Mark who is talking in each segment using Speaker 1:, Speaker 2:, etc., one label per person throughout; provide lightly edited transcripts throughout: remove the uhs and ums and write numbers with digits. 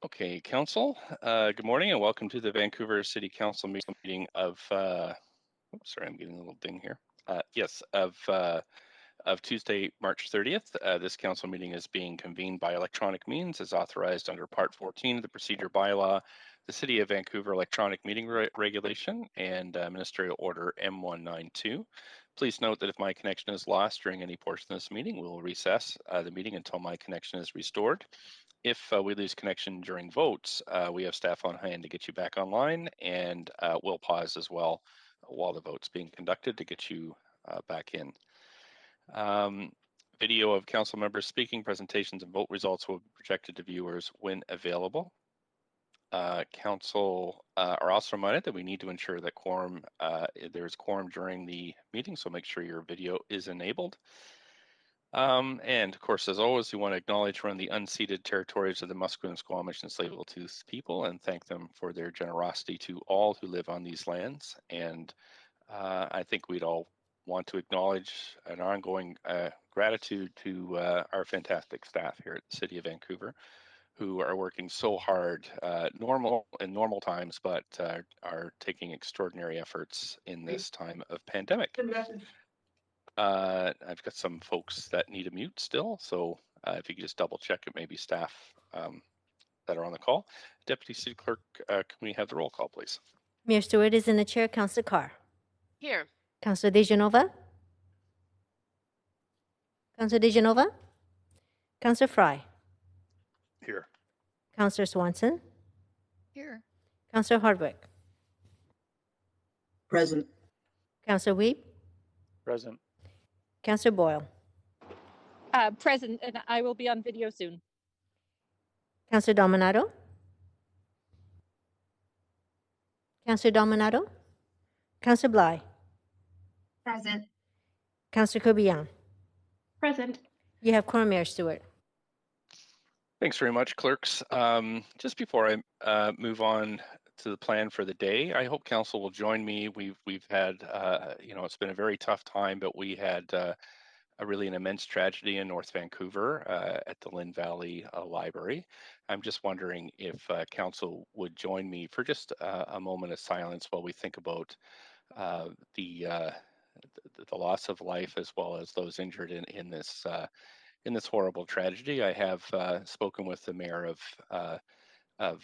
Speaker 1: Okay, Council, good morning and welcome to the Vancouver City Council meeting of, oops, sorry, I'm getting a little ding here. Yes, of Tuesday, March 30th. This council meeting is being convened by electronic means as authorized under Part 14 of the Procedure Bylaw, the City of Vancouver Electronic Meeting Regulation, and Ministerial Order M192. Please note that if my connection is lost during any portion of this meeting, we will recess the meeting until my connection is restored. If we lose connection during votes, we have staff on hand to get you back online, and we'll pause as well while the vote's being conducted to get you back in. Video of council members speaking, presentations, and vote results will be projected to viewers when available. Council are also reminded that we need to ensure that there's quorum during the meeting, so make sure your video is enabled. And of course, as always, we want to acknowledge we're on the unceded territories of the Musqueam, Squamish, and Tsleil-Waututh people and thank them for their generosity to all who live on these lands. And I think we'd all want to acknowledge an ongoing gratitude to our fantastic staff here at the City of Vancouver, who are working so hard in normal times, but are taking extraordinary efforts in this time of pandemic. I've got some folks that need a mute still, so if you could just double check it, maybe staff that are on the call. Deputy City Clerk, can we have the roll call, please?
Speaker 2: Mayor Stewart is in the chair. Councillor Carr.
Speaker 3: Here.
Speaker 2: Councillor DeGenova. Councillor DeGenova. Councillor Fry.
Speaker 1: Here.
Speaker 2: Councillor Swanson.
Speaker 3: Here.
Speaker 2: Councillor Hardwick.
Speaker 4: Present.
Speaker 2: Councillor Wiebe.
Speaker 1: Present.
Speaker 2: Councillor Boyle.
Speaker 3: Present, and I will be on video soon.
Speaker 2: Councillor Dominato. Councillor Dominato. Councillor Bly.
Speaker 5: Present.
Speaker 2: Councillor Kubiyan.
Speaker 5: Present.
Speaker 2: You have quorum, Mayor Stewart.
Speaker 1: Thanks very much, clerks. Just before I move on to the plan for the day, I hope council will join me. We've had, it's been a very tough time, but we had an immense tragedy in North Vancouver at the Lynn Valley Library. I'm just wondering if council would join me for just a moment of silence while we think about the loss of life as well as those injured in this horrible tragedy. I have spoken with the mayor of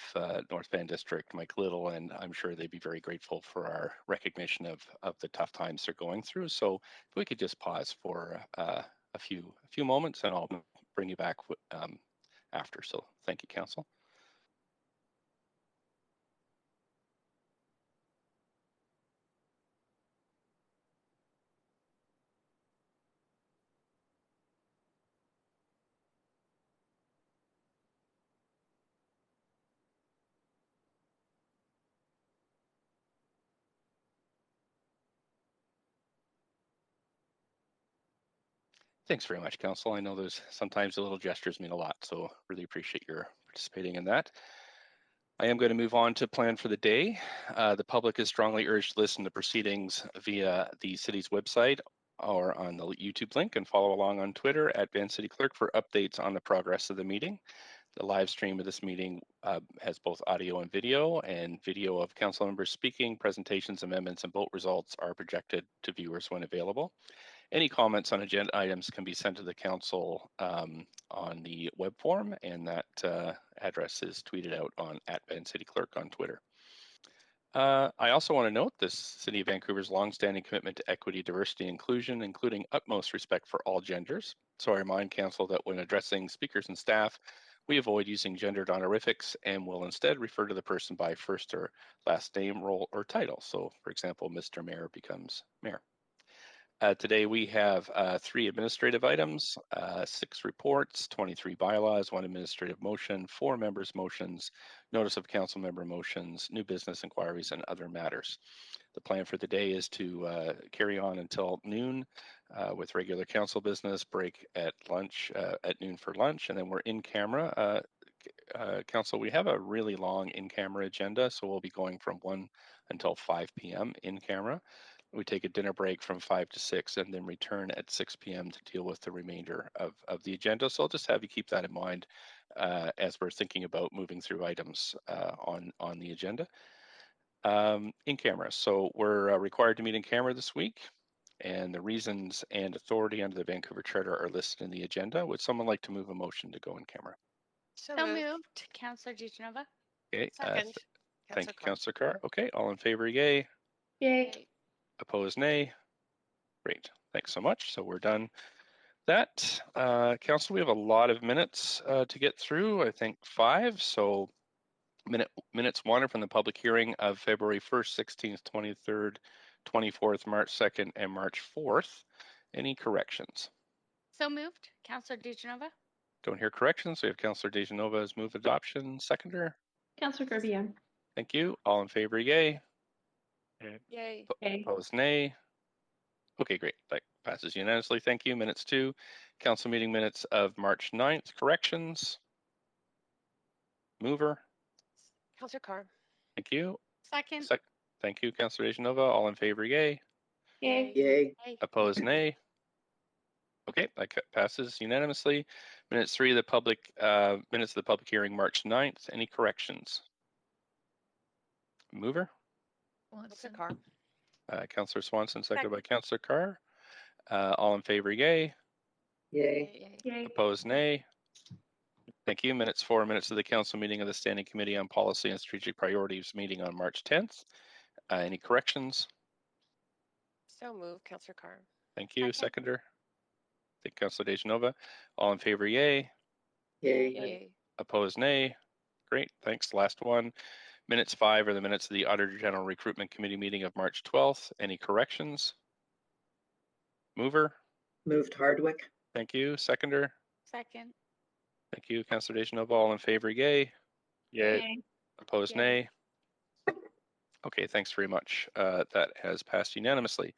Speaker 1: North Van District, Mike Little, and I'm sure they'd be very grateful for our recognition of the tough times they're going through. So if we could just pause for a few moments, and I'll bring you back after. So thank you, Council. Thanks very much, Council. I know there's sometimes the little gestures mean a lot, so really appreciate your participating in that. I am going to move on to plan for the day. The public is strongly urged to listen to proceedings via the city's website or on the YouTube link, and follow along on Twitter at Van City Clerk for updates on the progress of the meeting. The live stream of this meeting has both audio and video of council members speaking. Presentations, amendments, and vote results are projected to viewers when available. Any comments on agenda items can be sent to the council on the web form, and that address is tweeted out on @VanCityClerk on Twitter. I also want to note this City of Vancouver's longstanding commitment to equity, diversity, and inclusion, including utmost respect for all genders. So I remind council that when addressing speakers and staff, we avoid using gendered honorifics and will instead refer to the person by first or last name, role, or title. So for example, Mr. Mayor becomes Mayor. Today we have 3 administrative items, 6 reports, 23 bylaws, 1 administrative motion, 4 members' motions, notice of council member motions, new business inquiries, and other matters. The plan for the day is to carry on until noon with regular council business, break at lunch at noon for lunch, and then we're in camera. Council, we have a really long in-camera agenda, so we'll be going from 1 until 5 p.m. in camera. we take a dinner break from 5 to 6 and then return at 6 p.m. to deal with the remainder of the agenda. So I'll just have you keep that in mind as we're thinking about moving through items on the agenda. In camera. So we're required to meet in camera this week, and the reasons and authority under the Vancouver Charter are listed in the agenda. Would someone like to move a motion to go in camera?
Speaker 4: So
Speaker 6: So
Speaker 4: moved.
Speaker 6: moved. Councillor DeGenova.
Speaker 1: Okay.
Speaker 4: Second.
Speaker 1: Thank you,
Speaker 4: Carr.
Speaker 1: Councillor Carr. Okay, all in favor, yay.
Speaker 5: Yay.
Speaker 1: Opposed, nay. Great. Thanks so much. So we're done that. Council, we have a lot of minutes to get through. I think 5. So minutes 1 are from the public hearing of February 1st, 16th, 23rd, 24th, March 2nd, and March 4th. Any corrections?
Speaker 6: So moved. Councillor DeGenova.
Speaker 1: Don't hear corrections. We have Councillor DeGenova as move adoption. Seconder.
Speaker 5: Councillor Kirby-Young.
Speaker 1: Thank you. All in favor, yay.
Speaker 4: Yay.
Speaker 5: Yay.
Speaker 1: Opposed, nay. Okay, great. That passes unanimously. Thank you. Minutes 2. Council meeting minutes of March 9th. Corrections. Mover.
Speaker 4: Councillor Carr.
Speaker 1: Thank you.
Speaker 6: Second.
Speaker 1: Thank you, Councillor DeGenova. All in favor, yay.
Speaker 5: Yay.
Speaker 7: Yay.
Speaker 6: Yay.
Speaker 1: Opposed, nay. Okay, that passes unanimously. Minutes 3 of the public minutes of the public hearing March 9th. Any corrections? Mover.
Speaker 4: Councillor Carr.
Speaker 1: Councillor Swanson, seconded by Councillor Carr. All in favor, yay.
Speaker 7: Yay.
Speaker 5: Yay.
Speaker 1: Opposed, nay. Thank you. Minutes 4, minutes of the council meeting of the Standing Committee on Policy and Strategic Priorities meeting on March 10th. Any corrections?
Speaker 4: So moved. Councillor Carr.
Speaker 1: Thank you.
Speaker 6: Second.
Speaker 1: Seconder. Thank you, Councillor DeGenova. All in favor, yay.
Speaker 7: Yay.
Speaker 4: Yay.
Speaker 1: Opposed, nay. Great, thanks. Last one. Minutes 5 are the minutes of the Auditor General Recruitment Committee meeting of March 12th. Any corrections? Mover.
Speaker 7: Moved Hardwick.
Speaker 1: Thank you. Seconder.
Speaker 6: Second.
Speaker 1: Thank you, Councillor DeGenova. All in favor, yay.
Speaker 5: Yay.
Speaker 1: Opposed,
Speaker 6: Yay.
Speaker 1: nay. Okay, thanks very much. That has passed unanimously.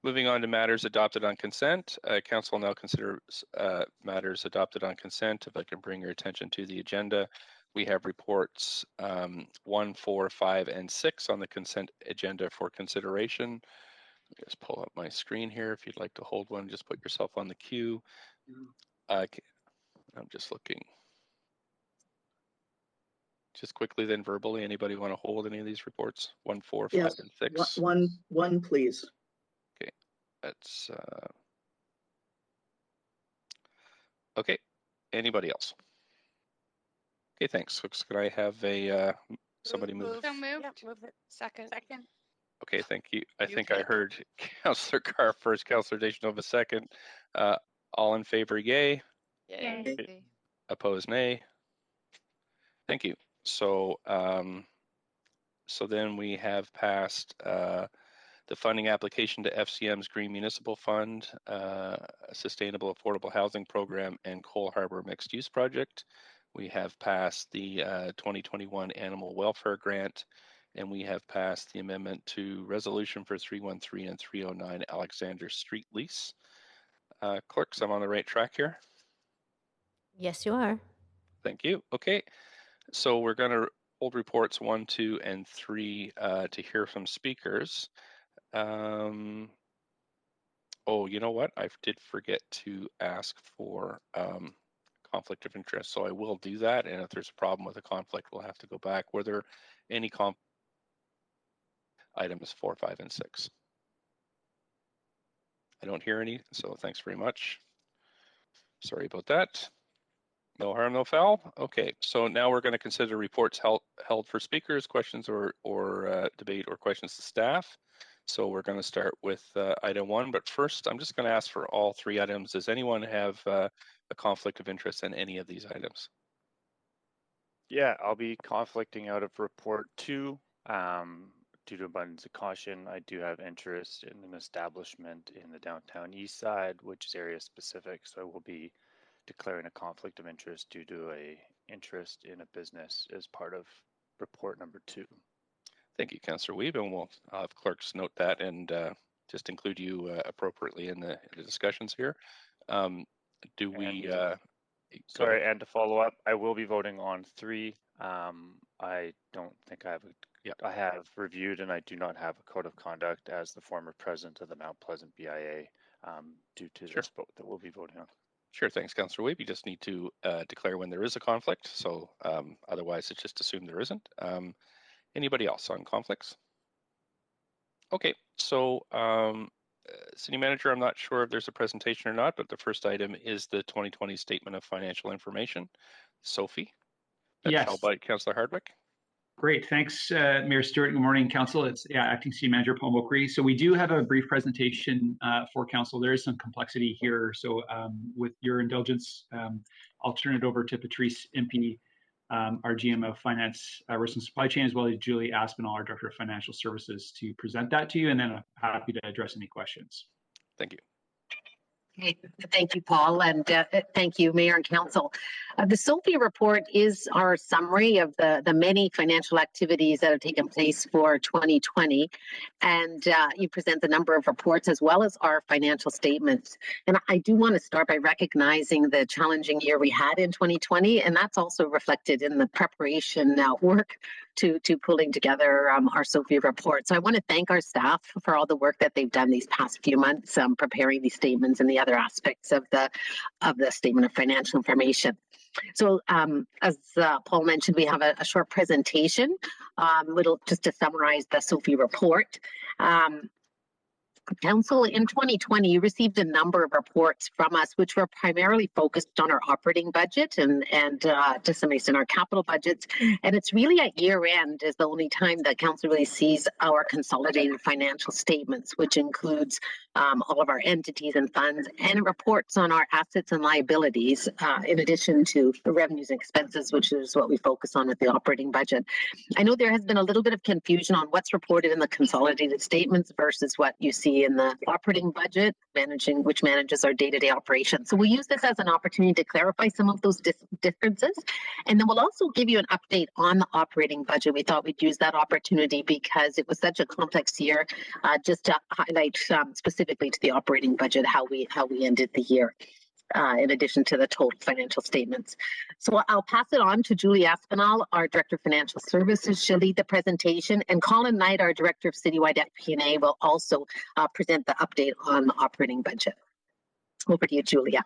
Speaker 1: Moving on to matters adopted on consent. Council now considers matters adopted on consent. If I can bring your attention to the agenda, we have reports 1, 4, 5, and 6 on the consent agenda for consideration. Just pull up my screen here. If you'd like to hold one, just put yourself on the queue. I'm just looking. Just quickly then verbally, anybody want to hold any of these reports? 1, 4, 5,
Speaker 7: Yes.
Speaker 1: and 6.
Speaker 7: One, please.
Speaker 1: That's okay. Anybody else? Okay, thanks. Folks, could I have a somebody move?
Speaker 6: So moved.
Speaker 4: Yep, move it. Second.
Speaker 6: Second.
Speaker 1: Okay, thank you. I
Speaker 4: You
Speaker 1: think I
Speaker 4: pick.
Speaker 1: heard Councillor Carr first, Councillor DeGenova second. All in favor, yay.
Speaker 4: Yay.
Speaker 1: Opposed, nay. Thank you. So, so then we have passed the funding application to FCM's Green Municipal Fund, Sustainable Affordable Housing Program, and Cole Harbour Mixed Use Project. We have passed the 2021 Animal Welfare Grant, and we have passed the amendment to resolution for 313 and 309 Alexander Street lease. Clerks, I'm on the right track here.
Speaker 2: Yes, you are.
Speaker 1: Thank you. Okay, so we're going to hold reports 1, 2, and 3 to hear from speakers. Oh, you know what? I did forget to ask for conflict of interest, so I will do that. And if there's a problem with a conflict, we'll have to go back. Were there any items 4, 5, and 6? I don't hear any, so thanks very much. Sorry about that. No harm, no foul. Okay, so now we're going to consider reports held for speakers, questions or debate or questions to staff. So we're going to start with item 1, but first I'm just going to ask for all 3 items. Does anyone have a conflict of interest in any of these items?
Speaker 8: Yeah, I'll be conflicting out of report 2. Due to abundance of caution, I do have interest in an establishment in the downtown east side, which is area specific. So I will be declaring a conflict of interest due to a interest in a business as part of report number 2. Thank you, Councillor Wiebe, and we'll have clerks note that and just include you appropriately in the discussions here. Do we? Sorry, and to follow up, I will be voting on 3. I don't think I have I have reviewed and I do not have a code of conduct as the former president of the Mount Pleasant BIA due to
Speaker 1: Sure.
Speaker 8: this vote that we'll be voting on.
Speaker 1: Sure, thanks, Councillor Wade. You just need to declare when there is a conflict. So otherwise, it's just assumed there isn't. Anybody else on conflicts? Okay, so City Manager, I'm not sure if there's a presentation or not, but the first item is the 2020 Statement of Financial Information. Sophie, that's
Speaker 9: Yes.
Speaker 1: held by Councillor Hardwick.
Speaker 9: Great, thanks, Mayor Stewart. Good morning, Council. It's Acting City Manager Paul Mulcahy. So we do have a brief presentation for Council. There is some complexity here, so with your indulgence, I'll turn it over to Patrice Impey, our GM of Finance, Risk and Supply Chain, as well as Julie Aspinall, our Director of Financial Services, to present that to you, and then I'm happy to address any questions.
Speaker 1: Thank you.
Speaker 10: Okay, thank you, Paul, and thank you, Mayor and Council. The SOFI report is our summary of the many financial activities that have taken place for 2020, and you present the number of reports as well as our financial statements. And I do want to start by recognizing the challenging year we had in 2020, and that's also reflected in the preparation work to pulling together our SOFI report. So I want to thank our staff for all the work that they've done these past few months, preparing these statements and the other aspects of the Statement of Financial Information. So as Paul mentioned, we have a short presentation, just to summarize the SOFI report. Council, in 2020, you received a number of reports from us, which were primarily focused on our operating budget and to some extent our capital budgets. And it's really at year end is the only time that Council really sees our consolidated financial statements, which includes all of our entities and funds, and reports on our assets and liabilities, in addition to the revenues and expenses, which is what we focus on with the operating budget. I know there has been a little bit of confusion on what's reported in the consolidated statements versus what you see in the operating budget, which manages our day-to-day operations. So we'll use this as an opportunity to clarify some of those differences. And then we'll also give you an update on the operating budget. We thought we'd use that opportunity because it was such a complex year, just to highlight specifically to the operating budget how we ended the year. In addition to the total financial statements. So I'll pass it on to Julie Aspinall, our Director of Financial Services. She'll lead the presentation, and Colin Knight, our Director of Citywide FP&A, will also present the update on the operating budget. Over to you, Julia.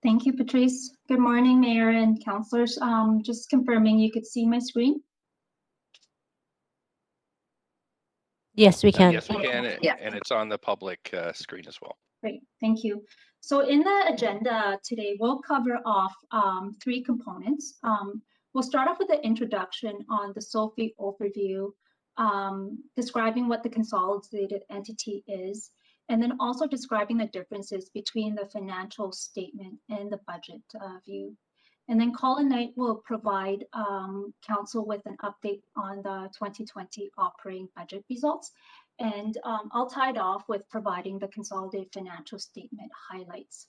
Speaker 5: Thank you, Patrice. Good morning, Mayor and Councillors. Just confirming you could see my screen.
Speaker 2: Yes, we can.
Speaker 1: Yes, we can,
Speaker 10: Yeah.
Speaker 1: and it's on the public screen as well.
Speaker 5: Great, thank you. So in the agenda today, we'll cover off 3 components. We'll start off with the introduction on the SOFI overview, describing what the consolidated entity is, and then also describing the differences between the financial statement and the budget view. And then Colin Knight will provide Council with an update on the 2020 operating budget results. And I'll tie it off with providing the consolidated financial statement highlights.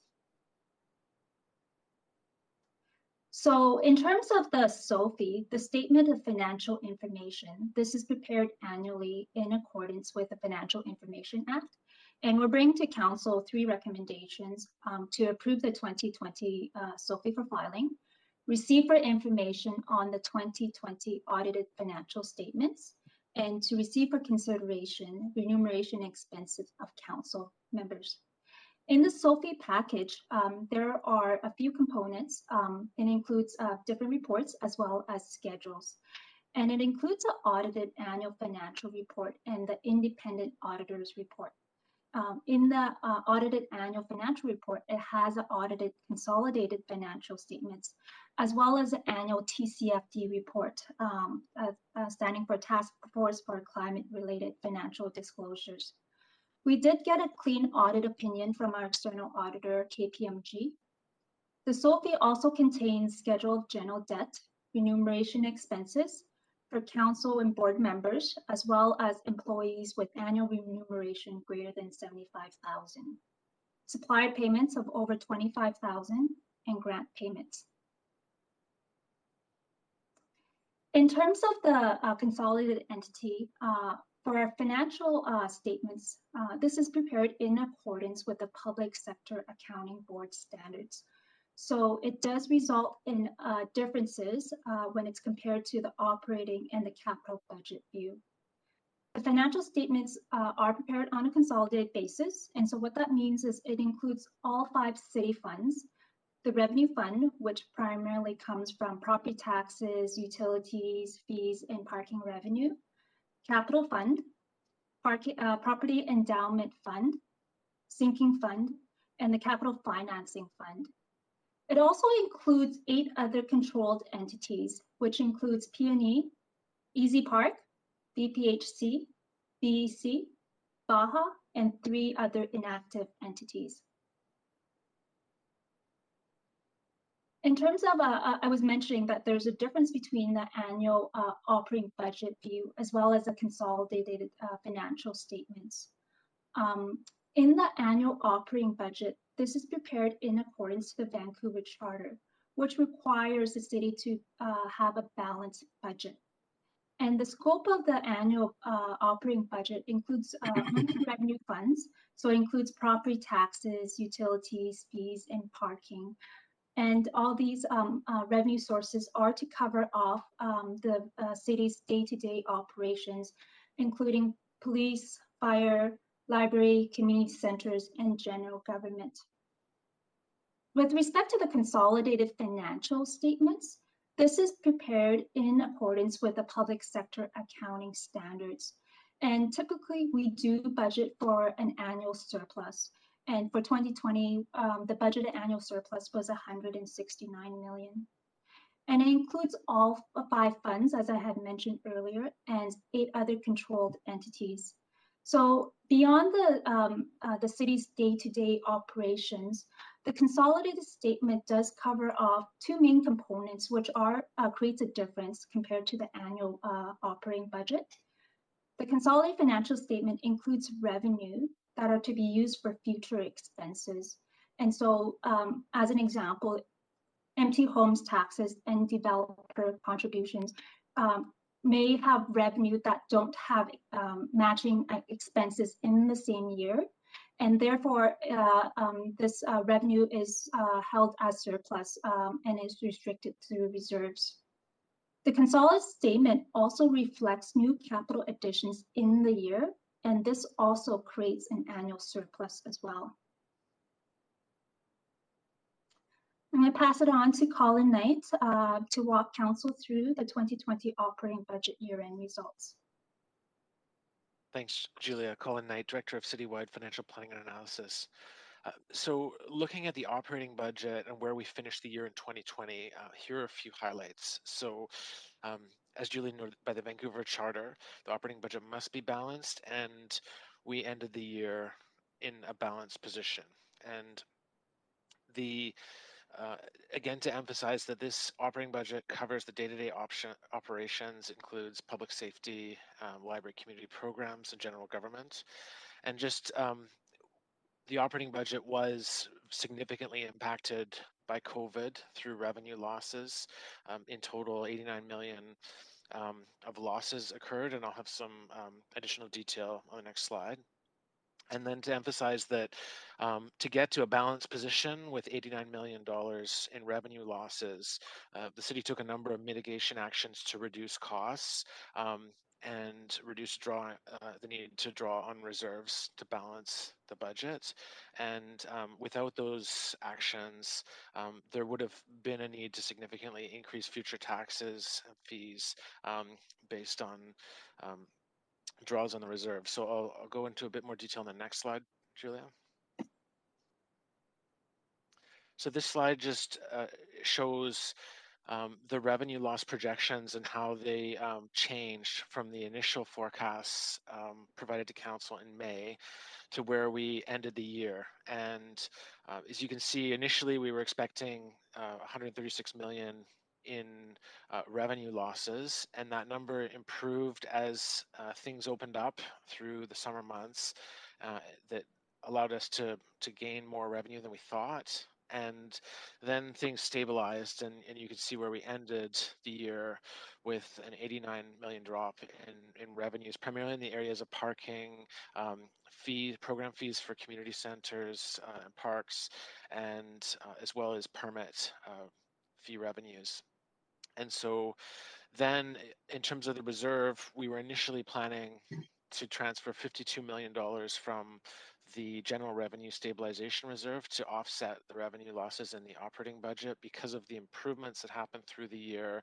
Speaker 5: So in terms of the SOFI, the Statement of Financial Information, this is prepared annually in accordance with the Financial Information Act. And we're bringing to Council 3 recommendations to approve the 2020 SOFI for filing, receive for information on the 2020 audited financial statements, and to receive for consideration remuneration expenses of Council members. In the SOFI package, there are a few components. It includes different reports as well as schedules. And it includes an audited annual financial report and the independent auditor's report. In the audited annual financial report, it has an audited consolidated financial statements, as well as an annual TCFD report, standing for Task Force for Climate-Related Financial Disclosures. We did get a clean audit opinion from our external auditor, KPMG. The SOFI also contains schedule of general debt, remuneration expenses for Council and board members, as well as employees with annual remuneration greater than $75,000, supplier payments of over $25,000, and grant payments. In terms of the consolidated entity, for our financial statements, this is prepared in accordance with the Public Sector Accounting Board standards. So it does result in differences when it's compared to the operating and the capital budget view. The financial statements are prepared on a consolidated basis. And so what that means is it includes all 5 city funds, the revenue fund, which primarily comes from property taxes, utilities, fees, and parking revenue, capital fund, property endowment fund, sinking fund, and the capital financing fund. It also includes 8 other controlled entities, which includes PNE, Easy Park, BPHC, BEC, Baja, and 3 other inactive entities. In terms of, I was mentioning that there's a difference between the annual operating budget view as well as the consolidated financial statements. In the annual operating budget, this is prepared in accordance to the Vancouver Charter, which requires the city to have a balanced budget. And the scope of the annual operating budget includes revenue funds. So it includes property taxes, utilities, fees, and parking. And all these revenue sources are to cover off the city's day-to-day operations, including police, fire, library, community centers, and general government. With respect to the consolidated financial statements, this is prepared in accordance with the public sector accounting standards. And typically we do budget for an annual surplus. And for 2020, the budgeted annual surplus was 169 million. And it includes all 5 funds, as I had mentioned earlier, and 8 other controlled entities. So beyond the city's day-to-day operations, the consolidated statement does cover off 2 main components, which creates a difference compared to the annual operating budget. The consolidated financial statement includes revenue that are to be used for future expenses. And so as an example, empty homes taxes and developer contributions may have revenue that don't have matching expenses in the same year. And therefore, this revenue is held as surplus and is restricted through reserves. The consolidated statement also reflects new capital additions in the year, and this also creates an annual surplus as well. I'm going to pass it on to Colin Knight to walk council through the 2020 operating budget year-end results.
Speaker 11: Thanks, Julia. Colin Knight, Director of Citywide Financial Planning and Analysis. So looking at the operating budget and where we finished the year in 2020, here are a few highlights. So as Julia noted, by the Vancouver Charter, the operating budget must be balanced, and we ended the year in a balanced position. And again, to emphasize that this operating budget covers the day-to-day operations, includes public safety, library community programs, and general government. And just the operating budget was significantly impacted by COVID through revenue losses. In total, 89 million of losses occurred, and I'll have some additional detail on the next slide. And then to emphasize that to get to a balanced position with $89 million in revenue losses, the city took a number of mitigation actions to reduce costs and reduce the need to draw on reserves to balance the budget. And without those actions, there would have been a need to significantly increase future taxes and fees based on draws on the reserve. So I'll go into a bit more detail on the next slide, Julia. So this slide just shows the revenue loss projections and how they changed from the initial forecasts provided to council in May to where we ended the year. And as you can see, initially we were expecting 136 million in revenue losses, and that number improved as things opened up through the summer months that allowed us to gain more revenue than we thought. And then things stabilized, and you can see where we ended the year with an 89 million drop in revenues, primarily in the areas of parking, program fees for community centers and parks, and as well as permit fee revenues. And so then in terms of the reserve, we were initially planning to transfer $52 million from the general revenue stabilization reserve to offset the revenue losses in the operating budget. Because of the improvements that happened through the year,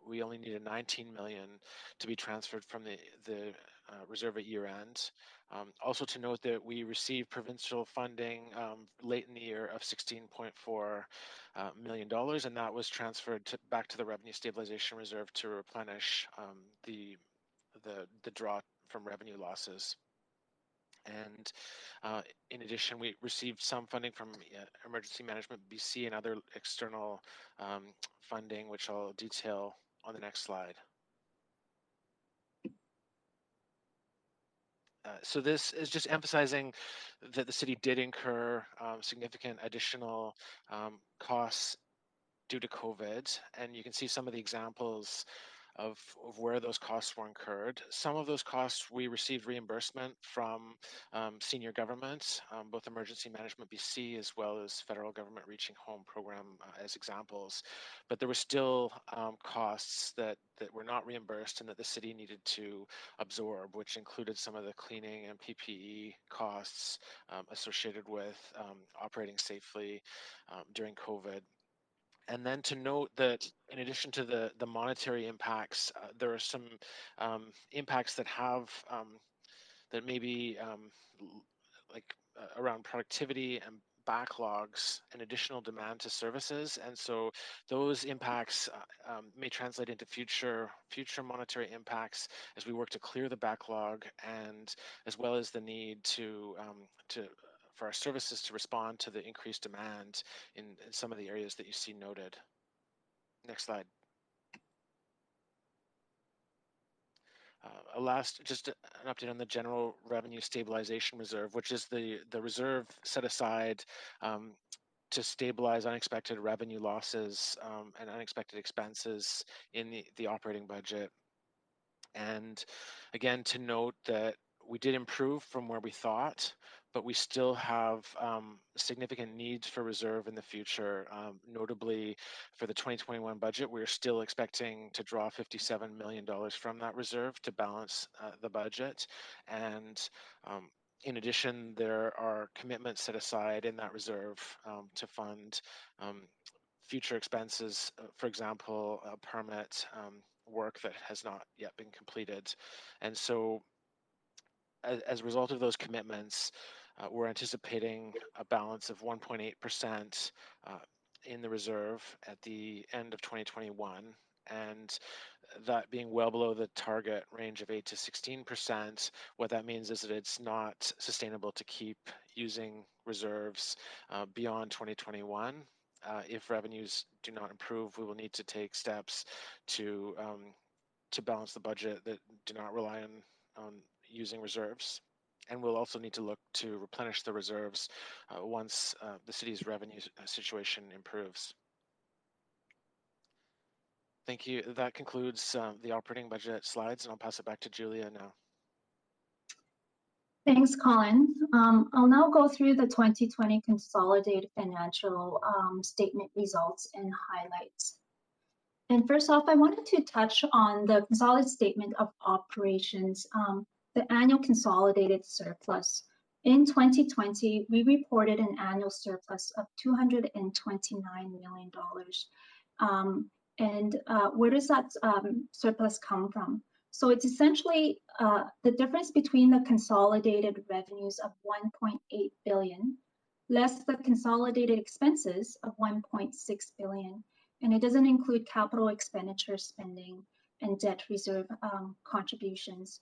Speaker 11: we only needed 19 million to be transferred from the reserve at year end. Also to note that we received provincial funding late in the year of $16.4 million, and that was transferred back to the revenue stabilization reserve to replenish the draw from revenue losses. And in addition, we received some funding from Emergency Management BC and other external funding, which I'll detail on the next slide. So this is just emphasizing that the city did incur significant additional costs due to COVID, and you can see some of the examples of where those costs were incurred. Some of those costs we received reimbursement from senior governments, both Emergency Management BC as well as federal government Reaching Home program as examples. But there were still costs that were not reimbursed and that the city needed to absorb, which included some of the cleaning and PPE costs associated with operating safely during COVID. And then to note that in addition to the monetary impacts, there are some impacts that have that maybe around productivity and backlogs and additional demand to services. And so those impacts may translate into future monetary impacts as we work to clear the backlog, and as well as the need for our services to respond to the increased demand in some of the areas that you see noted. Next slide. Just an update on the General Revenue Stabilization Reserve, which is the reserve set aside to stabilize unexpected revenue losses and unexpected expenses in the operating budget. And again, to note that we did improve from where we thought, but we still have significant needs for reserve in the future. Notably, for the 2021 budget, we're still expecting to draw $57 million from that reserve to balance the budget. And in addition, there are commitments set aside in that reserve to fund future expenses, for example, permit work that has not yet been completed. And so as a result of those commitments, we're anticipating a balance of 1.8% in the reserve at the end of 2021, and that being well below the target range of 8 to 16%. What that means is that it's not sustainable to keep using reserves beyond 2021. If revenues do not improve, we will need to take steps to balance the budget that do not rely on using reserves. And we'll also need to look to replenish the reserves once the city's revenue situation improves. Thank you. That concludes the operating budget slides, and I'll pass it back to Julia now.
Speaker 5: Thanks, Colin. I'll now go through the 2020 consolidated financial statement results and highlights. And first off, I wanted to touch on the consolidated statement of operations, the annual consolidated surplus. In 2020, we reported an annual surplus of $229 million. Where does that surplus come from? So it's essentially the difference between the consolidated revenues of 1.8 billion less the consolidated expenses of 1.6 billion. And it doesn't include capital expenditure spending and debt reserve contributions.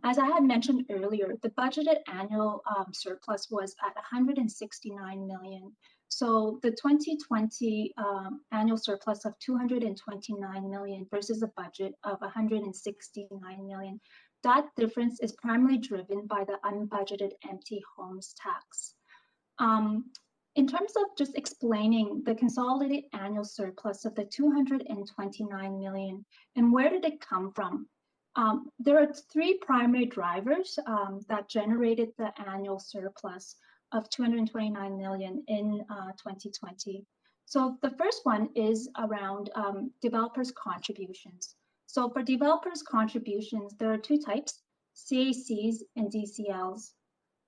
Speaker 5: As I had mentioned earlier, the budgeted annual surplus was at 169 million. So the 2020 annual surplus of 229 million versus a budget of 169 million, that difference is primarily driven by the unbudgeted empty homes tax. in terms of just explaining the consolidated annual surplus of the 229 million and where did it come from? There are three primary drivers that generated the annual surplus of 229 million in 2020. So the first one is around developers' contributions. So for developers' contributions, there are two types, CACs and DCLs.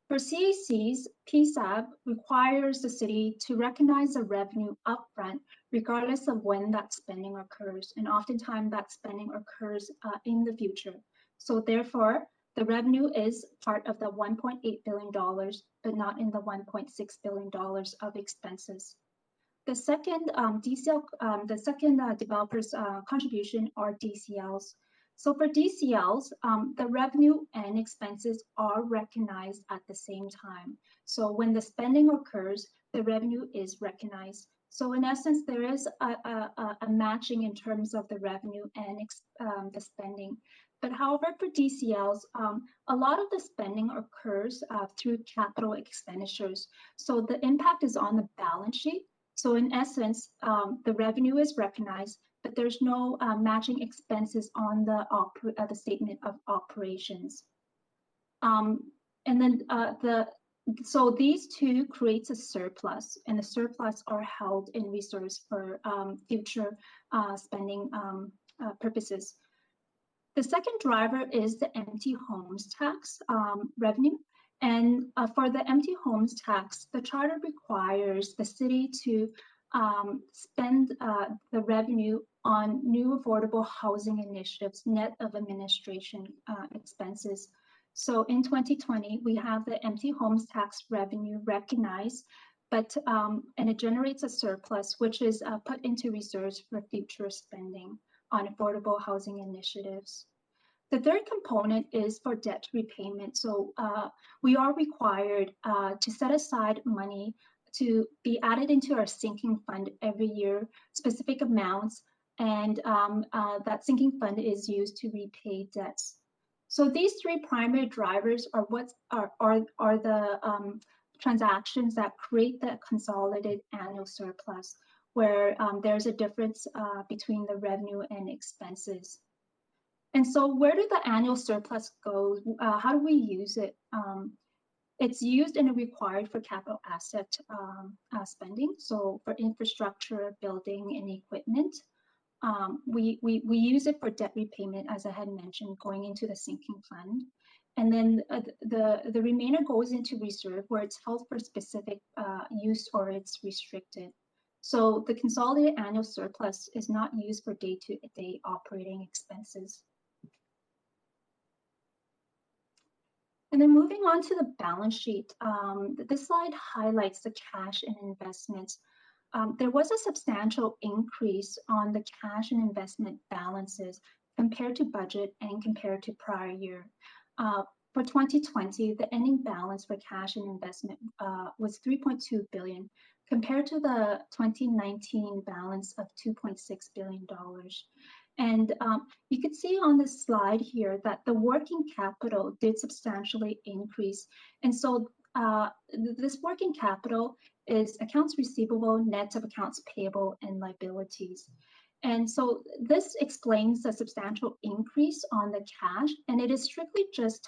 Speaker 5: For CACs, PSAB requires the city to recognize the revenue upfront, regardless of when that spending occurs. And oftentimes that spending occurs in the future. So therefore, the revenue is part of the $1.8 billion, but not in the $1.6 billion of expenses. The second developers contribution are DCLs. So for DCLs, the revenue and expenses are recognized at the same time. So when the spending occurs, the revenue is recognized. So in essence, there is a matching in terms of the revenue and the spending. But however, for DCLs, a lot of the spending occurs through capital expenditures. So the impact is on the balance sheet. So in essence, the revenue is recognized, but there's no matching expenses on the statement of operations. And then so these two creates a surplus, and the surplus are held in reserves for future spending purposes. The second driver is the empty homes tax revenue. And for the empty homes tax, the charter requires the city to spend the revenue on new affordable housing initiatives, net of administration expenses. So in 2020, we have the empty homes tax revenue recognized, but and it generates a surplus, which is put into reserves for future spending on affordable housing initiatives. The third component is for debt repayment. So we are required to set aside money to be added into our sinking fund every year, specific amounts, and that sinking fund is used to repay debts. So these three primary drivers are what are the transactions that create the consolidated annual surplus, where there's a difference between the revenue and expenses. And so where did the annual surplus go? How do we use it? It's used and required for capital asset spending. So for infrastructure, building, and equipment. We use it for debt repayment, as I had mentioned, going into the sinking fund. And then the remainder goes into reserve, where it's held for specific use or it's restricted. So the consolidated annual surplus is not used for day-to-day operating expenses. And then moving on to the balance sheet, this slide highlights the cash and investments. There was a substantial increase on the cash and investment balances compared to budget and compared to prior year. For 2020, the ending balance for cash and investment was $3.2 billion compared to the 2019 balance of $2.6 billion. And you can see on this slide here that the working capital did substantially increase. And so this working capital is accounts receivable, net of accounts payable and liabilities. And so this explains the substantial increase on the cash, and it is strictly just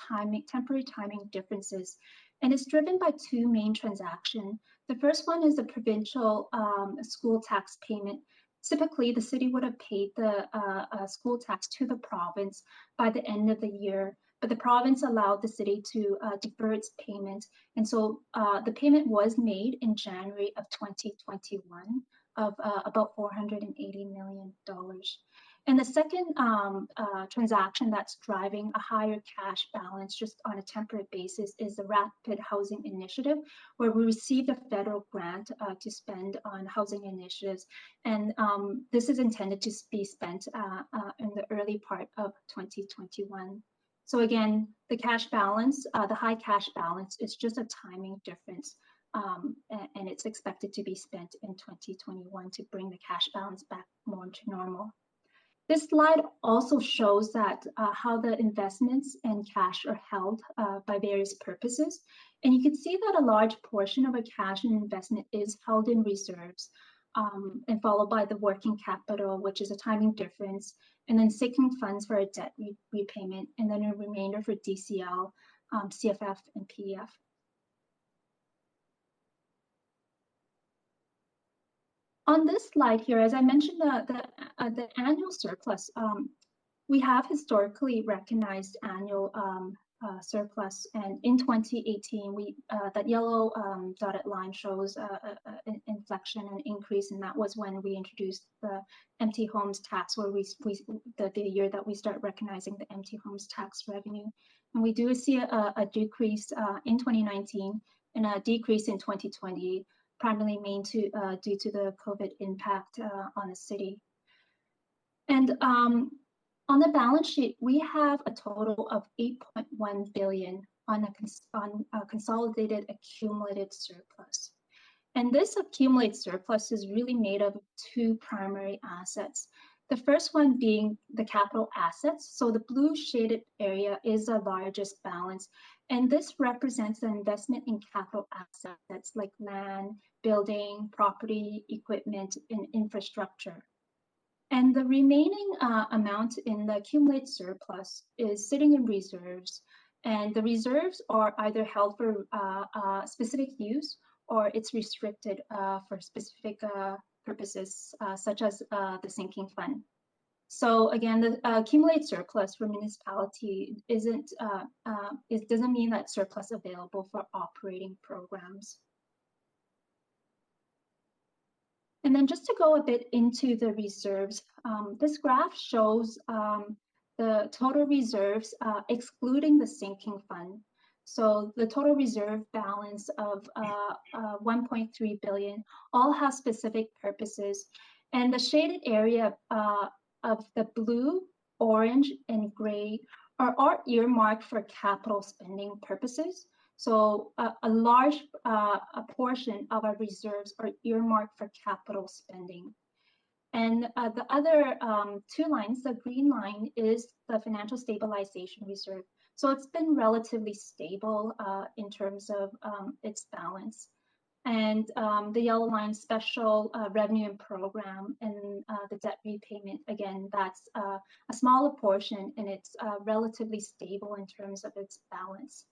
Speaker 5: temporary timing differences. And it's driven by two main transactions. The first one is the provincial school tax payment. Typically, the city would have paid the school tax to the province by the end of the year, but the province allowed the city to defer its payment. And so the payment was made in January of 2021 of about $480 million. And the second transaction that's driving a higher cash balance just on a temporary basis is the Rapid Housing Initiative, where we received a federal grant to spend on housing initiatives. And this is intended to be spent in the early part of 2021. So again, the cash balance, the high cash balance is just a timing difference. And it's expected to be spent in 2021 to bring the cash balance back more to normal. This slide also shows that how the investments and cash are held by various purposes. And you can see that a large portion of a cash and investment is held in reserves, and followed by the working capital, which is a timing difference, and then sinking funds for a debt repayment, and then a remainder for DCL, CFF, and PEF. On this slide here, as I mentioned, the annual surplus, we have historically recognized annual surplus, and in 2018, that yellow dotted line shows an inflection and increase, and that was when we introduced the empty homes tax, where the year that we start recognizing the empty homes tax revenue. And we do see a decrease in 2019 and a decrease in 2020, primarily due to the COVID impact on the city. And on the balance sheet, we have a total of $8.1 billion on a consolidated accumulated surplus. And this accumulated surplus is really made of two primary assets. The first one being the capital assets. So the blue shaded area is the largest balance. And this represents the investment in capital assets like land, building, property, equipment, and infrastructure. And the remaining amount in the accumulated surplus is sitting in reserves. And the reserves are either held for specific use, or it's restricted for specific purposes, such as the sinking fund. So again, the accumulated surplus for municipality it doesn't mean that surplus available for operating programs. And then just to go a bit into the reserves, this graph shows the total reserves excluding the sinking fund. So the total reserve balance of 1.3 billion all have specific purposes. And the shaded area of the blue, orange, and gray are earmarked for capital spending purposes. So a large portion of our reserves are earmarked for capital spending. And the other two lines, the green line is the financial stabilization reserve. So it's been relatively stable in terms of its balance. And the yellow line, special revenue and program, and the debt repayment, again, that's a smaller portion, and it's relatively stable in terms of its balance.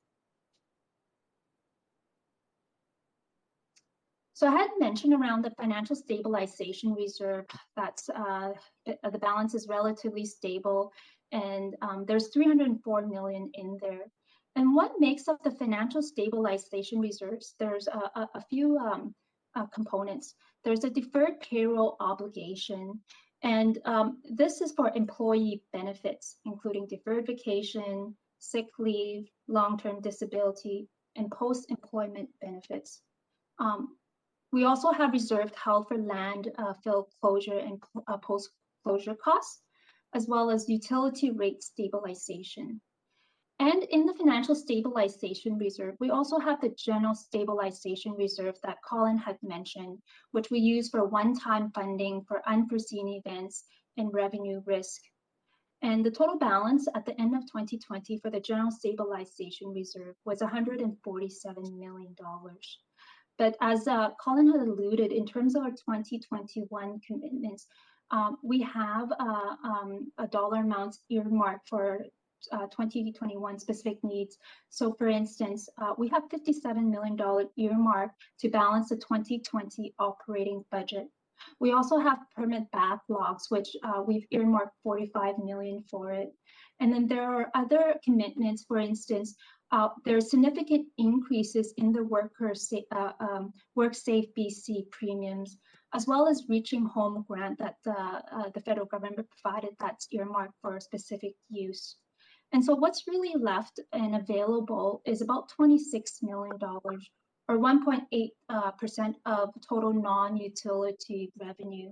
Speaker 5: So I had mentioned around the financial stabilization reserve, that's the balance is relatively stable, and there's 304 million in there. And what makes up the financial stabilization reserves? There's a few components. There's a deferred payroll obligation, and this is for employee benefits, including deferred vacation, sick leave, long-term disability, and post-employment benefits. We also have reserved held for land fill closure and post-closure costs, as well as utility rate stabilization. And in the financial stabilization reserve, we also have the general stabilization reserve that Colin had mentioned, which we use for one-time funding for unforeseen events and revenue risk. And the total balance at the end of 2020 for the general stabilization reserve was $147 million. But as Colin had alluded, in terms of our 2021 commitments, we have a dollar amount earmarked for 2021 specific needs. So for instance, we have $57 million earmarked to balance the 2020 operating budget. We also have permit backlogs, which we've earmarked $45 million for it. And then there are other commitments. For instance, there are significant increases in the WorkSafe BC premiums, as well as Reaching Home grant that the federal government provided that's earmarked for a specific use. And so what's really left and available is about $26 million, or 1.8% of total non-utility revenue.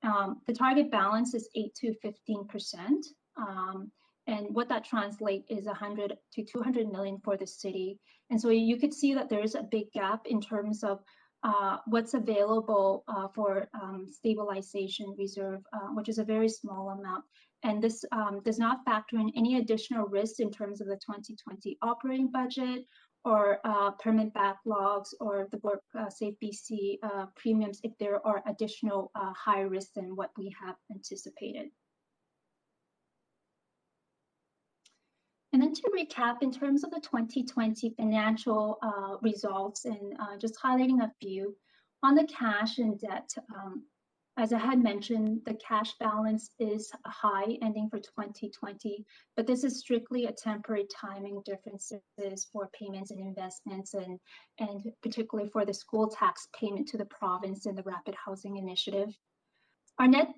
Speaker 5: The target balance is 8 to 15%. And what that translates is 100 to 200 million for the city. And so you could see that there's a big gap in terms of what's available for stabilization reserve, which is a very small amount. And this does not factor in any additional risks in terms of the 2020 operating budget or permit backlogs or the Work Safe BC premiums if there are additional high risks than what we have anticipated. And then to recap, in terms of the 2020 financial results and just highlighting a few, on the cash and debt, as I had mentioned, the cash balance is high ending for 2020, but this is strictly a temporary timing differences for payments and investments and particularly for the school tax payment to the province and the Rapid Housing Initiative. Our net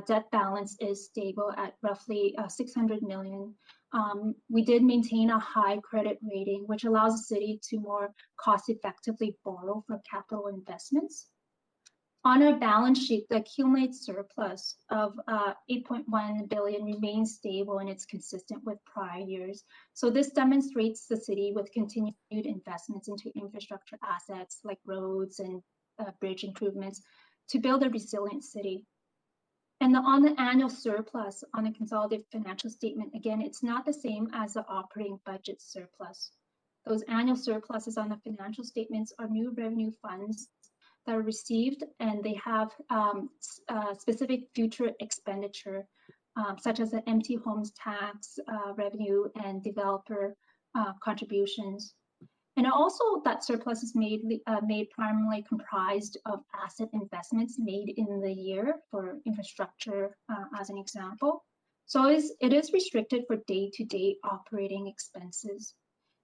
Speaker 5: debt balance is stable at roughly 600 million. We did maintain a high credit rating, which allows the city to more cost effectively borrow for capital investments. On our balance sheet, the accumulated surplus of 8.1 billion remains stable and it's consistent with prior years. So this demonstrates the city with continued investments into infrastructure assets like roads and bridge improvements to build a resilient city. And on the annual surplus on a consolidated financial statement, again, it's not the same as the operating budget surplus. Those annual surpluses on the financial statements are new revenue funds that are received, and they have specific future expenditure, such as the empty homes tax revenue and developer contributions. And also that surplus is made primarily comprised of asset investments made in the year for infrastructure, as an example. So it is restricted for day-to-day operating expenses.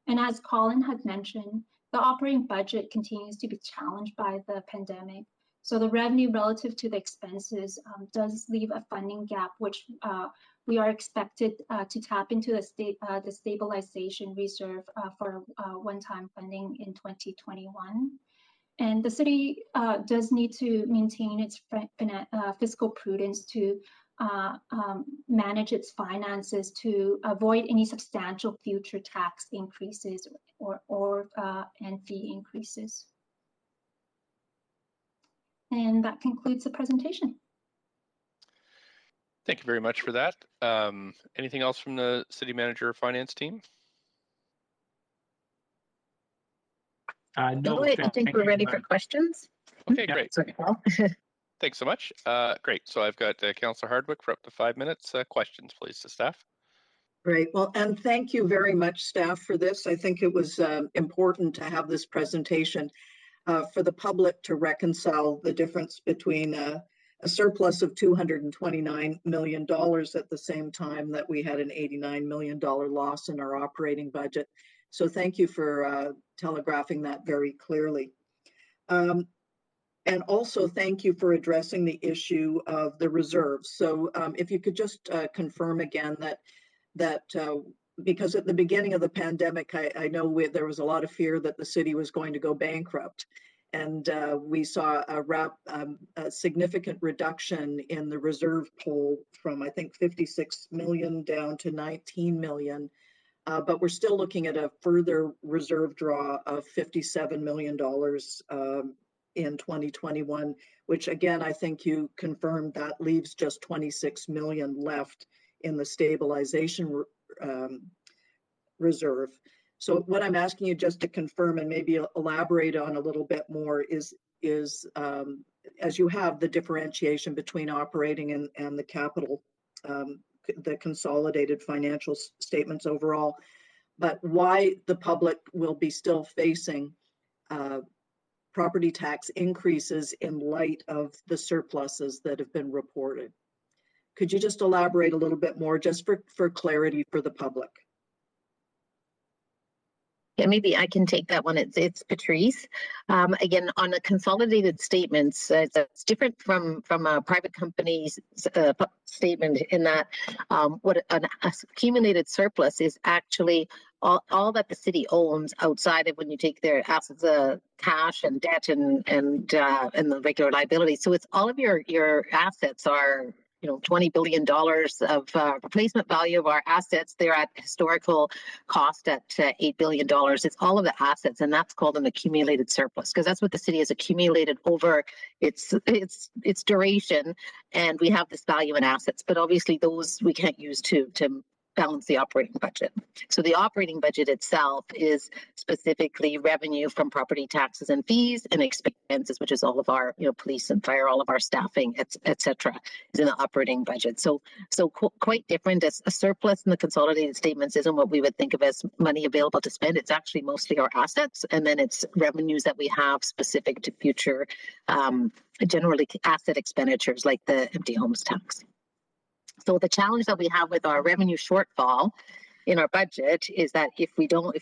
Speaker 5: And as Colin had mentioned, the operating budget continues to be challenged by the pandemic. So the revenue relative to the expenses does leave a funding gap, which we are expected to tap into the stabilization reserve for one-time funding in 2021. And the city does need to maintain its fiscal prudence to manage its finances to avoid any substantial future tax increases and fee increases. And that concludes the presentation.
Speaker 1: Thank you very much for that. Anything else from the city manager or finance team?
Speaker 10: No, I think we're ready for questions.
Speaker 1: Okay, great. Thanks so much. Great. So I've got Councillor Hardwick for up to 5 minutes. Questions, please, to staff.
Speaker 7: Great. Well, and thank you very much, staff, for this. I think it was important to have this presentation for the public to reconcile the difference between a surplus of $229 million at the same time that we had an $89 million loss in our operating budget. So thank you for telegraphing that very clearly. And also thank you for addressing the issue of the reserves. So if you could just confirm again that because at the beginning of the pandemic, I know there was a lot of fear that the city was going to go bankrupt. And we saw a significant reduction in the reserve pool from, I think, 56 million down to 19 million. But we're still looking at a further reserve draw of $57 million in 2021, which again, I think you confirmed that leaves just 26 million left in the stabilization reserve. So what I'm asking you just to confirm and maybe elaborate on a little bit more is as you have the differentiation between operating and the capital, the consolidated financial statements overall, but why the public will be still facing property tax increases in light of the surpluses that have been reported. Could you just elaborate a little bit more just for clarity for the public?
Speaker 10: Yeah, maybe I can take that one. It's Patrice. Again, on the consolidated statements, it's different from a private company's statement in that what an accumulated surplus is actually all that the city owns outside of when you take their assets, cash and debt and the regular liability. So it's all of your assets are $20 billion of replacement value of our assets. They're at historical cost at $8 billion. It's all of the assets, and that's called an accumulated surplus, because that's what the city has accumulated over its duration, and we have this value in assets. But obviously, those we can't use to balance the operating budget. So the operating budget itself is specifically revenue from property taxes and fees, and expenses, which is all of our, police and fire, all of our staffing, etc., is in the operating budget. So quite different. As a surplus in the consolidated statements isn't what we would think of as money available to spend. It's actually mostly our assets, and then it's revenues that we have specific to future, generally asset expenditures like the empty homes tax. So the challenge that we have with our revenue shortfall in our budget is that if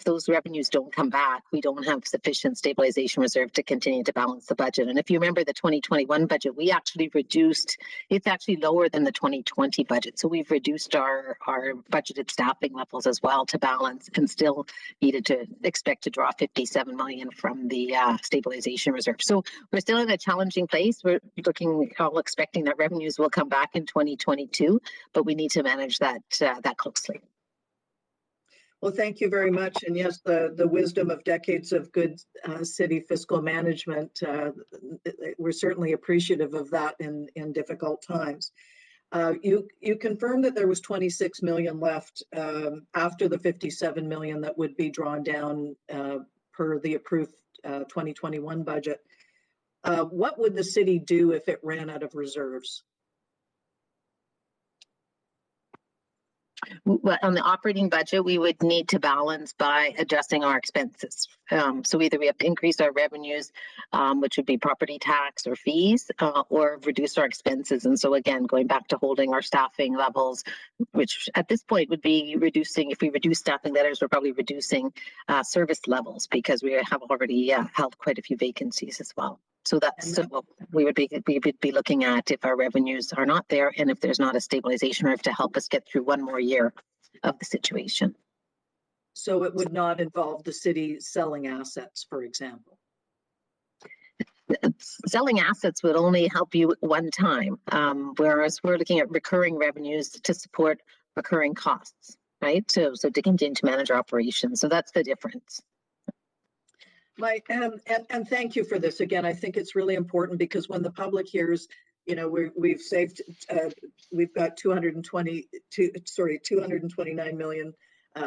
Speaker 10: those revenues don't come back, we don't have sufficient stabilization reserve to continue to balance the budget. And if you remember the 2021 budget, we actually reduced, it's actually lower than the 2020 budget. So we've reduced our budgeted staffing levels as well to balance, and still expect to draw $57 million from the stabilization reserve. So we're still in a challenging place. We're expecting that revenues will come back in 2022, but we need to manage that closely.
Speaker 7: Well, thank you very much. And yes, the wisdom of decades of good city fiscal management, we're certainly appreciative of that in difficult times. You confirmed that there was $26 million left after the $57 million that would be drawn down per the approved 2021 budget. What would the city do if it ran out of reserves?
Speaker 10: Well, on the operating budget, we would need to balance by adjusting our expenses. So either we have to increase our revenues, which would be property tax or fees, or reduce our expenses. And so again, going back to holding our staffing levels, which at this point would be reducing, if we reduce staffing letters, we're probably reducing service levels, because we have already held quite a few vacancies as well. So that's what we would be looking at if our revenues are not there, and if there's not a stabilization reserve to help us get through one more year of the situation.
Speaker 7: So it would not involve the city selling assets, for example?
Speaker 10: Selling assets would only help you one time, whereas we're looking at recurring revenues to support recurring costs, right? So to continue to manage our operations. So that's the difference.
Speaker 7: Mike, and thank you for this. Again, I think it's really important, because when the public hears, we've got 229 million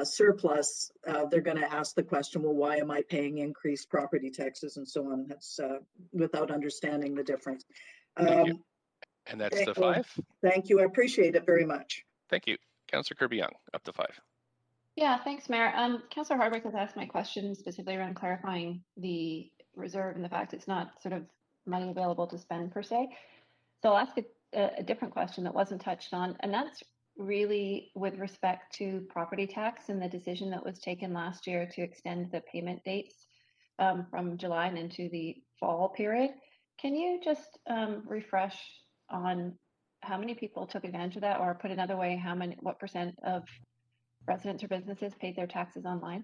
Speaker 7: surplus, they're going to ask the question, well, why am I paying increased property taxes and so on? That's without understanding the difference.
Speaker 1: Thank you. And that's the 5.
Speaker 7: Thank you. I appreciate it very much.
Speaker 1: Thank you. Councillor Kirby-Yung, up to 5.
Speaker 12: Yeah, thanks, Mayor. Councillor Hardwick has asked my question specifically around clarifying the reserve and the fact it's not sort of money available to spend per se. So I'll ask a different question that wasn't touched on, and that's really with respect to property tax and the decision that was taken last year to extend the payment dates from July and into the fall period. Can you just refresh on how many people took advantage of that, or put another way, what % of residents or businesses paid their taxes online?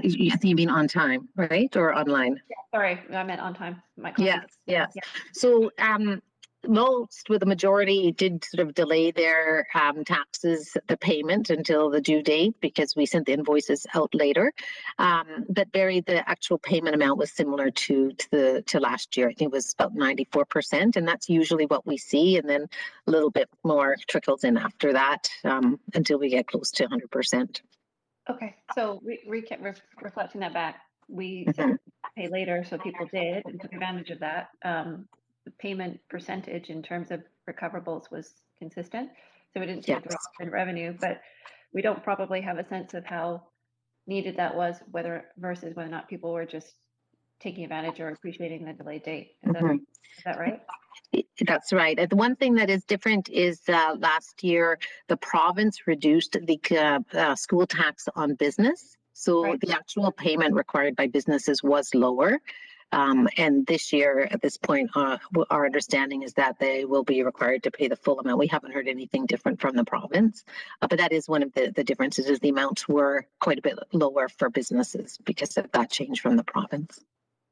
Speaker 10: You mean on time, right? Or online?
Speaker 12: Yeah, sorry, I meant on time.
Speaker 10: Yes. Yeah. So with the majority did sort of delay their taxes, the payment until the due date, because we sent the invoices out later. But the actual payment amount was similar to last year. I think it was about 94%, and that's usually what we see. And then a little bit more trickles in after that until we get close to 100%.
Speaker 12: Okay, so reflecting that back, we said pay later, so people did and took advantage of that. The payment percentage in terms of recoverables was consistent, so we didn't see a drop in revenue, but we don't probably have a sense of how needed that was, versus whether or not people were just taking advantage or appreciating the delayed date. Is that right?
Speaker 10: That's right. The one thing that is different is last year the province reduced the school tax on business, so the actual payment required by businesses was lower. And this year, at this point, our understanding is that they will be required to pay the full amount. We haven't heard anything different from the province, but that is one of the differences, is the amounts were quite a bit lower for businesses because of that change from the province.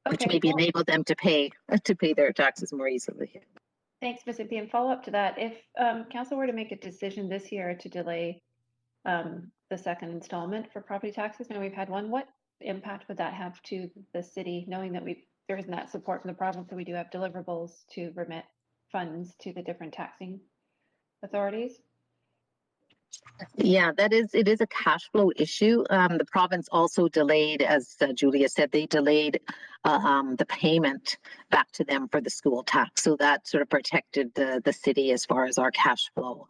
Speaker 10: which
Speaker 12: Okay,
Speaker 10: maybe
Speaker 12: well,
Speaker 10: enable them to pay their taxes more easily.
Speaker 12: thanks, Ms. MP. And follow up to that, if council were to make a decision this year to delay the second installment for property taxes, now we've had one, what impact would that have to the city, knowing that there isn't that support from the province, that we do have deliverables to remit funds to the different taxing authorities?
Speaker 10: Yeah, it is a cash flow issue. The province also delayed, as Julia said, they delayed the payment back to them for the school tax. So that sort of protected the city as far as our cash flow.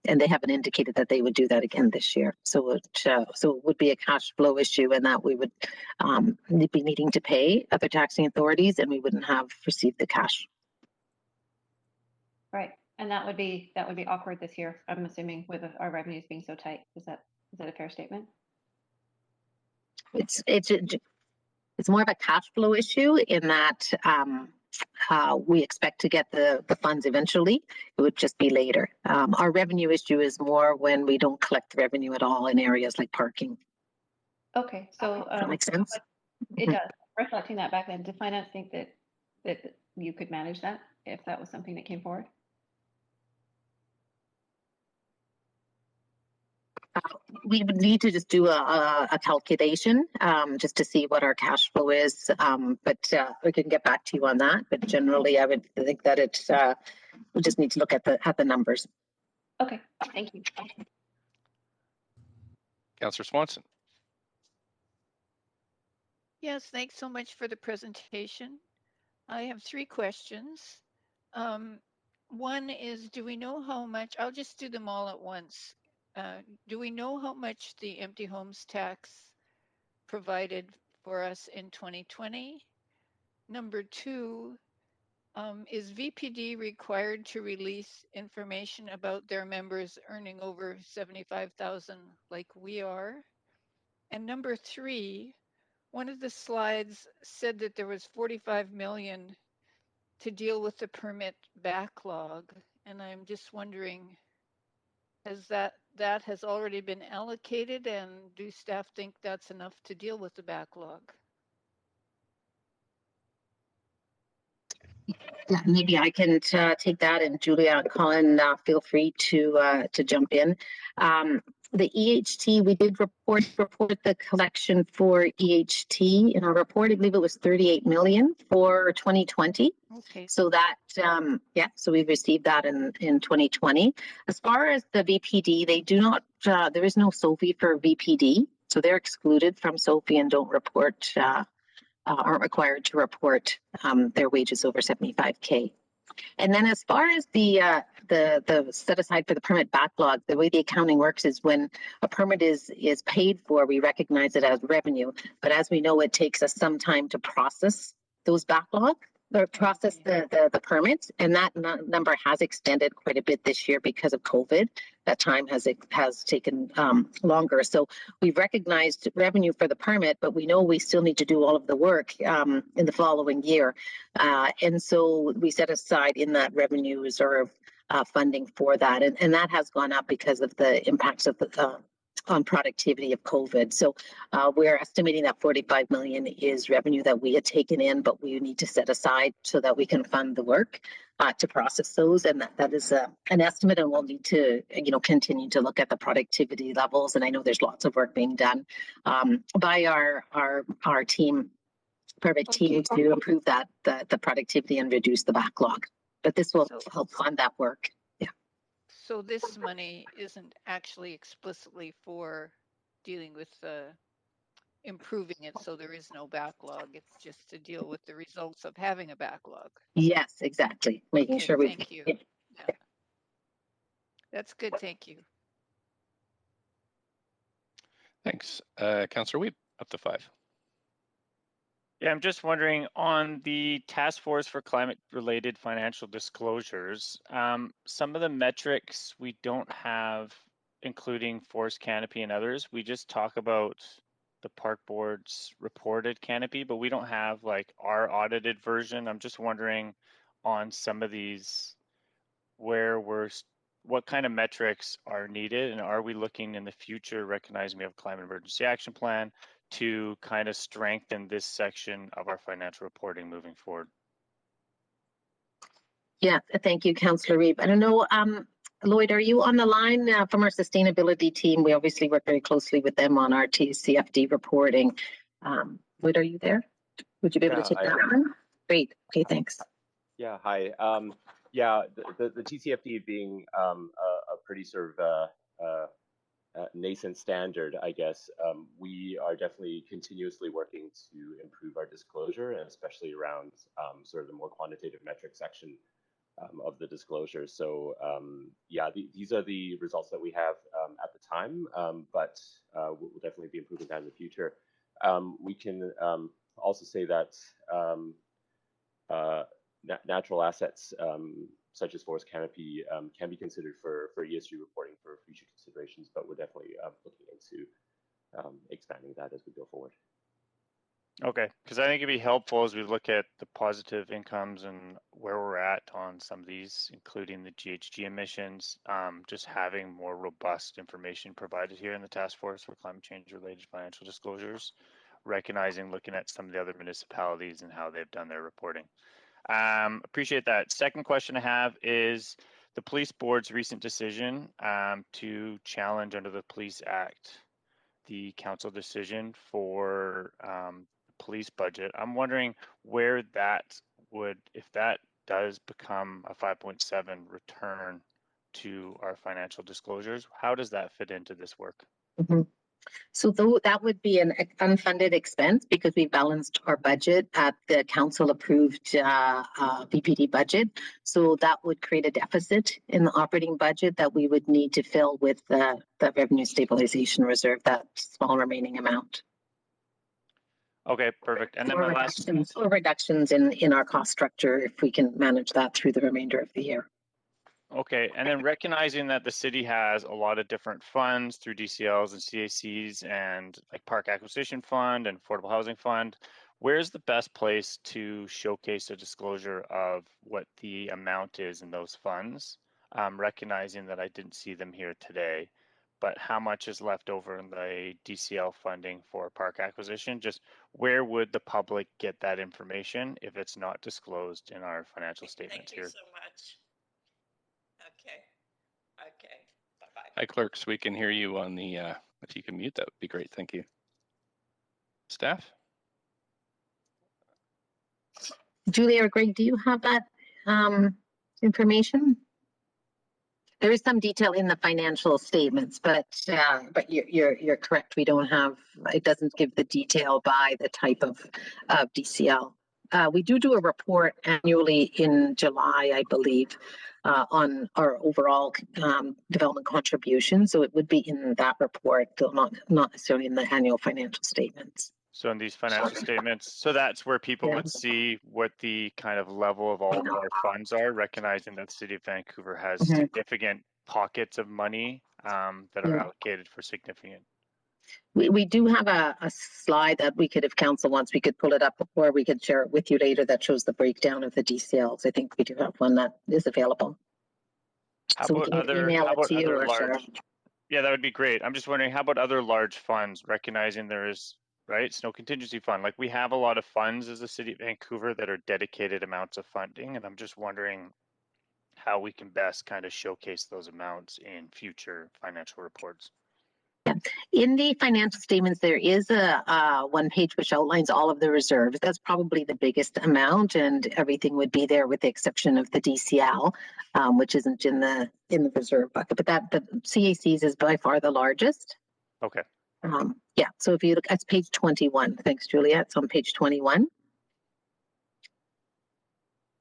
Speaker 10: And they haven't indicated that they would do that again this year. So it would be a cash flow issue, and that we would be needing to pay other taxing authorities, and we wouldn't have received the cash.
Speaker 12: Right, and that would be awkward this year, I'm assuming, with our revenues being so tight. Is that a fair statement?
Speaker 10: It's more of a cash flow issue in that we expect to get the funds eventually. It would just be later. Our revenue issue is more when we don't collect the revenue at all in areas like parking.
Speaker 12: Okay, so
Speaker 10: Does that make sense?
Speaker 12: It does. Reflecting that back then, did finance think that you could manage that if that was something that came forward?
Speaker 10: We would need to just do a calculation just to see what our cash flow is. But we can get back to you on that. But generally, I would think that we just need to look at the numbers.
Speaker 12: Okay, thank you.
Speaker 1: Councillor Swanson.
Speaker 13: Yes, thanks so much for the presentation. I have 3 questions. One is, do we know how much, I'll just do them all at once. Do we know how much the empty homes tax provided for us in 2020? Number 2, is VPD required to release information about their members earning over 75,000 like we are? And number 3, one of the slides said that there was 45 million to deal with the permit backlog, and I'm just wondering, has that has already been allocated, and do staff think that's enough to deal with the backlog?
Speaker 10: Yeah, maybe I can take that, and Julia and Colin, feel free to jump in. The EHT, we did report the collection for EHT in our report. I believe it was 38 million for 2020.
Speaker 13: Okay.
Speaker 10: So that, so we've received that in 2020. As far as the VPD, they do not, there is no SOFI for VPD. So they're excluded from SOFI and don't report, aren't required to report their wages over 75K. And then as far as the set aside for the permit backlog, the way the accounting works is when a permit is paid for, we recognize it as revenue. But as we know, it takes us some time to process those backlog or process the permits. And that number has extended quite a bit this year because of COVID. That time has taken longer. So we've recognized revenue for the permit, but we know we still need to do all of the work in the following year. And so we set aside in that revenue reserve funding for that. And that has gone up because of the impacts of the on productivity of COVID. So we're estimating that 45 million is revenue that we had taken in, but we need to set aside so that we can fund the work to process those. And that is an estimate, and we'll need to, continue to look at the productivity levels. And I know there's lots of work being done by our team, perfect team, to improve the productivity and reduce the backlog. But this will help fund that work.
Speaker 13: So this money isn't actually explicitly for dealing with improving it so there is no backlog. It's just to deal with the results of having a backlog.
Speaker 10: Yes, exactly. Making sure we.
Speaker 13: Thank you. Yeah. That's good. Thank you.
Speaker 1: Thanks. Councillor Wiebe, up to 5.
Speaker 8: Yeah, I'm just wondering on the task force for climate-related financial disclosures, some of the metrics we don't have, including forest canopy and others. We just talk about the park board's reported canopy, but we don't have like our audited version. I'm just wondering on some of these what kind of metrics are needed, and are we looking in the future, recognizing we have climate emergency action plan, to kind of strengthen this section of our financial reporting moving forward?
Speaker 10: Yeah, thank you, Councillor Reeve. I don't know, Lloyd, are you on the line from our sustainability team? We obviously work very closely with them on our TCFD reporting. Lloyd, are you there? Would you be able to take that one? Great. Okay, thanks.
Speaker 14: Yeah, hi. Yeah, the TCFD being a pretty sort of nascent standard, I guess, we are definitely continuously working to improve our disclosure, and especially around sort of the more quantitative metric section of the disclosure. So yeah, these are the results that we have at the time, but we'll definitely be improving that in the future. We can also say that natural assets such as forest canopy can be considered for ESG reporting for future considerations, but we're definitely looking into expanding that as we go forward.
Speaker 8: Okay, because I think it'd be helpful as we look at the positive incomes and where we're at on some of these, including the GHG emissions, just having more robust information provided here in the task force for climate change related financial disclosures, recognizing, looking at some of the other municipalities and how they've done their reporting. Appreciate that. Second question I have is the police board's recent decision to challenge under the Police Act the council decision for police budget. I'm wondering where that would, if that does become a 5.7 return to our financial disclosures, how does that fit into this work?
Speaker 10: Mm-hmm. So though that would be an unfunded expense because we balanced our budget at the council approved BPD budget. So that would create a deficit in the operating budget that we would need to fill with the revenue stabilization reserve, that small remaining amount.
Speaker 8: Okay, perfect. And then my last
Speaker 10: reductions in our cost structure if we can manage that through the remainder of the year.
Speaker 8: Okay, and then recognizing that the city has a lot of different funds through DCLs and CACs and like Park Acquisition Fund and Affordable Housing Fund, where's the best place to showcase a disclosure of what the amount is in those funds? Recognizing that I didn't see them here today, but how much is left over in the DCL funding for park acquisition? Just where would the public get that information if it's not disclosed in our financial statements here?
Speaker 15: Thank you so much. Okay, bye-bye.
Speaker 1: Hi, clerks. We can hear you on the, if you can mute, that would be great. Thank you. Staff?
Speaker 10: Julia or Greg, do you have that information? There is some detail in the financial statements, but you're correct. We don't have, it doesn't give the detail by the type of DCL. We do a report annually in July, I believe, on our overall development contribution. So it would be in that report, though not necessarily in the annual financial statements.
Speaker 8: So in these financial statements, so that's where people would see what the kind of level of all of our funds are, recognizing that the City of Vancouver has significant pockets of money that are allocated for significant.
Speaker 10: We do have a slide that we could, if council wants, we could pull it up or we could share it with you later that shows the breakdown of the DCLs. I think we do have one that is available.
Speaker 8: How about other large? Yeah, that would be great. I'm just wondering, how about other large funds, recognizing there is, right, Snow Contingency Fund. Like we have a lot of funds as a City of Vancouver that are dedicated amounts of funding. And I'm just wondering how we can best kind of showcase those amounts in future financial reports.
Speaker 10: In the financial statements, there is a one page which outlines all of the reserves. That's probably the biggest amount, and everything would be there with the exception of the DCL, which isn't in the reserve bucket. But the CACs is by far the largest.
Speaker 8: Okay.
Speaker 10: Yeah. So if you look, that's page 21. Thanks, Julia. It's on page 21.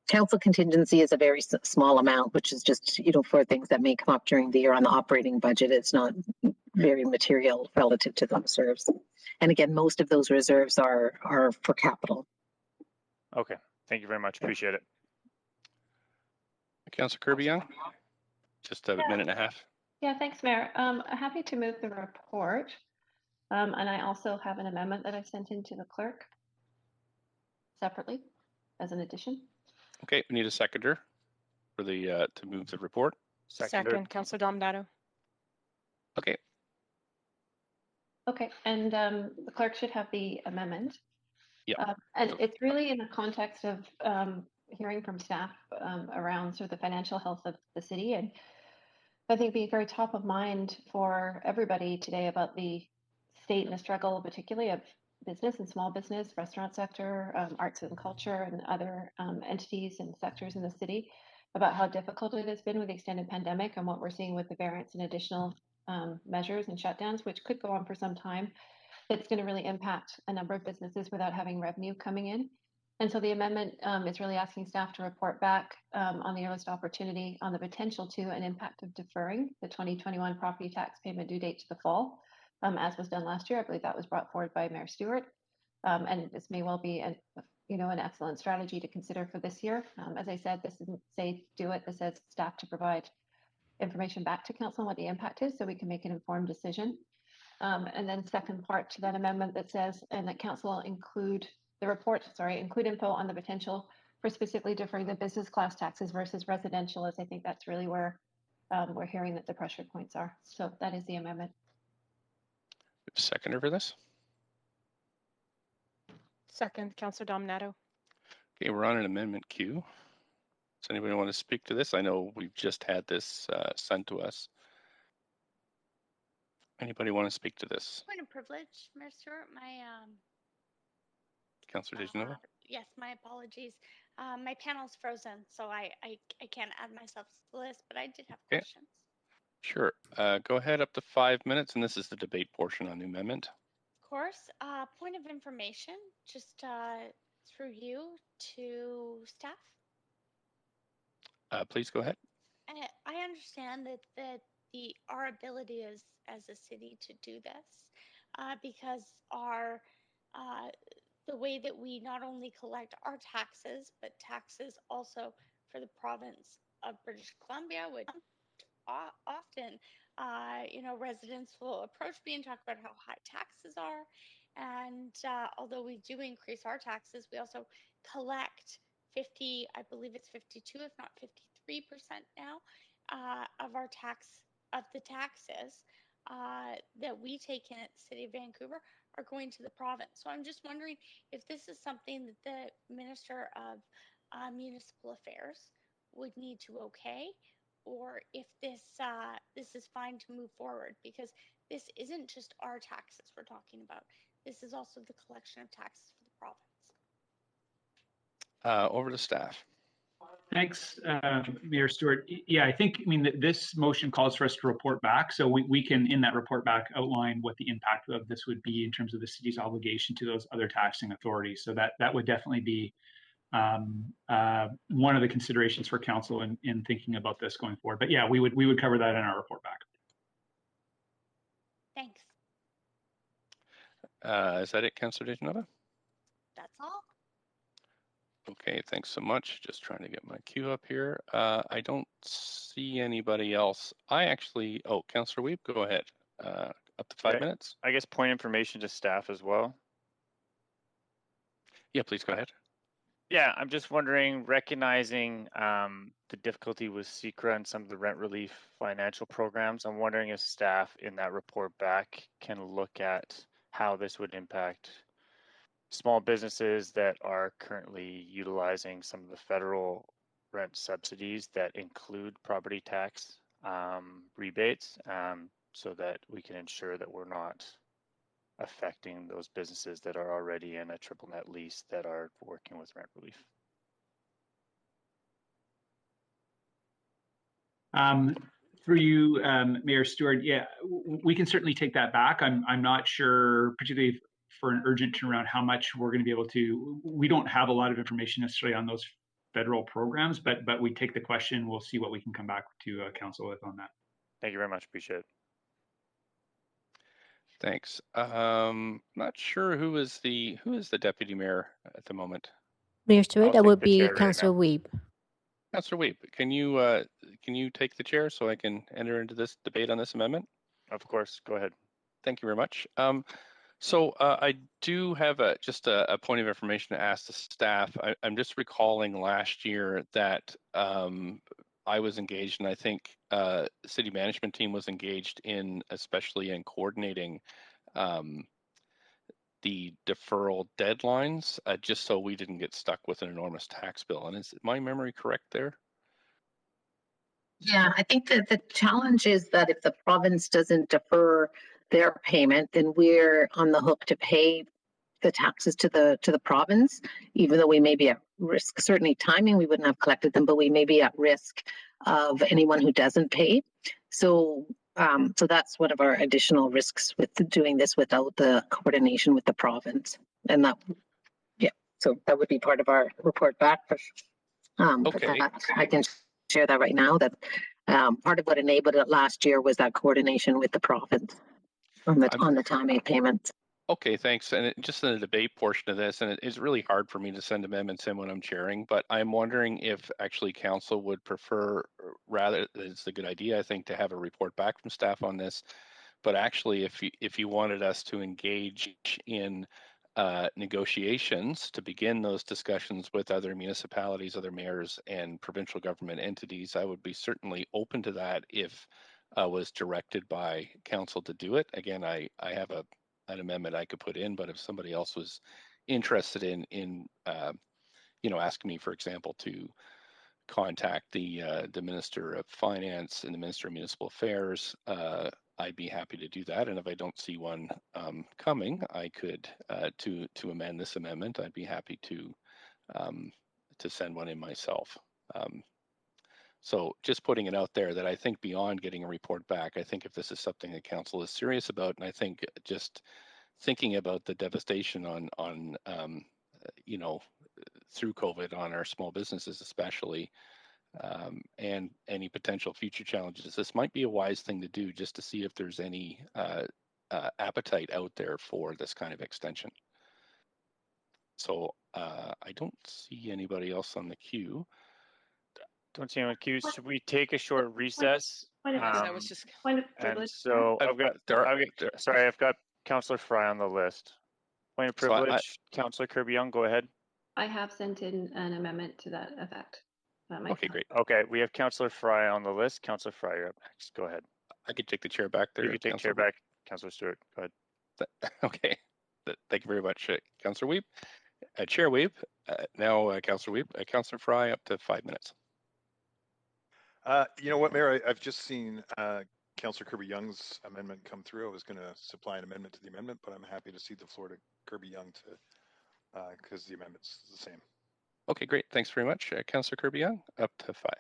Speaker 10: Council contingency is a very small amount, which is just, for things that may come up during the year on the operating budget. It's not very material relative to the reserves. And again, most of those reserves are for capital.
Speaker 8: Okay. Thank you very much. Appreciate it.
Speaker 1: Councillor Kirby-Yung, just a minute and a half.
Speaker 12: Yeah, thanks, Mayor. Happy to move the report. And I also have an amendment that I sent in to the clerk separately as an addition.
Speaker 1: Okay, we need a seconder for the to move the report.
Speaker 4: Second, Councillor Dominato.
Speaker 1: Okay.
Speaker 12: Okay, and the clerk should have the amendment.
Speaker 1: Yeah.
Speaker 12: And it's really in the context of hearing from staff around sort of the financial health of the city. And I think being very top of mind for everybody today about the state and the struggle, particularly of business and small business, restaurant sector, arts and culture, and other entities and sectors in the city, about how difficult it has been with the extended pandemic and what we're seeing with the variants and additional measures and shutdowns, which could go on for some time. It's going to really impact a number of businesses without having revenue coming in. And so the amendment is really asking staff to report back on the earliest opportunity on the potential to an impact of deferring the 2021 property tax payment due date to the fall, as was done last year. I believe that was brought forward by Mayor Stewart. And this may well be an excellent strategy to consider for this year. As I said, this doesn't say do it. This says staff to provide information back to council on what the impact is so we can make an informed decision. And then second part to that amendment that says, and that council include info on the potential for specifically deferring the business class taxes versus residential, as I think that's really where we're hearing that the pressure points are. So that is the amendment.
Speaker 1: Seconder for this?
Speaker 3: Second, Councillor Dominato.
Speaker 1: Okay, we're on an amendment queue. Does anybody want to speak to this? I know we've just had this sent to us. Anybody want to speak to this?
Speaker 6: Point of privilege, Mayor Stewart. My
Speaker 1: Councillor DeGenova?
Speaker 6: yes, my apologies. My panel's frozen, so I can't add myself to the list, but I did have questions.
Speaker 1: Sure. Go ahead, up to 5 minutes, and this is the debate portion on the amendment.
Speaker 6: Of course. Point of information, just through you to staff.
Speaker 1: Please go ahead.
Speaker 6: I understand that our ability as a city to do this, because the way that we not only collect our taxes, but taxes also for the province of British Columbia, which often, residents will approach me and talk about how high taxes are. And although we do increase our taxes, we also collect 50, I believe it's 52, if not 53% now, of the taxes that we take in at the City of Vancouver are going to the province. So I'm just wondering if this is something that the Minister of Municipal Affairs would need to okay, or if this is fine to move forward, because this isn't just our taxes we're talking about. This is also the collection of taxes for the province.
Speaker 1: Over to staff.
Speaker 9: Thanks, Mayor Stewart. Yeah, this motion calls for us to report back. So we can, in that report back, outline what the impact of this would be in terms of the city's obligation to those other taxing authorities. So that would definitely be one of the considerations for council in thinking about this going forward. But yeah, we would cover that in our report back.
Speaker 6: Thanks.
Speaker 1: Is that it, Councillor DeGenova?
Speaker 6: That's all.
Speaker 1: Okay, thanks so much. Just trying to get my queue up here. I don't see anybody else. Councillor Wiebe, go ahead. Up to 5 minutes.
Speaker 8: I guess point information to staff as well.
Speaker 1: Yeah, please go ahead.
Speaker 8: Yeah, I'm just wondering, recognizing the difficulty with SECRA and some of the rent relief financial programs, I'm wondering if staff in that report back can look at how this would impact small businesses that are currently utilizing some of the federal rent subsidies that include property tax rebates, so that we can ensure that we're not affecting those businesses that are already in a triple net lease that are working with rent relief.
Speaker 9: Through you, Mayor Stewart, yeah, we can certainly take that back. I'm not sure, particularly for an urgent turnaround, how much we're going to be able to. We don't have a lot of information necessarily on those federal programs, but we take the question. We'll see what we can come back to council with on that.
Speaker 8: Thank you very much. Appreciate it.
Speaker 1: Thanks. Not sure who is the deputy mayor at the moment.
Speaker 2: Mayor Stewart, that would be Councillor Wiebe.
Speaker 1: Councillor Wiebe, can you take the chair so I can enter into this debate on this amendment?
Speaker 8: Of course, go ahead.
Speaker 1: Thank you very much. So I do have just a point of information to ask the staff. I'm just recalling last year that I was engaged, and I think the city management team was engaged especially in coordinating the deferral deadlines, just so we didn't get stuck with an enormous tax bill. And is my memory correct there?
Speaker 10: Yeah, I think that the challenge is that if the province doesn't defer their payment, then we're on the hook to pay the taxes to the province, even though we may be at risk. Certainly timing, we wouldn't have collected them, but we may be at risk of anyone who doesn't pay. So so that's one of our additional risks with doing this without the coordination with the province. And that, yeah, so that would be part of our report back.
Speaker 1: Okay.
Speaker 10: I can share that right now, that part of what enabled it last year was that coordination with the province on the timing of payments.
Speaker 1: Okay, thanks. And just in the debate portion of this, and it is really hard for me to send amendments in when I'm chairing, but I'm wondering if actually council would prefer, rather, it's a good idea, I think, to have a report back from staff on this. But actually, if you wanted us to engage in negotiations to begin those discussions with other municipalities, other mayors, and provincial government entities, I would be certainly open to that if was directed by council to do it. Again, I have an amendment I could put in, but if somebody else was interested in asking me, for example, to contact the Minister of Finance and the Minister of Municipal Affairs, I'd be happy to do that. And if I don't see one coming, I could to amend this amendment. I'd be happy to send one in myself. So just putting it out there that I think beyond getting a report back, I think if this is something that council is serious about, and I think just thinking about the devastation on through COVID on our small businesses especially, and any potential future challenges, this might be a wise thing to do just to see if there's any appetite out there for this kind of extension. So I don't see anybody else on the queue.
Speaker 8: Don't see anyone queue. Should we take a short recess?
Speaker 4: I was just
Speaker 8: And so I've got Councillor Fry on the list. Point of privilege, Councillor Kirby-Yung, go ahead.
Speaker 12: I have sent in an amendment to that effect.
Speaker 1: Okay, great.
Speaker 8: Okay, we have Councillor Fry on the list. Councillor Fry, you're up next. Go ahead.
Speaker 1: I could take the chair back there.
Speaker 8: You can take chair back. Councillor Stewart, go ahead.
Speaker 1: Okay. Thank you very much, Councillor Wiebe. Chair Wiebe, now Councillor Wiebe. Councillor Fry, up to 5 minutes.
Speaker 16: You know what, Mayor, I've just seen Councillor Kirby-Young's amendment come through. I was going to supply an amendment to the amendment, but I'm happy to cede the floor to Kirby-Yung because the amendment's the same.
Speaker 1: Okay, great. Thanks very much. Councillor Kirby-Yung, up to 5.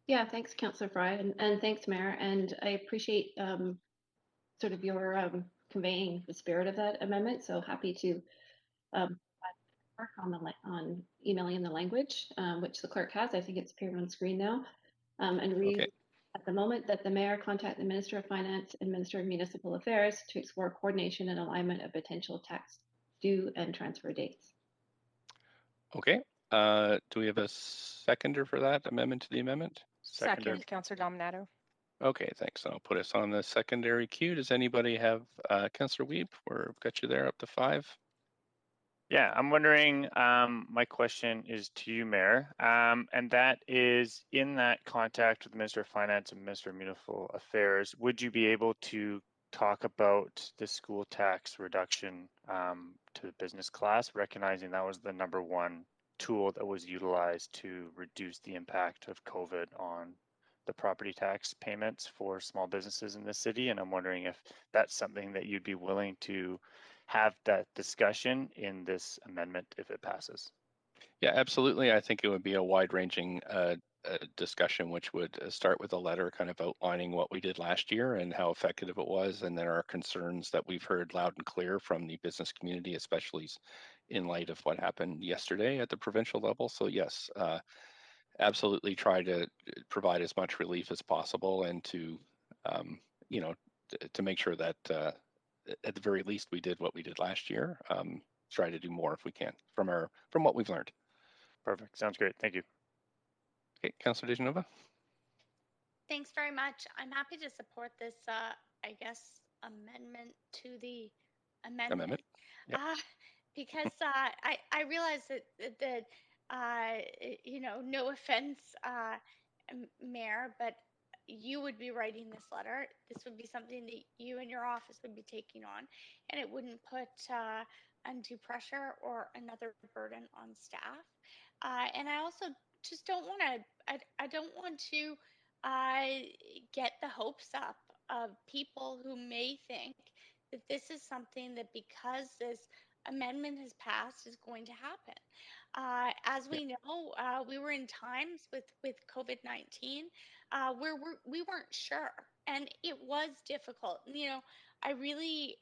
Speaker 12: Yeah, thanks, Councillor Fry, and thanks, Mayor. And I appreciate sort of your conveying the spirit of that amendment. So happy to work on emailing in the language, which the clerk has. I think it's appearing on screen now. And read at the moment that the Mayor contact the Minister of Finance and Minister of Municipal Affairs to explore coordination and alignment of potential tax due and transfer dates.
Speaker 1: Okay. Do we have a seconder for that amendment to the amendment?
Speaker 4: Second, Councillor Dominato.
Speaker 1: Okay, thanks. I'll put us on the secondary queue. Does anybody have Councillor Wiebe? We've got you there up to 5.
Speaker 8: Yeah, I'm wondering, my question is to you, Mayor, and that is, in that contact with the Minister of Finance and Minister of Municipal Affairs, would you be able to talk about the school tax reduction to the business class, recognizing that was the #1 tool that was utilized to reduce the impact of COVID on the property tax payments for small businesses in the city? And I'm wondering if that's something that you'd be willing to have that discussion in this amendment if it passes.
Speaker 1: Yeah, absolutely. I think it would be a wide-ranging discussion, which would start with a letter kind of outlining what we did last year and how effective it was, and there are concerns that we've heard loud and clear from the business community, especially in light of what happened yesterday at the provincial level. So yes, absolutely try to provide as much relief as possible, and to to make sure that at the very least we did what we did last year. Try to do more if we can from what we've learned.
Speaker 8: Perfect. Sounds great. Thank you.
Speaker 1: Okay, Councillor DeGenova.
Speaker 6: Thanks very much. I'm happy to support this, I guess, amendment to the amendment.
Speaker 1: Yep.
Speaker 6: Because I realize that no offense, Mayor, but you would be writing this letter. This would be something that you and your office would be taking on, and it wouldn't put undue pressure or another burden on staff. And I also just don't want to. I don't want to get the hopes up of people who may think that this is something that because this amendment has passed is going to happen. As we know, we were in times with COVID-19 where we weren't sure, and it was difficult. You know, I really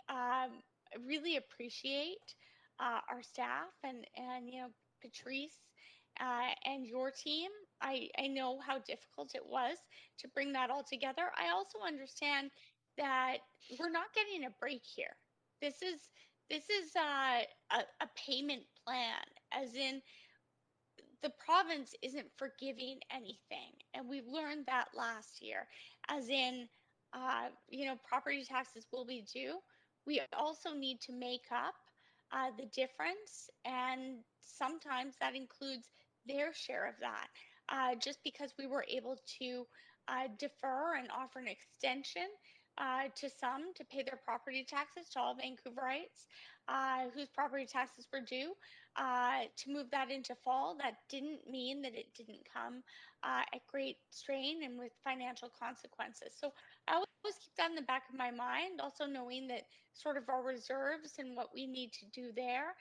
Speaker 6: appreciate our staff and you know Patrice and your team. I know how difficult it was to bring that all together. I also understand that we're not getting a break here. This is a payment plan, as in the province isn't forgiving anything, and we've learned that last year, as in you know property taxes will be due. We also need to make up the difference, and sometimes that includes their share of that. Just because we were able to defer and offer an extension to some to pay their property taxes, to all Vancouverites whose property taxes were due, to move that into fall, that didn't mean that it didn't come at great strain and with financial consequences. So I always keep that in the back of my mind, also knowing that sort of our reserves and what we need to do there.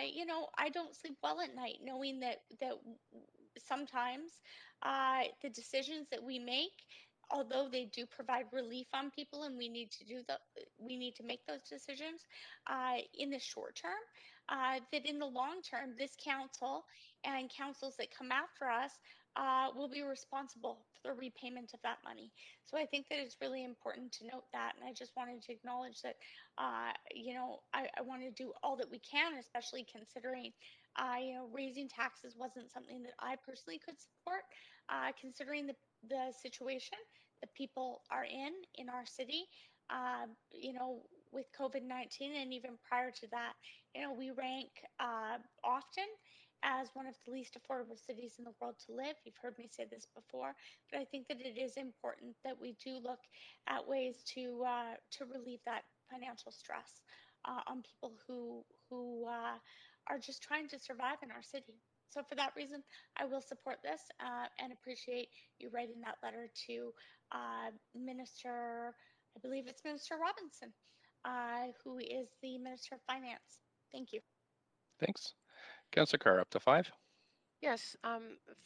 Speaker 6: You know, I don't sleep well at night knowing that sometimes the decisions that we make, although they do provide relief on people, and we need to we need to make those decisions in the short term, that in the long term, this council and councils that come after us will be responsible for the repayment of that money. So I think that it's really important to note that, and I just wanted to acknowledge that, you know, I want to do all that we can, especially considering, you know, raising taxes wasn't something that I personally could support, considering the situation that people are in our city, you know, with COVID-19, and even prior to that. You know, we rank often as one of the least affordable cities in the world to live. You've heard me say this before, but I think that it is important that we do look at ways to relieve that financial stress on people who are just trying to survive in our city. So for that reason, I will support this and appreciate you writing that letter to Minister, I believe it's Minister Robinson, who is the Minister of Finance. Thank you.
Speaker 1: Thanks. Councillor Carr, up to 5.
Speaker 17: Yes,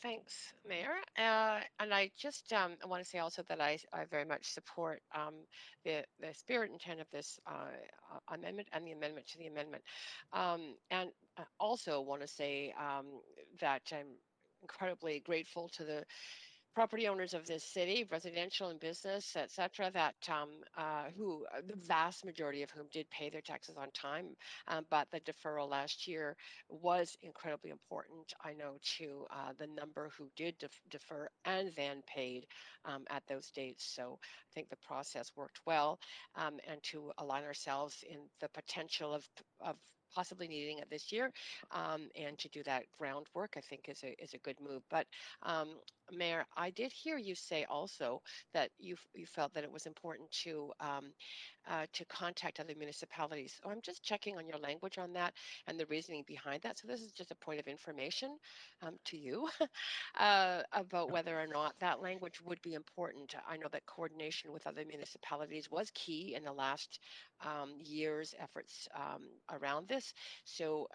Speaker 17: thanks, Mayor. And I just want to say also that I very much support the spirit and intent of this amendment and the amendment to the amendment. And I also want to say that I'm incredibly grateful to the property owners of this city, residential and business, etc., that who the vast majority of whom did pay their taxes on time, but the deferral last year was incredibly important. I know to the number who did defer and then paid at those dates. So I think the process worked well, and to align ourselves in the potential of possibly needing it this year, and to do that groundwork, I think is a good move. But Mayor, I did hear you say also that you felt that it was important to contact other municipalities. So I'm just checking on your language on that and the reasoning behind that. So this is just a point of information to you about whether or not that language would be important. I know that coordination with other municipalities was key in the last year's efforts around this. So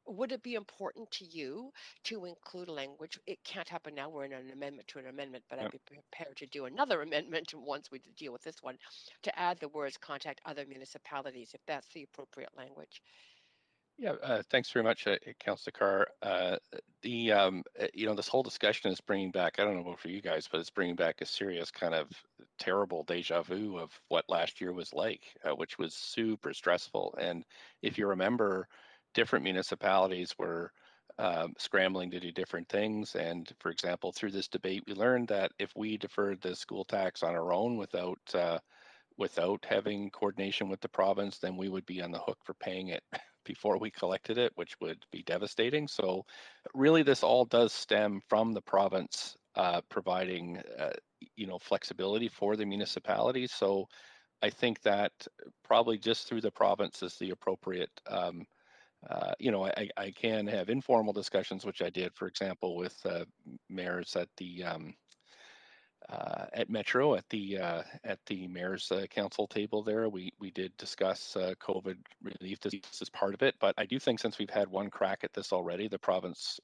Speaker 17: would it be important to you to include language? It can't happen now. We're in an amendment to an amendment, but I'd be prepared to do another amendment once we deal with this one, to add the words contact other municipalities, if that's the appropriate language.
Speaker 1: Yeah, thanks very much, Councillor Carr. You know, this whole discussion is bringing back, I don't know about for you guys, but it's bringing back a serious kind of terrible deja vu of what last year was like, which was super stressful. And if you remember, different municipalities were scrambling to do different things. And for example, through this debate, we learned that if we deferred the school tax on our own without having coordination with the province, then we would be on the hook for paying it before we collected it, which would be devastating. So really, this all does stem from the province providing, flexibility for the municipalities. So I think that probably just through the province is the appropriate, I can have informal discussions, which I did, for example, with mayors at the at Metro at the mayor's council table there. We did discuss COVID relief. This is part of it, but I do think since we've had one crack at this already, the province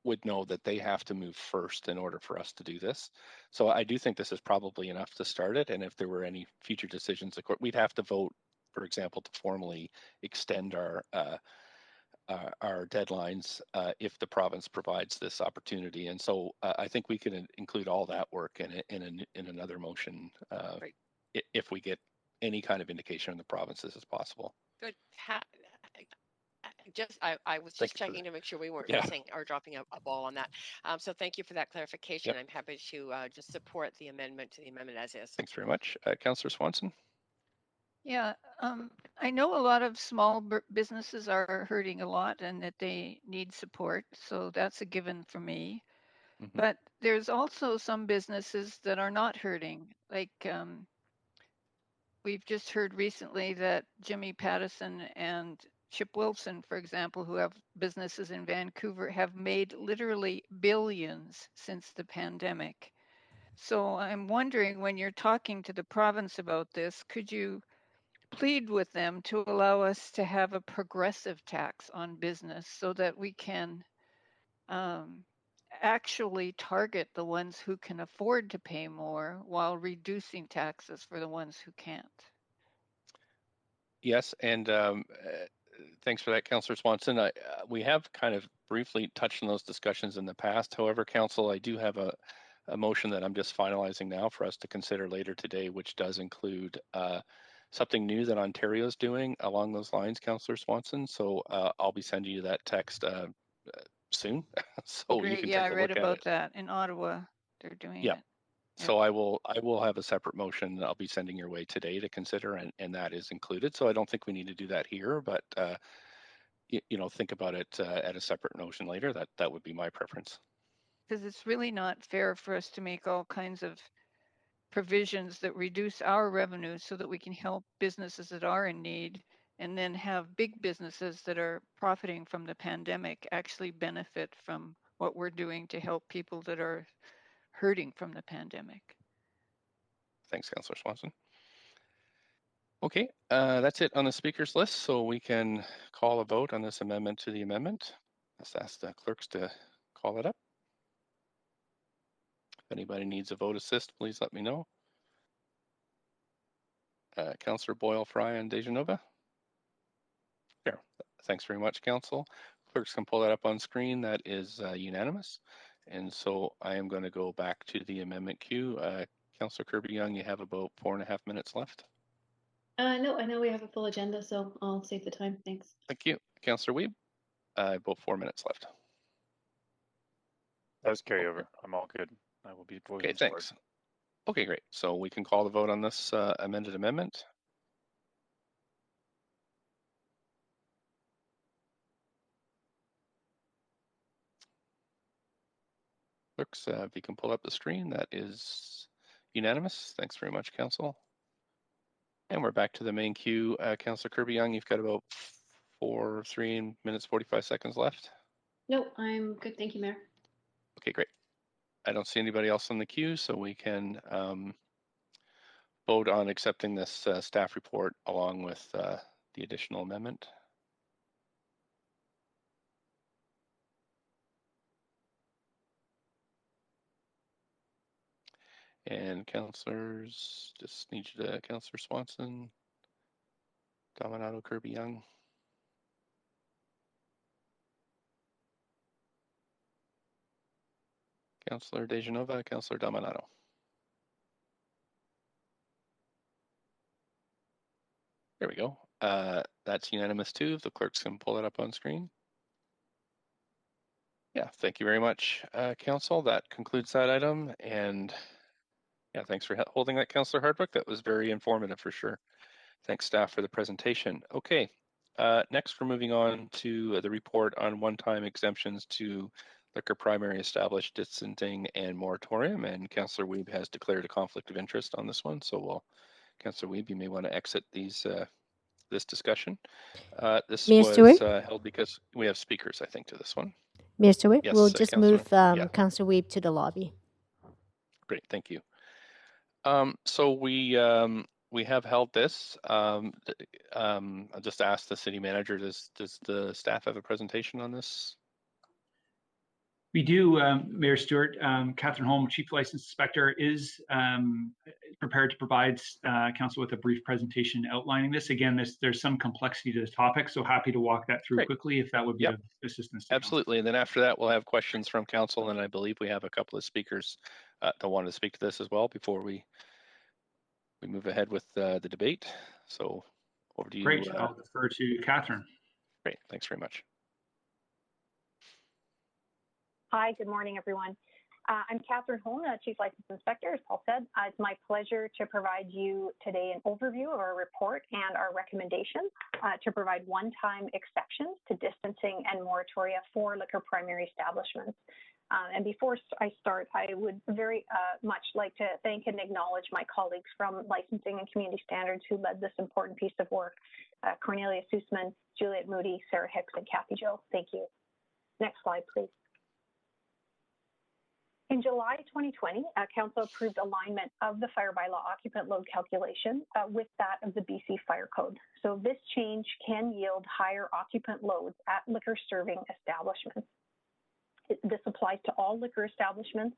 Speaker 1: would know that they have to move first in order for us to do this. So I do think this is probably enough to start it. And if there were any future decisions, of course, we'd have to vote, for example, to formally extend our deadlines if the province provides this opportunity. And so I think we can include all that work in another motion if we get any kind of indication from the provinces as possible.
Speaker 17: Good. I was just checking to make sure we weren't missing or dropping a ball on that. So thank you for that clarification. I'm happy to just support the amendment to the amendment as is.
Speaker 1: Thanks very much. Councillor Swanson.
Speaker 13: Yeah, I know a lot of small businesses are hurting a lot and that they need support. So that's a given for me. But there's also some businesses that are not hurting. Like we've just heard recently that Jimmy Pattison and Chip Wilson, for example, who have businesses in Vancouver, have made literally billions since the pandemic. So I'm wondering, when you're talking to the province about this, could you plead with them to allow us to have a progressive tax on business so that we can actually target the ones who can afford to pay more while reducing taxes for the ones who can't?
Speaker 1: Yes, and thanks for that, Councillor Swanson. We have kind of briefly touched on those discussions in the past. However, Council, I do have a motion that I'm just finalizing now for us to consider later today, which does include something new that Ontario is doing along those lines, Councillor Swanson. So I'll be sending you that text soon, so
Speaker 13: Great.
Speaker 1: you can
Speaker 13: Yeah,
Speaker 1: take a
Speaker 13: I read
Speaker 1: look at
Speaker 13: about
Speaker 1: it.
Speaker 13: that in Ottawa. They're doing
Speaker 1: Yeah.
Speaker 13: it.
Speaker 1: So I will have a separate motion that I'll be sending your way today to consider, and that is included. So I don't think we need to do that here, but think about it at a separate motion later. That would be my preference.
Speaker 13: Because it's really not fair for us to make all kinds of provisions that reduce our revenue so that we can help businesses that are in need, and then have big businesses that are profiting from the pandemic actually benefit from what we're doing to help people that are hurting from the pandemic.
Speaker 1: Thanks, Councillor Swanson. Okay, that's it on the speakers list, so we can call a vote on this amendment to the amendment. Let's ask the clerks to call it up. If anybody needs a vote assist, please let me know. Councillor Boyle, Fry, and Dejanova. There. Thanks very much, Council. Clerks can pull that up on screen. That is unanimous. And so I am going to go back to the amendment queue. Councillor Kirby-Yung, you have about 4.5 minutes left.
Speaker 18: No, I know we have a full agenda, so I'll save the time. Thanks.
Speaker 1: Thank you. Councillor Wiebe, about 4 minutes left.
Speaker 8: That was carryover. I'm all good. I will be voting.
Speaker 1: Okay, thanks. Okay, great. So we can call the vote on this amended amendment. Clerks, if you can pull up the screen, that is unanimous. Thanks very much, Council. And we're back to the main queue. Councillor Kirby-Yung, you've got about 3 minutes, 45 seconds left.
Speaker 18: No, I'm good. Thank you, Mayor.
Speaker 1: Okay, great. I don't see anybody else on the queue, so we can vote on accepting this staff report along with the additional amendment. And councillors, just need you to, Councillor Swanson, Dominato, Kirby-Yung. Councillor Dejanova, Councillor Dominato. There we go. That's unanimous too. If the clerks can pull it up on screen. Yeah, thank you very much, Council. That concludes that item. And yeah, thanks for holding that, Councillor Hardwick. That was very informative for sure. Thanks, staff, for the presentation. Okay, next we're moving on to the report on one-time exemptions to liquor primary established distancing and moratorium, and Councillor Wiebe has declared a conflict of interest on this one. So, Councillor Wiebe, you may want to exit this discussion. This
Speaker 2: Mayor
Speaker 1: was
Speaker 2: Stewart?
Speaker 1: held because we have speakers, I think, to this one.
Speaker 2: Mayor Stewart,
Speaker 1: Yes,
Speaker 2: we'll just
Speaker 1: Councillor.
Speaker 2: move
Speaker 1: Yeah,
Speaker 2: Councillor Wiebe to the lobby.
Speaker 1: great, thank you. So we have held this. I'll just ask the city manager, does the staff have a presentation on this?
Speaker 9: We do, Mayor Stewart. Catherine Holm, Chief License Inspector, is prepared to provide Council with a brief presentation outlining this. Again, there's some complexity to the topic, so happy to walk that through
Speaker 1: Great.
Speaker 9: quickly if that would be of assistance to
Speaker 1: Absolutely. And then after that, we'll have questions from Council, and I believe we have a couple of speakers that want to speak to this as well before we move ahead with the debate. So over to you.
Speaker 9: Great. I'll defer to Catherine.
Speaker 1: Great. Thanks very much.
Speaker 19: Hi, good morning, everyone. I'm Catherine Holm, Chief License Inspector, as Paul said. It's my pleasure to provide you today an overview of our report and our recommendations to provide one-time exceptions to distancing and moratoria for liquor primary establishments. And before I start, I would very much like to thank and acknowledge my colleagues from Licensing and Community Standards who led this important piece of work. Cornelia Sussman, Juliet Moody, Sarah Hicks, and Kathy Joe. Thank you. Next slide, please. In July 2020, Council approved alignment of the fire bylaw occupant load calculation with that of the BC Fire Code. So this change can yield higher occupant loads at liquor serving establishments. This applies to all liquor establishments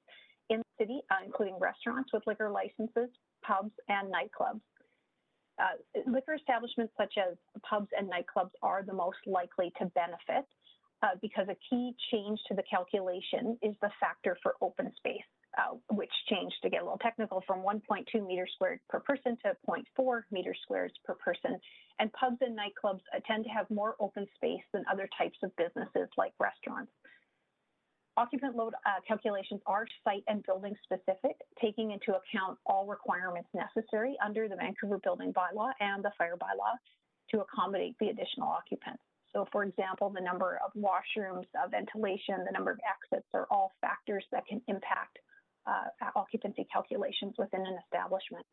Speaker 19: in the city, including restaurants with liquor licenses, pubs, and nightclubs. Liquor establishments such as pubs and nightclubs are the most likely to benefit because a key change to the calculation is the factor for open space, which changed, to get a little technical, from 1.2 meters squared per person to 0.4 meters squared per person. And pubs and nightclubs tend to have more open space than other types of businesses like restaurants. Occupant load calculations are site and building specific, taking into account all requirements necessary under the Vancouver Building Bylaw and the Fire Bylaw to accommodate the additional occupants. So, for example, the number of washrooms, ventilation, the number of exits are all factors that can impact occupancy calculations within an establishment.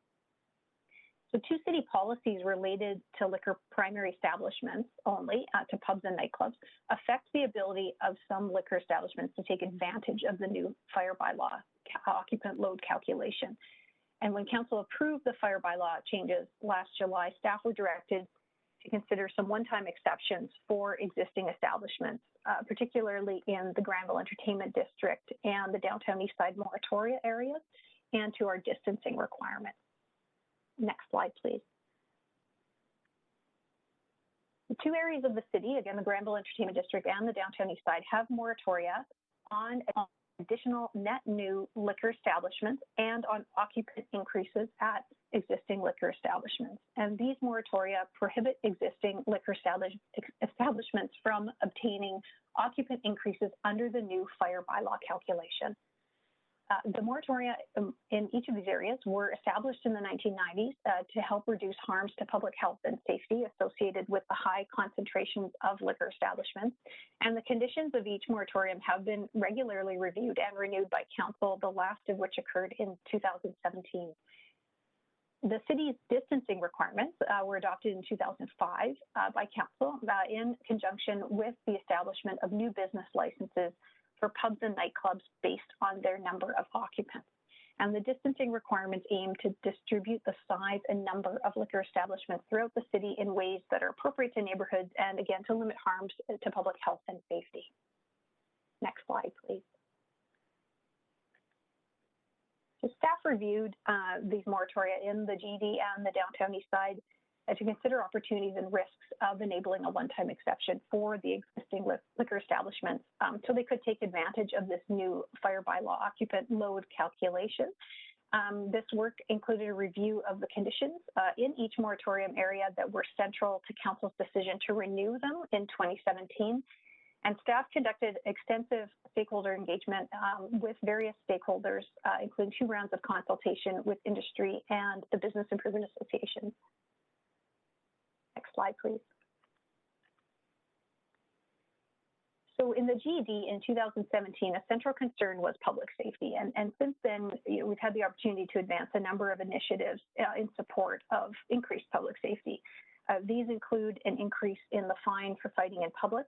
Speaker 19: So 2 city policies related to liquor primary establishments only, to pubs and nightclubs, affect the ability of some liquor establishments to take advantage of the new fire bylaw occupant load calculation. And when Council approved the fire bylaw changes last July, staff were directed to consider some one-time exceptions for existing establishments, particularly in the Granville Entertainment District and the Downtown Eastside Moratoria areas, and to our distancing requirements. Next slide, please. The 2 areas of the city, again, the Granville Entertainment District and the Downtown Eastside, have moratoria on additional net new liquor establishments and on occupant increases at existing liquor establishments. And these moratoria prohibit existing liquor establishments from obtaining occupant increases under the new fire bylaw calculation. The moratoria in each of these areas were established in the 1990s to help reduce harms to public health and safety associated with the high concentrations of liquor establishments. And the conditions of each moratorium have been regularly reviewed and renewed by Council, the last of which occurred in 2017. The city's distancing requirements were adopted in 2005 by Council in conjunction with the establishment of new business licenses for pubs and nightclubs based on their number of occupants. And the distancing requirements aim to distribute the size and number of liquor establishments throughout the city in ways that are appropriate to neighborhoods and, again, to limit harms to public health and safety. Next slide, please. So staff reviewed these moratoria in the GD and the Downtown Eastside to consider opportunities and risks of enabling a one-time exception for the existing liquor establishments so they could take advantage of this new fire bylaw occupant load calculation. This work included a review of the conditions in each moratorium area that were central to Council's decision to renew them in 2017. And staff conducted extensive stakeholder engagement with various stakeholders, including 2 rounds of consultation with industry and the Business Improvement Association. Next slide, please. So in the GED in 2017, a central concern was public safety. And since then, we've had the opportunity to advance a number of initiatives in support of increased public safety. These include an increase in the fine for fighting in public,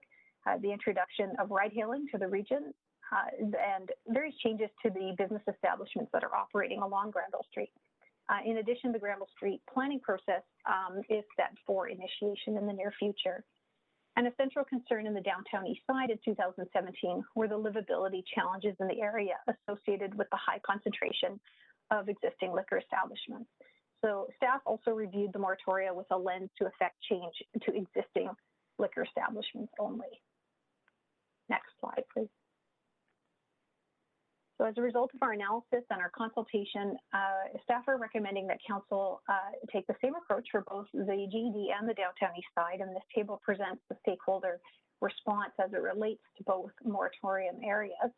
Speaker 19: the introduction of ride hailing to the region, and various changes to the business establishments that are operating along Granville Street. In addition, the Granville Street planning process is set for initiation in the near future. And a central concern in the downtown east side in 2017 were the livability challenges in the area associated with the high concentration of existing liquor establishments. So staff also reviewed the moratoria with a lens to affect change to existing liquor establishments only. Next slide, please. So as a result of our analysis and our consultation, staff are recommending that Council take the same approach for both the GED and the downtown east side, and this table presents the stakeholder response as it relates to both moratorium areas.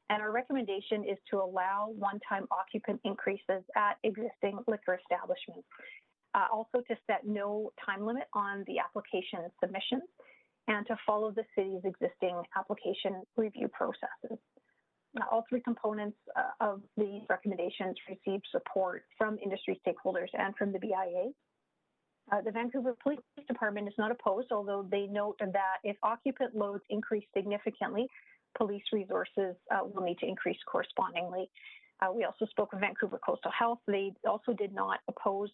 Speaker 19: And our recommendation is to allow one-time occupant increases at existing liquor establishments. Also to set no time limit on the application submissions and to follow the city's existing application review processes. All three components of these recommendations received support from industry stakeholders and from the BIA. The Vancouver Police Department is not opposed, although they note that if occupant loads increase significantly, police resources will need to increase correspondingly. We also spoke with Vancouver Coastal Health. They also did not oppose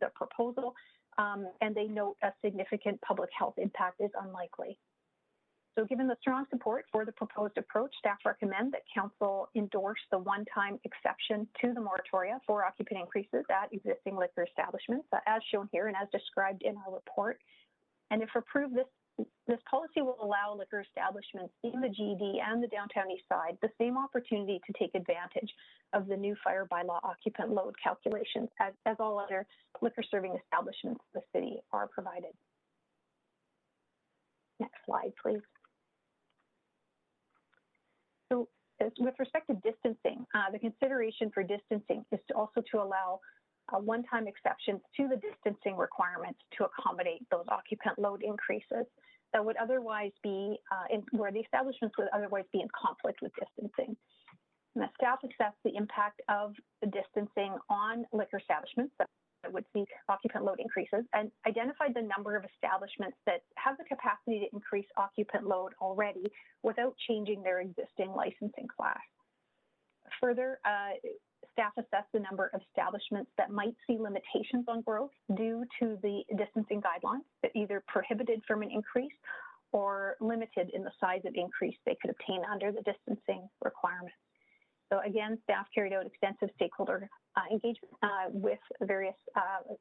Speaker 19: the proposal, and they note a significant public health impact is unlikely. So given the strong support for the proposed approach, staff recommend that Council endorse the one-time exception to the moratoria for occupant increases at existing liquor establishments, as shown here and as described in our report. And if approved, this policy will allow liquor establishments in the GED and the downtown east side the same opportunity to take advantage of the new fire bylaw occupant load calculations as all other liquor serving establishments in the city are provided. Next slide, please. So with respect to distancing, the consideration for distancing is also to allow one-time exceptions to the distancing requirements to accommodate those occupant load increases that would otherwise be, where the establishments would otherwise be in conflict with distancing. And the staff assessed the impact of the distancing on liquor establishments that would see occupant load increases and identified the number of establishments that have the capacity to increase occupant load already without changing their existing licensing class. Further, staff assessed the number of establishments that might see limitations on growth due to the distancing guidelines that either prohibited from an increase or limited in the size of increase they could obtain under the distancing requirements. So again, staff carried out extensive stakeholder engagement with various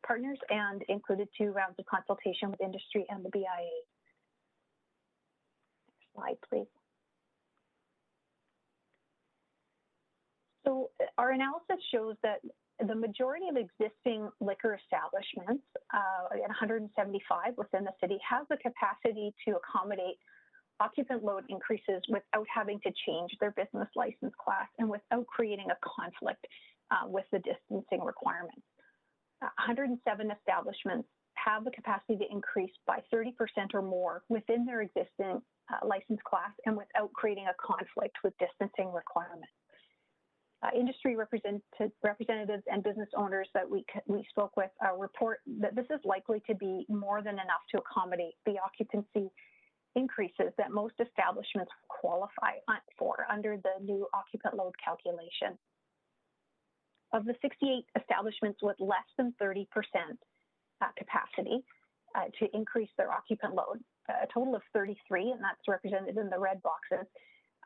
Speaker 19: partners and included 2 rounds of consultation with industry and the BIA. Next slide, please. So our analysis shows that the majority of existing liquor establishments, 175 within the city, have the capacity to accommodate occupant load increases without having to change their business license class and without creating a conflict with the distancing requirements. 107 establishments have the capacity to increase by 30% or more within their existing license class and without creating a conflict with distancing requirements. Industry representatives and business owners that we spoke with report that this is likely to be more than enough to accommodate the occupancy increases that most establishments qualify for under the new occupant load calculation. Of the 68 establishments with less than 30% capacity to increase their occupant load, a total of 33, and that's represented in the red boxes,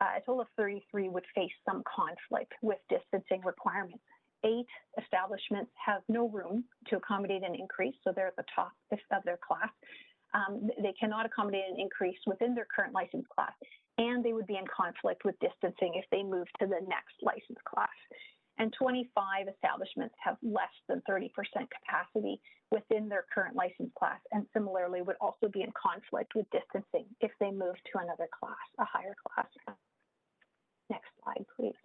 Speaker 19: a total of 33 would face some conflict with distancing requirements. 8 establishments have no room to accommodate an increase, so they're at the top of their class. They cannot accommodate an increase within their current license class, and they would be in conflict with distancing if they move to the next license class. And 25 establishments have less than 30% capacity within their current license class, and similarly would also be in conflict with distancing if they move to another class, a higher class. Next slide, please.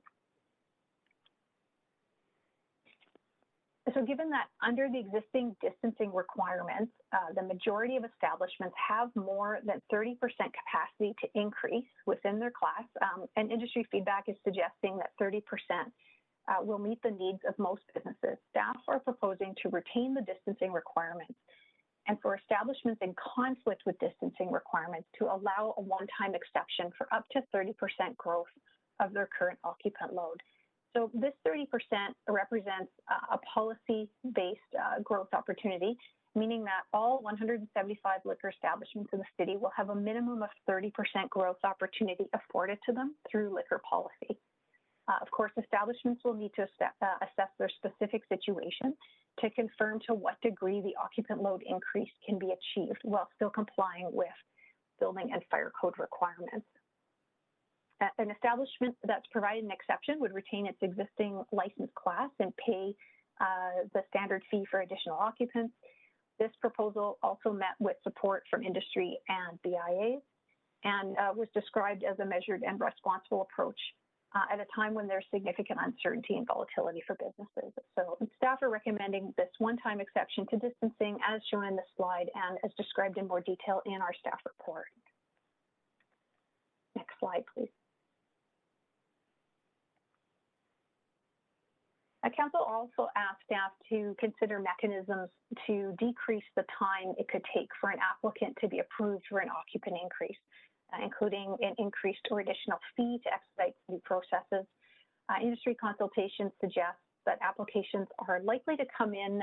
Speaker 19: So given that under the existing distancing requirements, the majority of establishments have more than 30% capacity to increase within their class, and industry feedback is suggesting that 30% will meet the needs of most businesses. Staff are proposing to retain the distancing requirements and for establishments in conflict with distancing requirements to allow a one-time exception for up to 30% growth of their current occupant load. So this 30% represents a policy-based growth opportunity, meaning that all 175 liquor establishments in the city will have a minimum of 30% growth opportunity afforded to them through liquor policy. Of course, establishments will need to assess their specific situation to confirm to what degree the occupant load increase can be achieved while still complying with building and fire code requirements. An establishment that's provided an exception would retain its existing license class and pay the standard fee for additional occupants. This proposal also met with support from industry and BIA and was described as a measured and responsible approach at a time when there's significant uncertainty and volatility for businesses. So staff are recommending this one-time exception to distancing as shown in the slide and as described in more detail in our staff report. Next slide, please. Council also asked staff to consider mechanisms to decrease the time it could take for an applicant to be approved for an occupant increase, including an increased or additional fee to expedite city processes. Industry consultation suggests that applications are likely to come in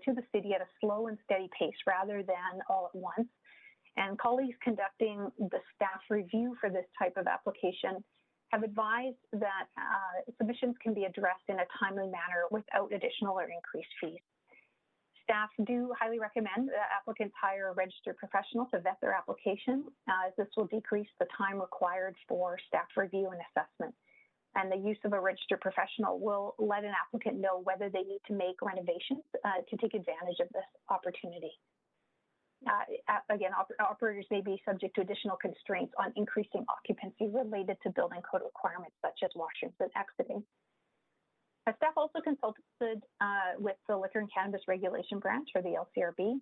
Speaker 19: to the city at a slow and steady pace rather than all at once. And colleagues conducting the staff review for this type of application have advised that submissions can be addressed in a timely manner without additional or increased fees. Staff do highly recommend that applicants hire a registered professional to vet their application, as this will decrease the time required for staff review and assessment. And the use of a registered professional will let an applicant know whether they need to make renovations to take advantage of this opportunity. Again, operators may be subject to additional constraints on increasing occupancy related to building code requirements such as washrooms and exiting. Staff also consulted with the Liquor and Cannabis Regulation Branch, or the LCRB,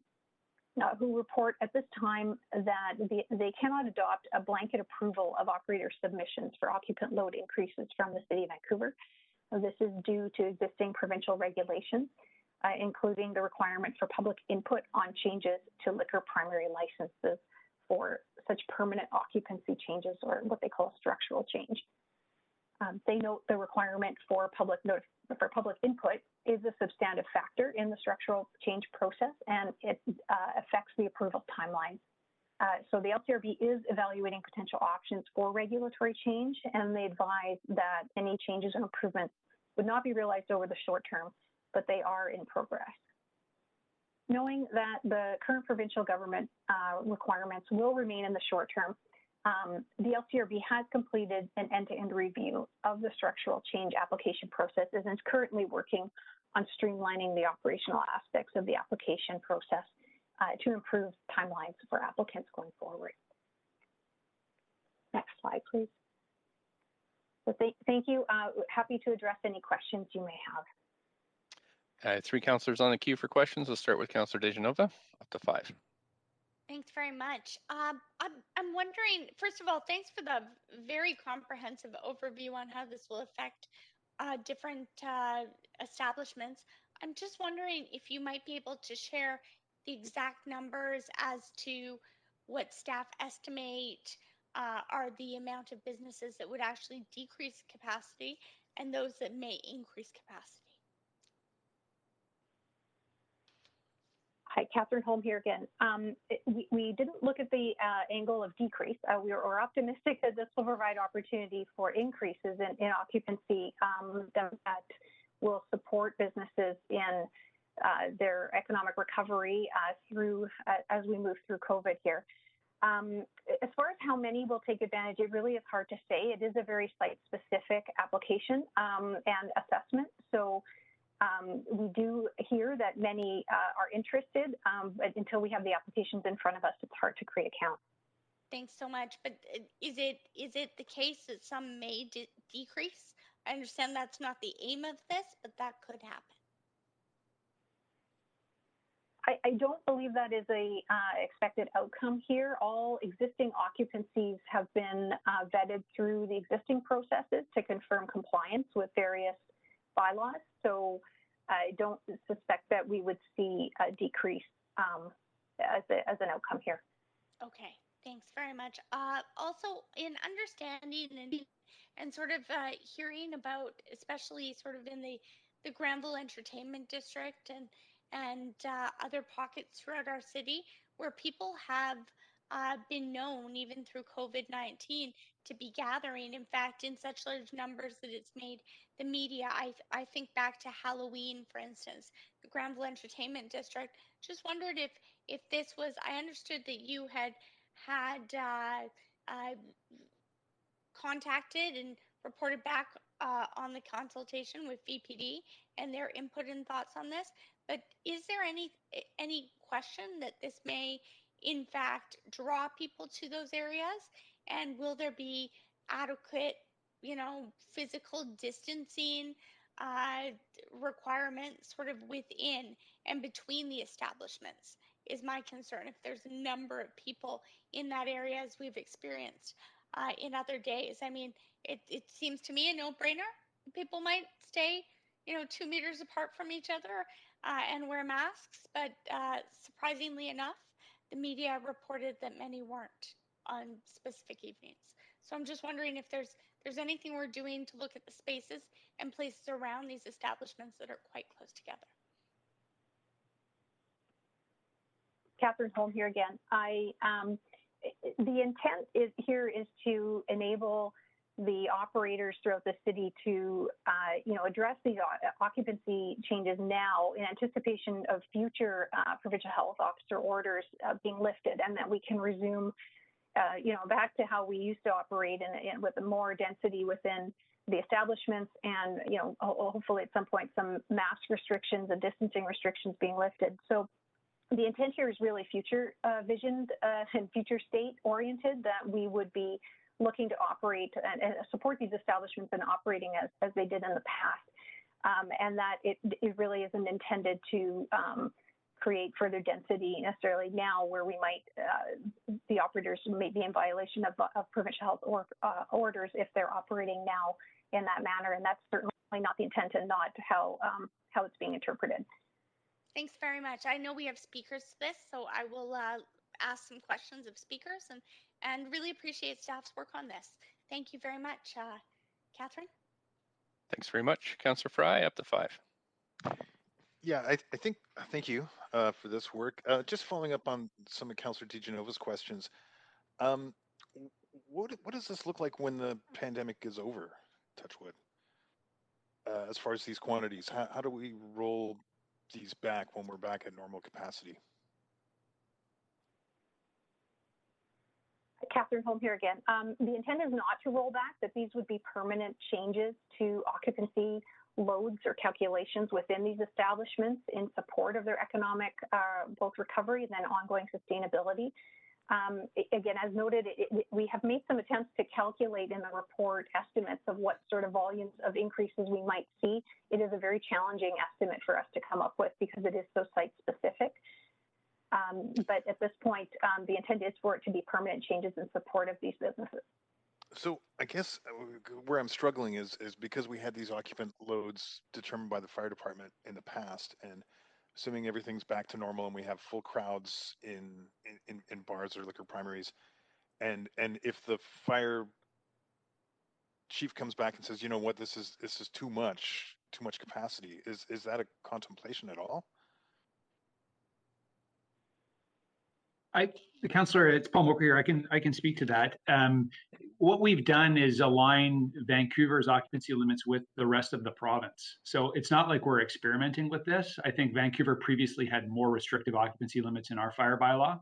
Speaker 19: who report at this time that they cannot adopt a blanket approval of operator submissions for occupant load increases from the City of Vancouver. This is due to existing provincial regulations, including the requirement for public input on changes to liquor primary licenses for such permanent occupancy changes, or what they call a structural change. They note the requirement for public input is a substantive factor in the structural change process, and it affects the approval timeline. So the LCRB is evaluating potential options for regulatory change, and they advise that any changes and improvements would not be realized over the short term, but they are in progress. Knowing that the current provincial government requirements will remain in the short term, the LCRB has completed an end-to-end review of the structural change application processes and is currently working on streamlining the operational aspects of the application process to improve timelines for applicants going forward. Next slide, please. So thank you. Happy to address any questions you may have.
Speaker 1: 3 councillors on the queue for questions. We'll start with Councillor Dejanova, up to 5.
Speaker 6: Thanks very much. I'm wondering, first of all, thanks for the very comprehensive overview on how this will affect different establishments. I'm just wondering if you might be able to share the exact numbers as to what staff estimate are the amount of businesses that would actually decrease capacity and those that may increase capacity.
Speaker 19: Hi, Catherine Holm here again. We didn't look at the angle of decrease. We're optimistic that this will provide opportunity for increases in occupancy that will support businesses in their economic recovery through as we move through COVID here. As far as how many will take advantage, it really is hard to say. It is a very site-specific application and assessment. So we do hear that many are interested, but until we have the applications in front of us, it's hard to create a count.
Speaker 6: Thanks so much. But is it the case that some may decrease? I understand that's not the aim of this, but that could happen.
Speaker 19: I don't believe that is a expected outcome here. All existing occupancies have been vetted through the existing processes to confirm compliance with various bylaws. So I don't suspect that we would see a decrease as an outcome here.
Speaker 6: Okay, thanks very much. Also, in understanding and sort of hearing about, especially sort of in the Granville Entertainment District and other pockets throughout our city where people have been known, even through COVID-19, to be gathering, in fact, in such large numbers that it's made the media. I think back to Halloween, for instance, the Granville Entertainment District. Just wondered if this was, I understood that you had contacted and reported back on the consultation with VPD and their input and thoughts on this. But is there any question that this may, in fact, draw people to those areas? And will there be adequate, physical distancing requirements sort of within and between the establishments? Is my concern if there's a number of people in that area as we've experienced in other days. I mean, it seems to me a no-brainer. People might stay, 2 meters apart from each other and wear masks, but surprisingly enough, the media reported that many weren't on specific evenings. So I'm just wondering if there's anything we're doing to look at the spaces and places around these establishments that are quite close together.
Speaker 19: Catherine Holm here again. The intent here is to enable the operators throughout the city to, address these occupancy changes now in anticipation of future provincial health officer orders being lifted, and that we can resume, back to how we used to operate and with more density within the establishments, and hopefully at some point some mask restrictions and distancing restrictions being lifted. So the intent here is really future visioned and future state oriented, that we would be looking to operate and support these establishments in operating as they did in the past, and that it really isn't intended to create further density necessarily now, where we might the operators may be in violation of provincial health orders if they're operating now in that manner, and that's certainly not the intent and not how it's being interpreted.
Speaker 6: Thanks very much. I know we have speakers to this, so I will ask some questions of speakers and really appreciate staff's work on this. Thank you very much. Catherine?
Speaker 1: Thanks very much. Councillor Fry, up to 5.
Speaker 16: Yeah, I think, thank you for this work. Just following up on some of Councillor DiGenova's questions. What does this look like when the pandemic is over, touch wood? As far as these quantities, how do we roll these back when we're back at normal capacity?
Speaker 19: Catherine Holm here again. The intent is not to roll back, that these would be permanent changes to occupancy loads or calculations within these establishments in support of their economic both recovery and then ongoing sustainability. Again, as noted, we have made some attempts to calculate in the report estimates of what sort of volumes of increases we might see. It is a very challenging estimate for us to come up with because it is so site specific. But at this point, the intent is for it to be permanent changes in support of these businesses.
Speaker 16: So I guess where I'm struggling is because we had these occupant loads determined by the fire department in the past, and assuming everything's back to normal and we have full crowds in bars or liquor primaries, and if the fire chief comes back and says, you know what, this is too much capacity, is that a contemplation at all?
Speaker 9: Councillor, it's Paul Mocher here. I can speak to that. What we've done is align Vancouver's occupancy limits with the rest of the province. So it's not like we're experimenting with this. I think Vancouver previously had more restrictive occupancy limits in our fire bylaw.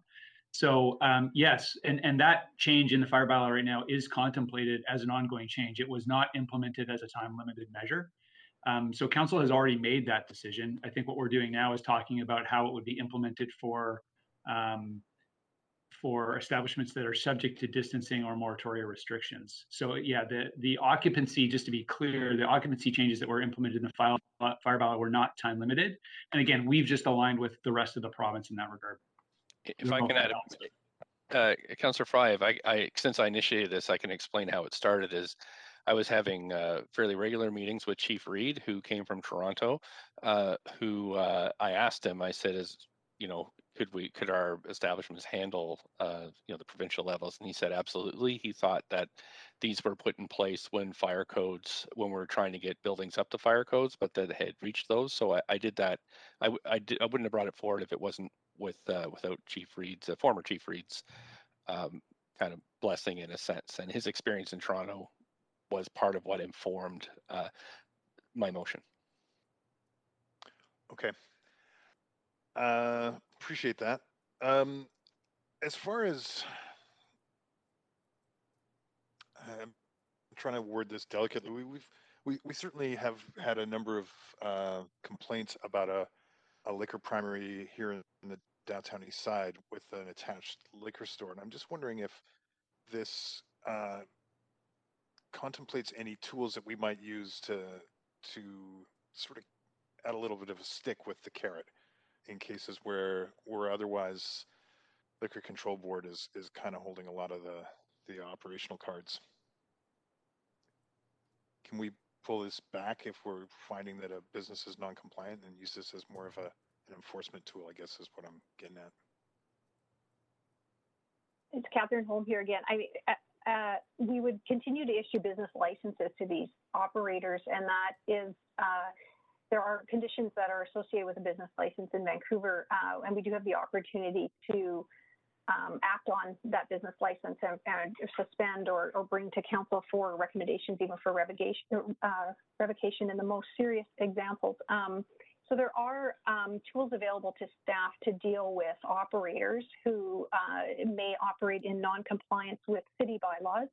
Speaker 9: So yes, and that change in the fire bylaw right now is contemplated as an ongoing change. It was not implemented as a time-limited measure. So council has already made that decision. I think what we're doing now is talking about how it would be implemented for for establishments that are subject to distancing or moratoria restrictions. So yeah, the occupancy, just to be clear, the occupancy changes that were implemented in the fire bylaw were not time limited. And again, we've just aligned with the rest of the province in that regard.
Speaker 1: If I can add, Councillor Fry, if since I initiated this, I can explain how it started. Is I was having fairly regular meetings with Chief Reed, who came from Toronto, who I asked him, I said, could our establishments handle the provincial levels? And he said absolutely. He thought that these were put in place when we were trying to get buildings up to fire codes, but that had reached those. So I did that. I wouldn't have brought it forward if it wasn't without Chief Reed's former Chief Reed's kind of blessing in a sense, and his experience in Toronto was part of what informed my motion.
Speaker 16: Okay. Appreciate that. As far as I'm trying to word this delicately, we certainly have had a number of complaints about a liquor primary here in the downtown east side with an attached liquor store, and I'm just wondering if this contemplates any tools that we might use to sort of add a little bit of a stick with the carrot in cases where otherwise Liquor Control Board is kind of holding a lot of the operational cards. Can we pull this back if we're finding that a business is non-compliant and use this as more of an enforcement tool, I guess is what I'm getting at.
Speaker 19: It's Catherine Holm here again. We would continue to issue business licenses to these operators, and that is, there are conditions that are associated with a business license in Vancouver, and we do have the opportunity to act on that business license and suspend or bring to council for recommendations, even for revocation in the most serious examples. So there are tools available to staff to deal with operators who may operate in non-compliance with city bylaws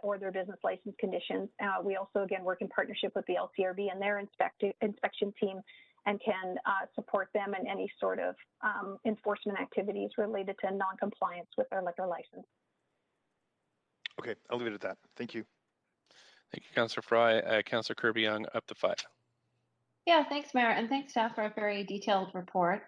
Speaker 19: or their business license conditions. We also, again, work in partnership with the LCRB and their inspection team, and can support them in any sort of enforcement activities related to non-compliance with their liquor license.
Speaker 16: Okay, I'll leave it at that. Thank you.
Speaker 1: Thank you, Councillor Fry. Councillor Kirby-Yung, up to 5.
Speaker 12: Yeah, thanks, Mayor, and thanks, staff, for a very detailed report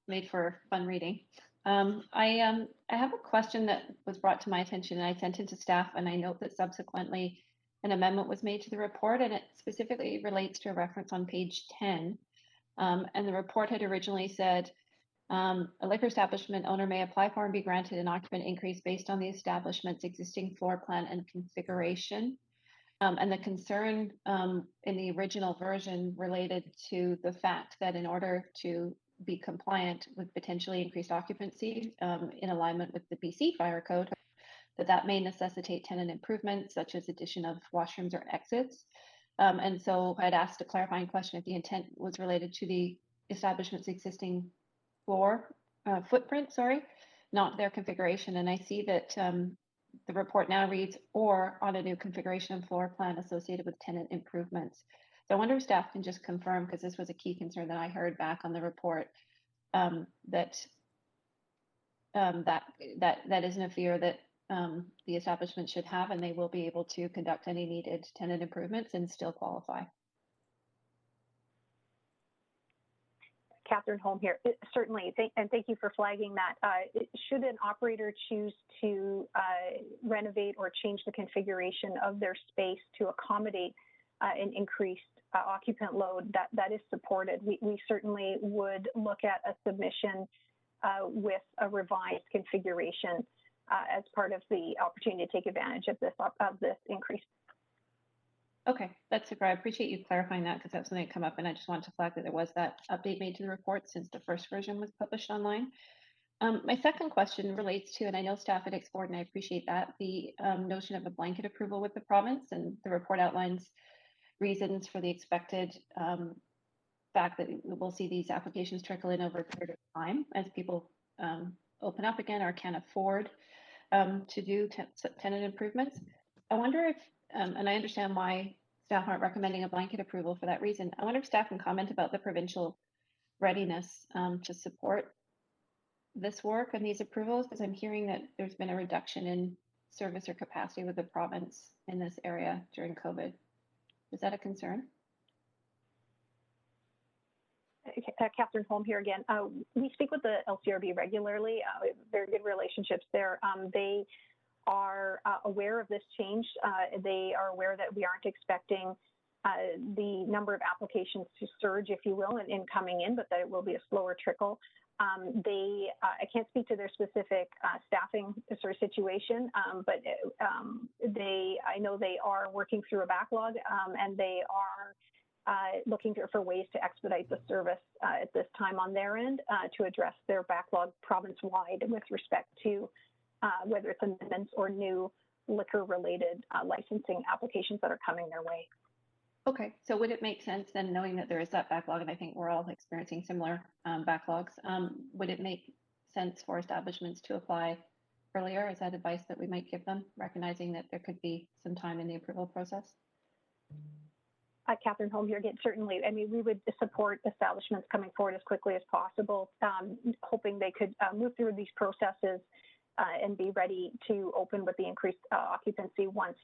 Speaker 12: made for fun reading. I have a question that was brought to my attention, and I sent it to staff, and I note that subsequently an amendment was made to the report, and it specifically relates to a reference on page 10. And the report had originally said, a liquor establishment owner may apply for and be granted an occupant increase based on the establishment's existing floor plan and configuration. And the concern in the original version related to the fact that in order to be compliant with potentially increased occupancy in alignment with the BC Fire Code, that may necessitate tenant improvements such as addition of washrooms or exits. And so I'd asked a clarifying question if the intent was related to the establishment's existing floor footprint, not their configuration. And I see that the report now reads, or on a new configuration and floor plan associated with tenant improvements. So I wonder if staff can just confirm, because this was a key concern that I heard back on the report, that isn't a fear that the establishment should have, and they will be able to conduct any needed tenant improvements and still qualify.
Speaker 19: Catherine Holm here. Certainly, and thank you for flagging that. Should an operator choose to renovate or change the configuration of their space to accommodate an increased occupant load, that is supported. We certainly would look at a submission with a revised configuration as part of the opportunity to take advantage of this increase.
Speaker 12: Okay, that's super. I appreciate you clarifying that, because that's something that come up, and I just wanted to flag that there was that update made to the report since the first version was published online. My second question relates to, and I know staff had explored, and I appreciate that, the notion of a blanket approval with the province, and the report outlines reasons for the expected fact that we'll see these applications trickle in over a period of time as people open up again or can afford to do tenant improvements. I wonder if, and I understand why staff aren't recommending a blanket approval for that reason. I wonder if staff can comment about the provincial readiness to support this work and these approvals? Because I'm hearing that there's been a reduction in service or capacity with the province in this area during COVID. Is that a concern?
Speaker 19: Catherine Holm here again. We speak with the LCRB regularly. We have very good relationships there. They are aware of this change. They are aware that we aren't expecting the number of applications to surge, if you will, in coming in, but that it will be a slower trickle. I can't speak to their specific staffing sort of situation, but I know they are working through a backlog, and they are looking for ways to expedite the service at this time on their end to address their backlog province-wide with respect to whether it's amendments or new liquor-related licensing applications that are coming their way.
Speaker 12: Okay, so would it make sense then, knowing that there is that backlog, and I think we're all experiencing similar backlogs, would it make sense for establishments to apply earlier? Is that advice that we might give them, recognizing that there could be some time in the approval process?
Speaker 19: Catherine Holm here again. Certainly, I mean, we would support establishments coming forward as quickly as possible, hoping they could move through these processes and be ready to open with the increased occupancy once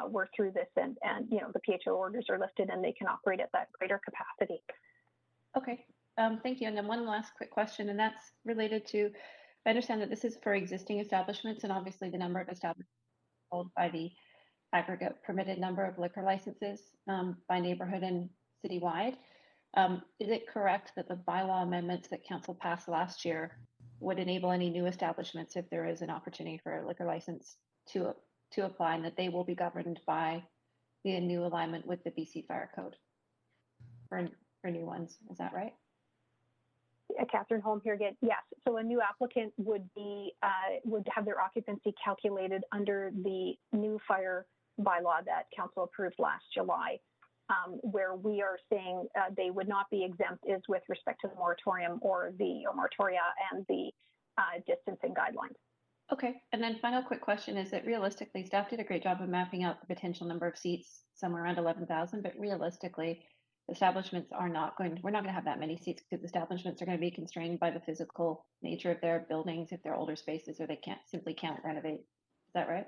Speaker 19: we're through this and you know, the PHO orders are lifted and they can operate at that greater capacity.
Speaker 12: Okay, thank you. And then one last quick question, and that's related to, I understand that this is for existing establishments, and obviously the number of establishments controlled by the aggregate permitted number of liquor licenses by neighborhood and citywide. Is it correct that the bylaw amendments that council passed last year would enable any new establishments, if there is an opportunity for a liquor license to apply, and that they will be governed by the new alignment with the BC Fire Code for new ones? Is that right?
Speaker 19: Catherine Holm here again. Yes. So a new applicant would have their occupancy calculated under the new fire bylaw that council approved last July. Where we are saying they would not be exempt is with respect to the moratorium or moratoria and the distancing guidelines.
Speaker 12: Okay, and then final quick question is that realistically, staff did a great job of mapping out the potential number of seats, somewhere around 11,000, but realistically, establishments are not going to, we're not going to have that many seats because establishments are going to be constrained by the physical nature of their buildings if they're older spaces or they can't renovate. Is that right?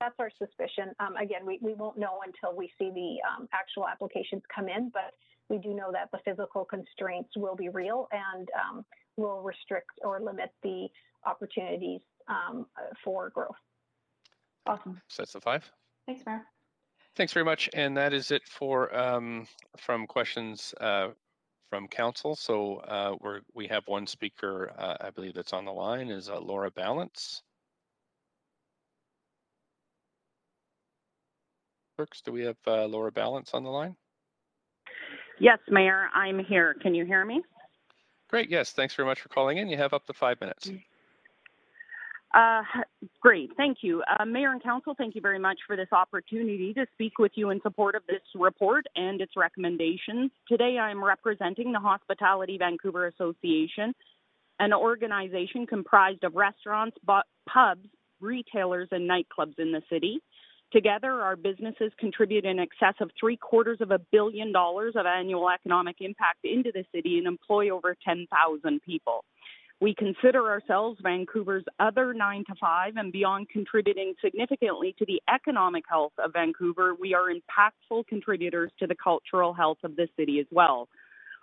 Speaker 19: That's our suspicion. Again, we won't know until we see the actual applications come in, but we do know that the physical constraints will be real and will restrict or limit the opportunities for growth.
Speaker 12: Awesome.
Speaker 1: So that's the 5.
Speaker 12: Thanks, Mayor.
Speaker 1: Thanks very much. And that is it for from questions from council. So we have one speaker, I believe, that's on the line, is Laura Balance. Clerks, do we have Laura Balance on the line?
Speaker 20: Yes, Mayor, I'm here. Can you hear me?
Speaker 1: Great. Yes. Thanks very much for calling in. You have up to 5 minutes.
Speaker 20: Great. Thank you. Mayor and Council, thank you very much for this opportunity to speak with you in support of this report and its recommendations. Today, I'm representing the Hospitality Vancouver Association, an organization comprised of restaurants, pubs, retailers, and nightclubs in the city. Together, our businesses contribute in excess of $750 million of annual economic impact into the city and employ over 10,000 people. We consider ourselves Vancouver's other 9 to 5 and beyond contributing significantly to the economic health of Vancouver. We are impactful contributors to the cultural health of the city as well.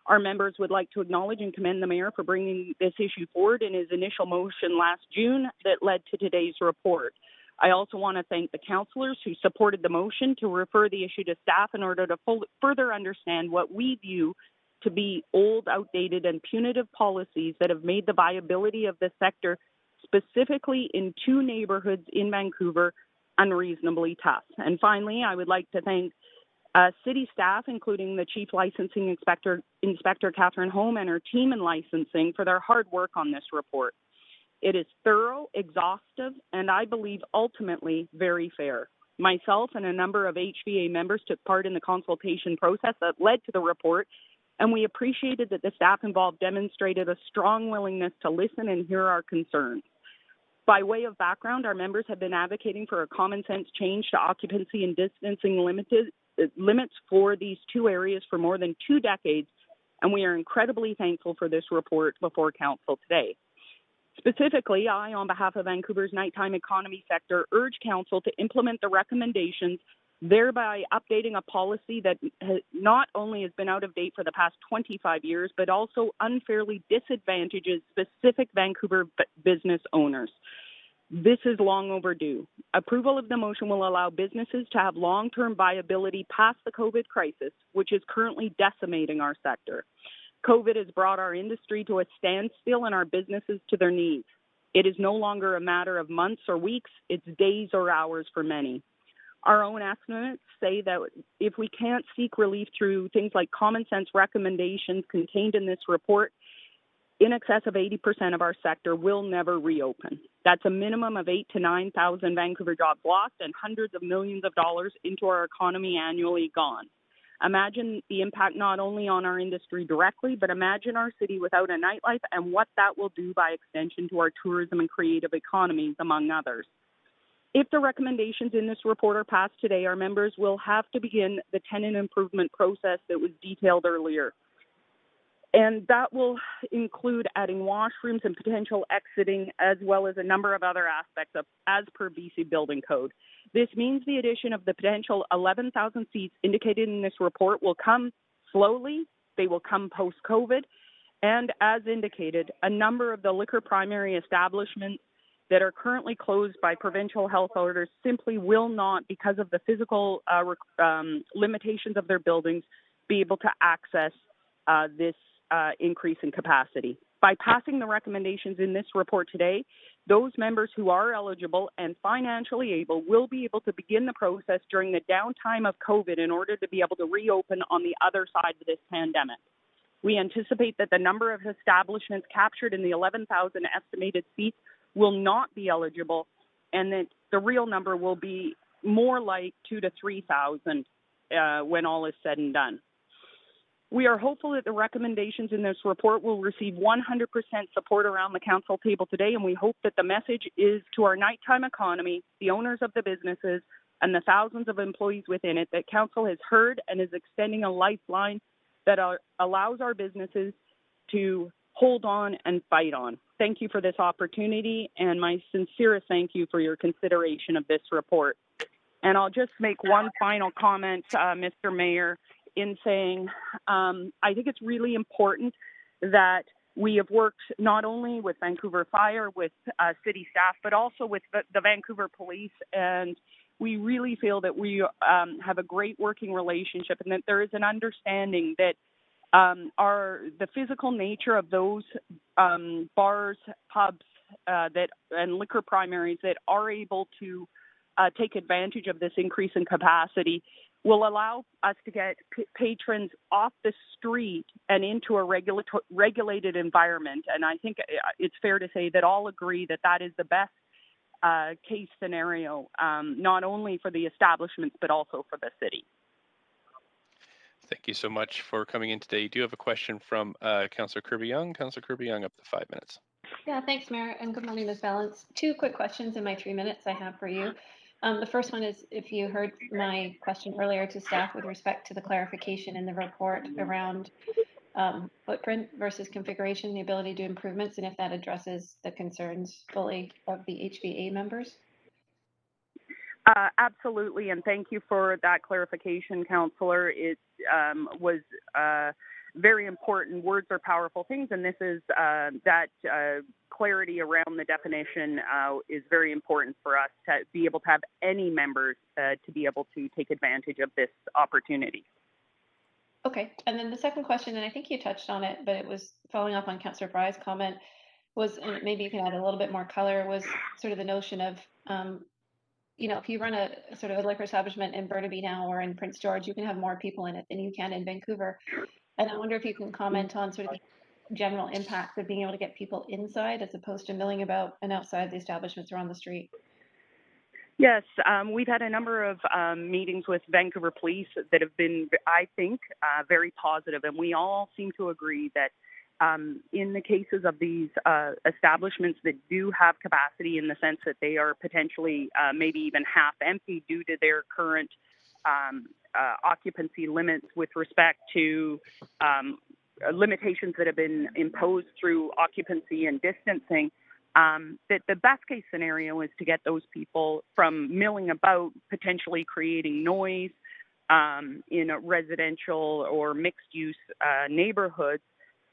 Speaker 20: Our members would like to acknowledge and commend the Mayor for bringing this issue forward in his initial motion last June that led to today's report. I also want to thank the councillors who supported the motion to refer the issue to staff in order to further understand what we view to be old, outdated, and punitive policies that have made the viability of the sector, specifically in 2 neighborhoods in Vancouver, unreasonably tough. And finally, I would like to thank city staff, including the Chief Licensing Inspector Catherine Holm and her team in licensing, for their hard work on this report. It is thorough, exhaustive, and I believe ultimately very fair. Myself and a number of HVA members took part in the consultation process that led to the report, and we appreciated that the staff involved demonstrated a strong willingness to listen and hear our concerns. By way of background, our members have been advocating for a common sense change to occupancy and distancing limits for these 2 areas for more than 2 decades, and we are incredibly thankful for this report before council today. Specifically, I, on behalf of Vancouver's nighttime economy sector, urge Council to implement the recommendations, thereby updating a policy that not only has been out of date for the past 25 years, but also unfairly disadvantages specific Vancouver business owners. This is long overdue. Approval of the motion will allow businesses to have long-term viability past the COVID crisis, which is currently decimating our sector. COVID has brought our industry to a standstill and our businesses to their knees. It is no longer a matter of months or weeks, it's days or hours for many. Our own estimates say that if we can't seek relief through things like common sense recommendations contained in this report, in excess of 80% of our sector will never reopen. That's a minimum of 8,000 to 9,000 Vancouver jobs lost and hundreds of millions of dollars into our economy annually gone. Imagine the impact not only on our industry directly, but imagine our city without a nightlife and what that will do by extension to our tourism and creative economies, among others. If the recommendations in this report are passed today, our members will have to begin the tenant improvement process that was detailed earlier. And that will include adding washrooms and potential exiting, as well as a number of other aspects of as per BC Building Code. This means the addition of the potential 11,000 seats indicated in this report will come slowly, they will come post-COVID, and as indicated, a number of the liquor primary establishments that are currently closed by provincial health orders simply will not, because of the physical limitations of their buildings, be able to access this increase in capacity. By passing the recommendations in this report today, those members who are eligible and financially able will be able to begin the process during the downtime of COVID in order to be able to reopen on the other side of this pandemic. We anticipate that the number of establishments captured in the 11,000 estimated seats will not be eligible, and that the real number will be more like 2,000 to 3,000 when all is said and done. We are hopeful that the recommendations in this report will receive 100% support around the council table today, and we hope that the message is to our nighttime economy, the owners of the businesses, and the thousands of employees within it that council has heard and is extending a lifeline that allows our businesses to hold on and fight on. Thank you for this opportunity, and my sincerest thank you for your consideration of this report. And I'll just make one final comment, Mr. Mayor, in saying I think it's really important that we have worked not only with Vancouver Fire, with city staff, but also with the Vancouver Police, and we really feel that we have a great working relationship and that there is an understanding that the physical nature of those bars, pubs, and liquor primaries that are able to take advantage of this increase in capacity will allow us to get patrons off the street and into a regulated environment. And I think it's fair to say that all agree that that is the best case scenario, not only for the establishments, but also for the city.
Speaker 1: Thank you so much for coming in today. You do have a question from Councillor Kirby-Yung. Councillor Kirby-Yung, up to 5 minutes.
Speaker 12: Yeah, thanks, Mayor, and good morning, Ms. Balance. 2 quick questions in my 3 minutes I have for you. The first one is if you heard my question earlier to staff with respect to the clarification in the report around footprint versus configuration, the ability to do improvements, and if that addresses the concerns fully of the HVA members.
Speaker 20: Absolutely, and thank you for that clarification, Councillor. It was very important. Words are powerful things, and this is that clarity around the definition is very important for us to be able to have any members to be able to take advantage of this opportunity.
Speaker 12: Okay, and then the second question, and I think you touched on it, but it was following up on Councillor Fry's comment, was, and maybe you can add a little bit more color, was sort of the notion of if you run a sort of a liquor establishment in Burnaby now or in Prince George, you can have more people in it than you can in Vancouver. And I wonder if you can comment on sort of the general impact of being able to get people inside as opposed to milling about and outside the establishments or on the street.
Speaker 20: Yes, we've had a number of meetings with Vancouver Police that have been, I think, very positive, and we all seem to agree that in the cases of these establishments that do have capacity in the sense that they are potentially maybe even half empty due to their current occupancy limits with respect to limitations that have been imposed through occupancy and distancing, that the best case scenario is to get those people from milling about, potentially creating noise in a residential or mixed use neighborhoods,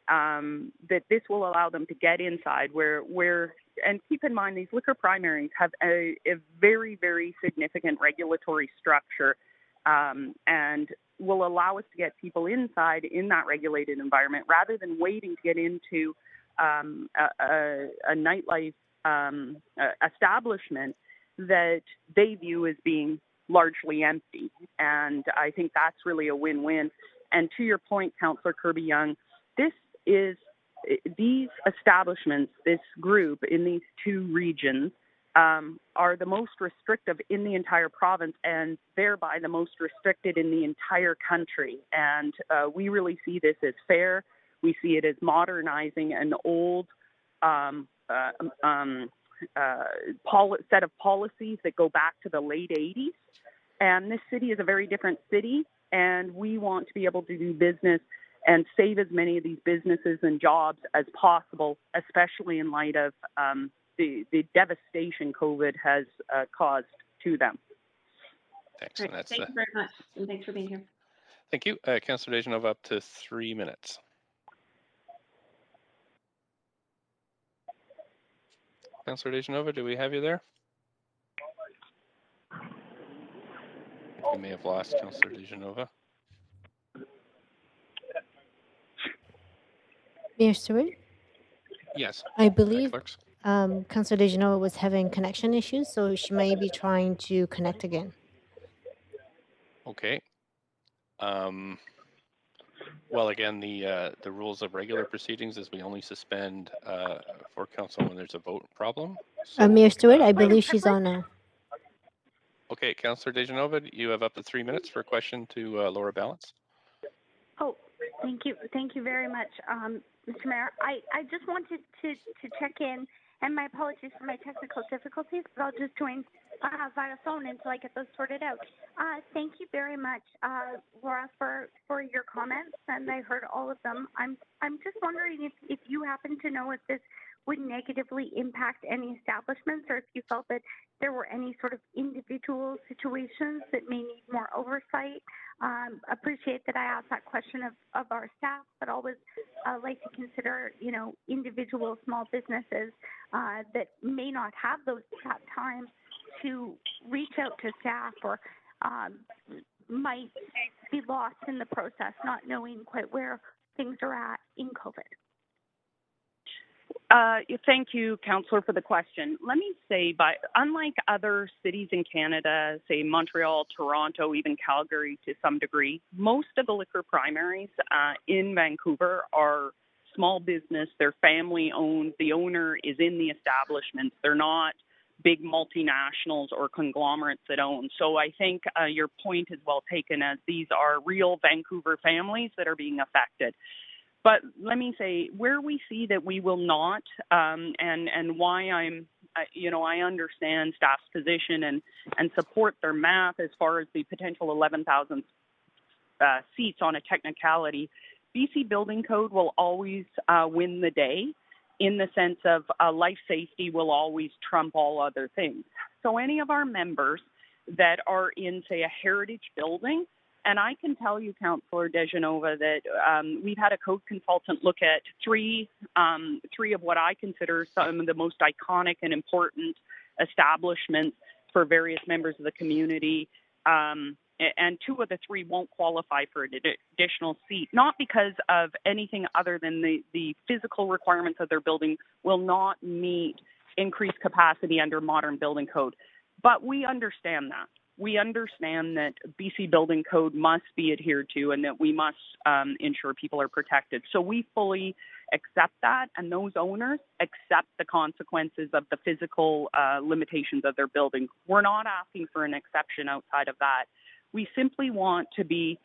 Speaker 20: that this will allow them to get inside where and keep in mind these liquor primaries have a very, very significant regulatory structure and will allow us to get people inside in that regulated environment rather than waiting to get into a nightlife establishment that they view as being largely empty. And I think that's really a win-win. And to your point, Councillor Kirby-Yung, these establishments, this group in these two regions, are the most restrictive in the entire province and thereby the most restricted in the entire country. And we really see this as fair. We see it as modernizing an old set of policies that go back to the late 80s. And this city is a very different city, and we want to be able to do business and save as many of these businesses and jobs as possible, especially in light of the devastation COVID has caused to them.
Speaker 1: Thanks.
Speaker 18: Great. Thank you very much, and thanks for being here.
Speaker 1: Thank you. Councillor Dejanova, up to 3 minutes. Councillor Dejanova, do we have you there? We may have lost Councillor Dejanova.
Speaker 2: Mayor Stewart?
Speaker 1: Yes.
Speaker 2: I believe
Speaker 1: Clerks?
Speaker 2: Councillor Dejanova was having connection issues, so she may be trying to connect again.
Speaker 1: Okay. Well, again, the rules of regular proceedings is we only suspend for council when there's a vote problem. So,
Speaker 2: Mayor Stewart, I believe she's on a...
Speaker 1: Okay, Councillor Dejanova, you have up to 3 minutes for a question to Laura Balance.
Speaker 6: Oh, thank you. Thank you very much, Mr. Mayor. I just wanted to check in, and my apologies for my technical difficulties, but I'll just join via phone until I get those sorted out. Thank you very much, Laura, for your comments, and I heard all of them. I'm just wondering if you happen to know if this would negatively impact any establishments, or if you felt that there were any sort of individual situations that may need more oversight. Appreciate that I asked that question of our staff, but always like to consider, individual small businesses that may not have that time to reach out to staff or might be lost in the process, not knowing quite where things are at in COVID.
Speaker 20: Thank you, Councillor, for the question. Let me say, unlike other cities in Canada, say Montreal, Toronto, even Calgary to some degree, most of the liquor primaries in Vancouver are small business. They're family owned. The owner is in the establishment. They're not big multinationals or conglomerates that own. So I think your point is well taken, as these are real Vancouver families that are being affected. But let me say, where we see that we will not, and why I understand staff's position and support their math as far as the potential 11,000 seats on a technicality, BC Building Code will always win the day, in the sense of life safety will always trump all other things. So any of our members that are in, say, a heritage building, and I can tell you, Councillor Dejanova, that we've had a code consultant look at three of what I consider some of the most iconic and important establishments for various members of the community. And two of the three won't qualify for an additional seat, not because of anything other than the physical requirements of their building will not meet increased capacity under modern building code. But we understand that. We understand that BC Building Code must be adhered to and that we must ensure people are protected. So we fully accept that, and those owners accept the consequences of the physical limitations of their building. We're not asking for an exception outside of that. We simply want to be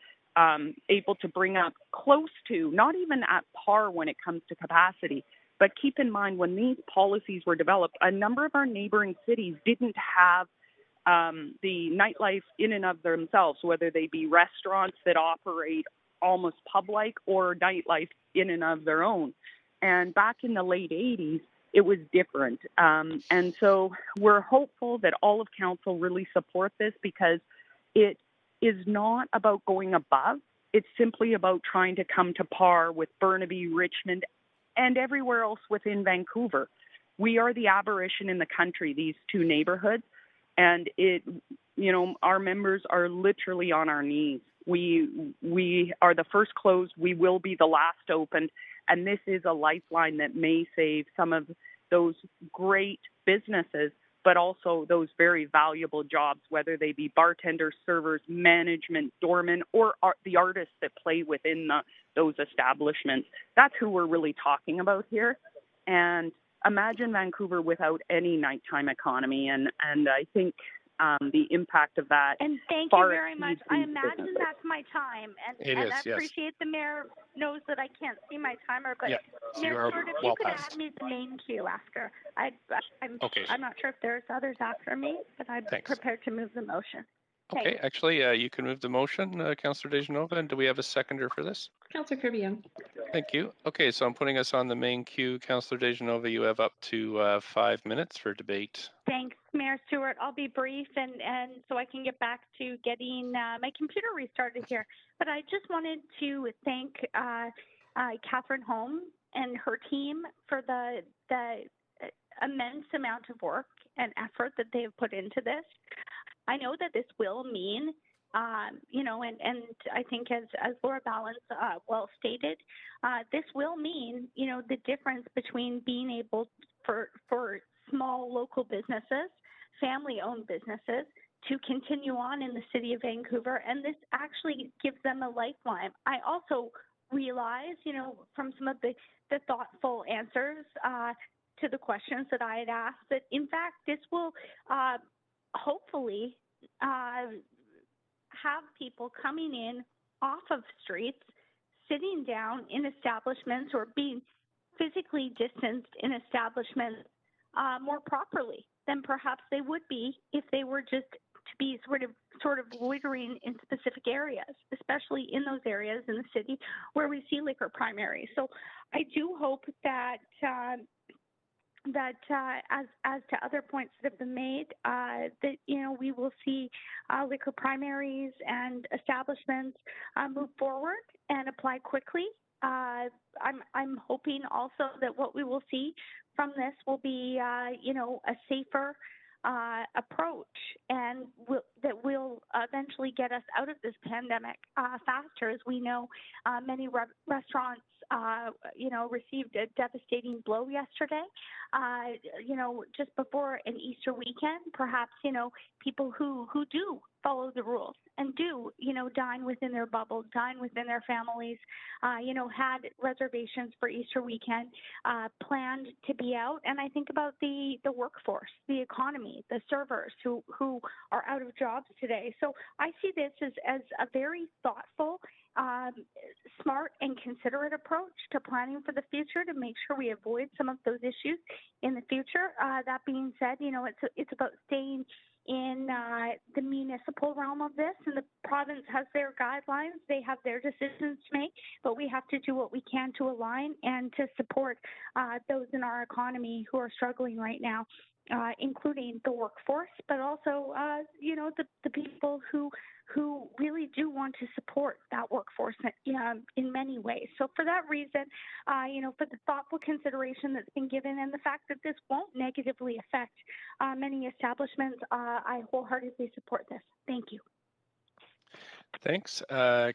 Speaker 20: able to bring up close to, not even at par when it comes to capacity, but keep in mind when these policies were developed, a number of our neighboring cities didn't have the nightlife in and of themselves, whether they be restaurants that operate almost pub-like or nightlife in and of their own. And back in the late 80s, it was different. And so we're hopeful that all of council really support this, because it is not about going above. It's simply about trying to come to par with Burnaby, Richmond, and everywhere else within Vancouver. We are the aberration in the country, these two neighborhoods, and our members are literally on our knees. We are the first closed, we will be the last opened, and this is a lifeline that may save some of those great businesses, but also those very valuable jobs, whether they be bartenders, servers, management, doormen, or the artists that play within those establishments. That's who we're really talking about here. And imagine Vancouver without any nighttime economy, and I think the impact of that.
Speaker 6: And thank you very much. I imagine that's my time, and I appreciate the mayor knows that I can't see my timer, but
Speaker 1: so you are
Speaker 6: if
Speaker 1: well
Speaker 6: you could
Speaker 1: past.
Speaker 6: add me to the main queue after.
Speaker 1: Okay.
Speaker 6: I'm not sure if there's others after me, but I'm prepared to move the motion.
Speaker 1: Okay, actually, you can move the motion, Councillor Dejanova. And do we have a seconder for this?
Speaker 18: Councillor Kirby-Young.
Speaker 1: Thank you. Okay, so I'm putting us on the main queue. Councillor Dejanova, you have up to 5 minutes for debate.
Speaker 6: Thanks, Mayor Stewart. I'll be brief, and so I can get back to getting my computer restarted here. But I just wanted to thank Catherine Holm and her team for the immense amount of work and effort that they have put into this. I know that this will mean, and I think as Laura Ballance well stated, this will mean, the difference between being able for small local businesses, family-owned businesses, to continue on in the city of Vancouver, and this actually gives them a lifeline. I also realize, from some of the thoughtful answers to the questions that I had asked, that in fact this will hopefully have people coming in off of streets, sitting down in establishments, or being physically distanced in establishments more properly than perhaps they would be if they were just to be sort of loitering in specific areas, especially in those areas in the city where we see liquor primaries. So I do hope that as to other points that have been made, that we will see liquor primaries and establishments move forward and apply quickly. I'm hoping also that what we will see from this will be a safer approach, and that will eventually get us out of this pandemic faster. As we know, many restaurants received a devastating blow yesterday, just before an Easter weekend. Perhaps, people who do follow the rules and do, dine within their bubbles, dine within their families, had reservations for Easter weekend, planned to be out. And I think about the workforce, the economy, the servers who are out of jobs today. So I see this as a very thoughtful, smart and considerate approach to planning for the future to make sure we avoid some of those issues in the future. That being said, it's about staying in the municipal realm of this, and the province has their guidelines. They have their decisions to make, but we have to do what we can to align and to support those in our economy who are struggling right now, including the workforce, but also, the people who really do want to support that workforce in many ways. So for that reason, for the thoughtful consideration that's been given and the fact that this won't negatively affect many establishments, I wholeheartedly support this. Thank you.
Speaker 1: Thanks.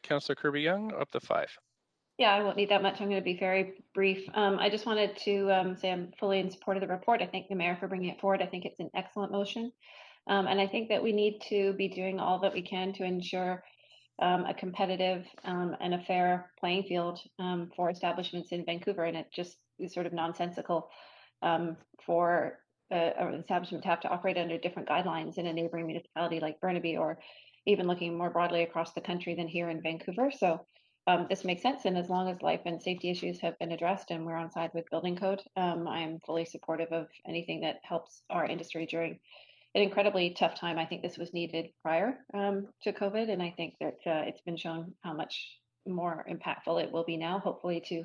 Speaker 1: Councillor Kirby-Young, up to 5.
Speaker 12: Yeah, I won't need that much. I'm going to be very brief. I just wanted to say I'm fully in support of the report. I thank the mayor for bringing it forward. I think it's an excellent motion. And I think that we need to be doing all that we can to ensure a competitive and a fair playing field for establishments in Vancouver. And it just is sort of nonsensical for an establishment to have to operate under different guidelines in a neighboring municipality like Burnaby, or even looking more broadly across the country than here in Vancouver. So this makes sense. And as long as life and safety issues have been addressed and we're on side with building code, I am fully supportive of anything that helps our industry during an incredibly tough time. I think this was needed prior to COVID, and I think that it's been shown how much more impactful it will be now, hopefully to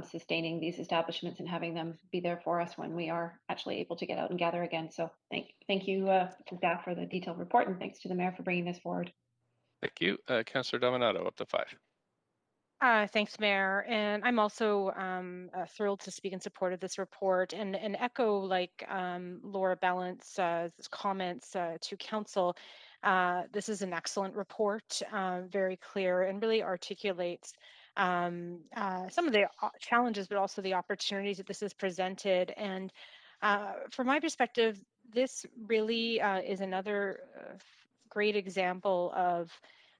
Speaker 12: sustaining these establishments and having them be there for us when we are actually able to get out and gather again. So thank you to staff for the detailed report, and thanks to the mayor for bringing this forward.
Speaker 1: Thank you. Councillor Dominato, up to 5.
Speaker 3: Thanks, Mayor. And I'm also thrilled to speak in support of this report and echo like Laura Ballant's comments to council. This is an excellent report, very clear, and really articulates some of the challenges, but also the opportunities that this has presented. And from my perspective, this really is another great example of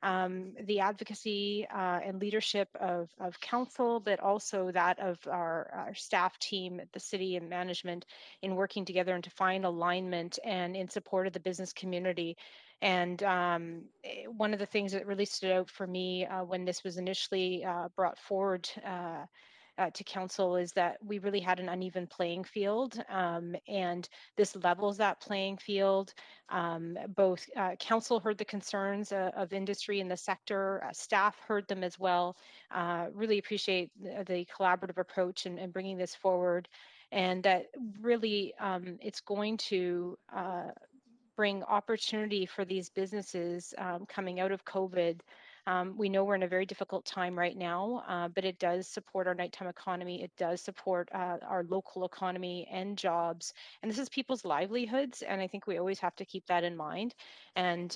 Speaker 3: the advocacy and leadership of council, but also that of our staff team at the city and management in working together and to find alignment and in support of the business community. And one of the things that really stood out for me when this was initially brought forward to council is that we really had an uneven playing field, and this levels that playing field. Both council heard the concerns of industry in the sector, staff heard them as well. Really appreciate the collaborative approach and bringing this forward, and that really it's going to bring opportunity for these businesses coming out of COVID. We know we're in a very difficult time right now, but it does support our nighttime economy. It does support our local economy and jobs. And this is people's livelihoods. And I think we always have to keep that in mind. And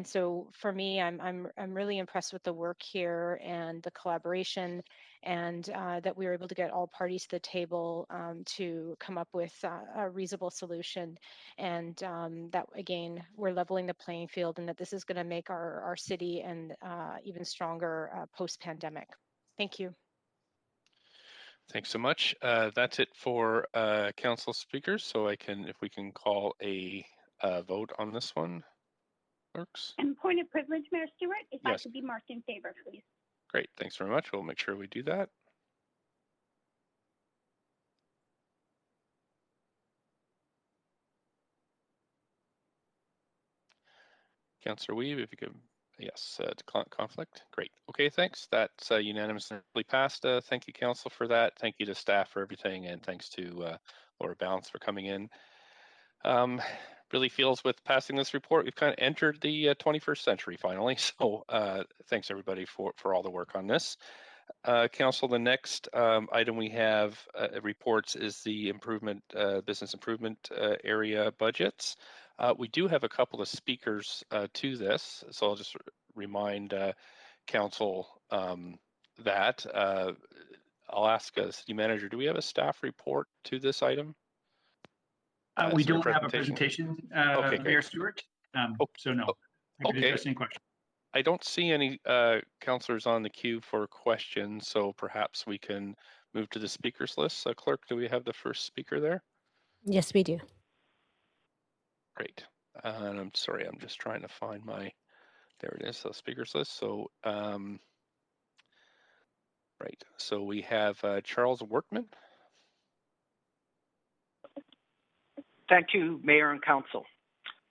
Speaker 3: so for me, I'm really impressed with the work here and the collaboration, and that we were able to get all parties to the table to come up with a reasonable solution. And that, again, we're leveling the playing field, and that this is going to make our city and even stronger post-pandemic. Thank you.
Speaker 1: Thanks so much. That's it for council speakers. So if we can call a vote on this one, clerks.
Speaker 21: And point of privilege, Mayor Stewart, if I
Speaker 1: Yes.
Speaker 21: could be marked in favor, please.
Speaker 1: Great, thanks very much. We'll make sure we do that. Councillor Weave, if you could, yes, conflict. Great. Okay, thanks. That's unanimously passed. Thank you, council, for that. Thank you to staff for everything, and thanks to Laura Balance for coming in. Really feels with passing this report, we've kind of entered the 21st century finally. So thanks everybody for all the work on this. Council, the next item we have reports is the business improvement area budgets. We do have a couple of speakers to this, so I'll just remind council that. I'll ask city manager, do we have a staff report to this item?
Speaker 9: We don't have a presentation,
Speaker 1: okay,
Speaker 9: Mayor Stewart, so no. I can address any questions.
Speaker 1: I don't see any councillors on the queue for questions, so perhaps we can move to the speakers list. Clerk, do we have the first speaker there?
Speaker 2: Yes, we do.
Speaker 1: Great. And I'm sorry, I'm just trying to find my, there it is, the speakers list. So, right. So we have Charles Workman.
Speaker 22: Thank you, Mayor and Council.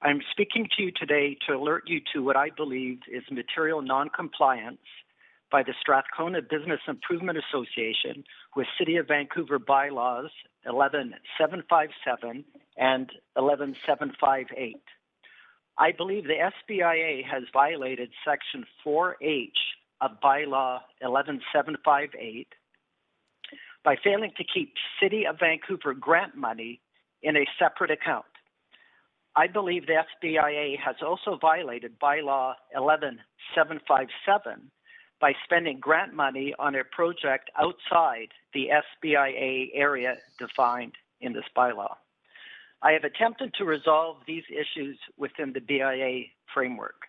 Speaker 22: I'm speaking to you today to alert you to what I believe is material non-compliance by the Strathcona Business Improvement Association with City of Vancouver bylaws 11757 and 11758. I believe the SBIA has violated Section 4H of bylaw 11758 by failing to keep City of Vancouver grant money in a separate account. I believe the SBIA has also violated bylaw 11757 by spending grant money on a project outside the SBIA area defined in this bylaw. I have attempted to resolve these issues within the BIA framework.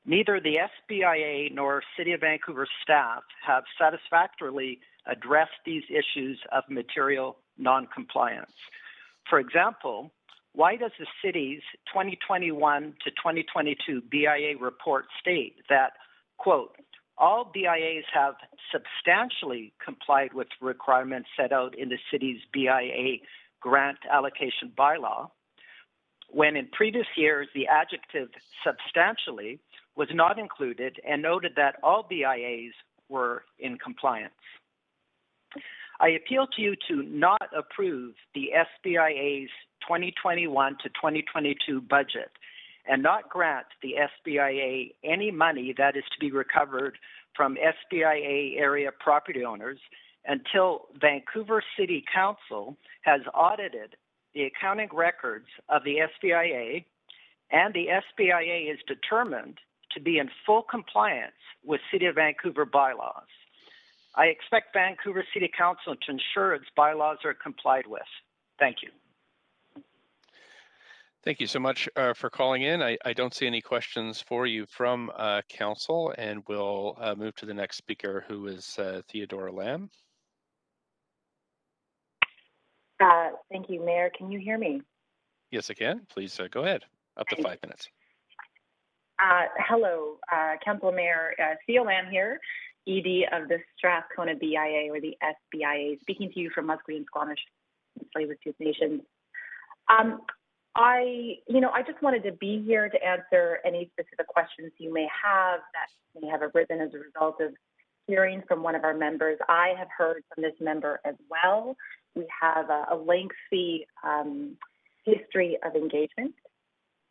Speaker 22: Neither the SBIA nor City of Vancouver staff have satisfactorily addressed these issues of material non-compliance. For example, why does the city's 2021 to 2022 BIA report state that, quote, all BIAs have substantially complied with requirements set out in the city's BIA grant allocation bylaw, when in previous years the adjective substantially was not included and noted that all BIAs were in compliance? I appeal to you to not approve the SBIA's 2021 to 2022 budget and not grant the SBIA any money that is to be recovered from SBIA area property owners until Vancouver City Council has audited the accounting records of the SBIA and the SBIA is determined to be in full compliance with City of Vancouver bylaws. I expect Vancouver City Council to ensure its bylaws are complied with. Thank you.
Speaker 1: Thank you so much for calling in. I don't see any questions for you from Council, and we'll move to the next speaker, who is Theodora Lamb.
Speaker 5: Thank you, Mayor. Can you hear me?
Speaker 1: Yes, I can. Please go ahead. Up to 5 minutes.
Speaker 5: Hello, Council Mayor Theo Lamb here, ED of the Strathcona BIA, or the SBIA, speaking to you from Musqueam, Squamish, and Tsleil-Waututh Nations. I just wanted to be here to answer any specific questions you may have that may have arisen as a result of hearing from one of our members. I have heard from this member as well. We have a lengthy history of engagement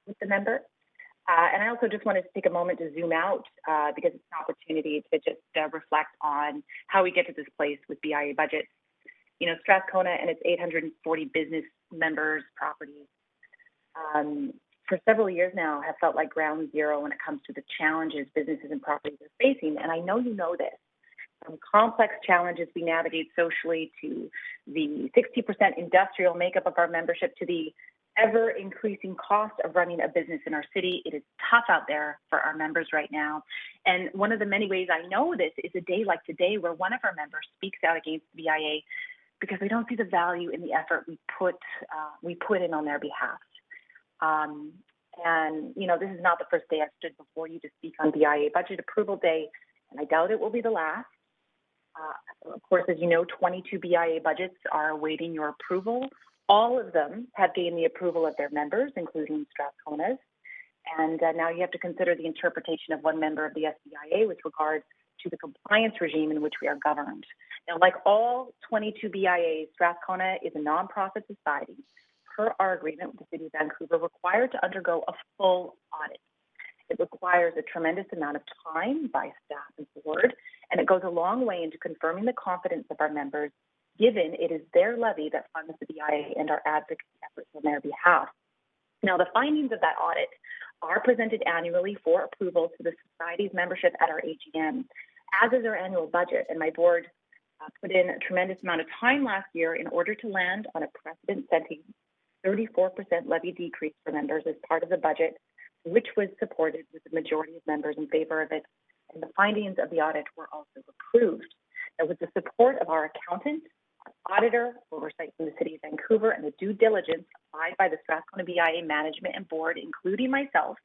Speaker 5: with the member. And I also just wanted to take a moment to zoom out because it's an opportunity to just reflect on how we get to this place with BIA budgets. You know, Strathcona and its 840 business members, properties, for several years now have felt like ground zero when it comes to the challenges businesses and properties are facing. And I know you know this. From complex challenges we navigate socially to the 60% industrial makeup of our membership to the ever-increasing cost of running a business in our city. It is tough out there for our members right now. And one of the many ways I know this is a day like today where one of our members speaks out against the BIA because we don't see the value in the effort we put in on their behalf. And, you know, this is not the first day I've stood before you to speak on BIA budget approval day, and I doubt it will be the last. Of course, as you know, 22 BIA budgets are awaiting your approval. All of them have gained the approval of their members, including Strathcona's. And now you have to consider the interpretation of one member of the SBIA with regard to the compliance regime in which we are governed. Now, like all 22 BIAs, Strathcona is a nonprofit society. Per our agreement with the City of Vancouver, required to undergo a full audit. It requires a tremendous amount of time by staff and board, and it goes a long way into confirming the confidence of our members, given it is their levy that funds the BIA and our advocacy efforts on their behalf. Now, the findings of that audit are presented annually for approval to the Society's membership at our AGM, as is our annual budget, and my board put in a tremendous amount of time last year in order to land on a precedent-setting 34% levy decrease for members as part of the budget, which was supported with the majority of members in favor of it. And the findings of the audit were also approved. Now, with the support of our accountant, our auditor, oversight from the City of Vancouver, and the due diligence applied by the Strathcona BIA management and board, including myself,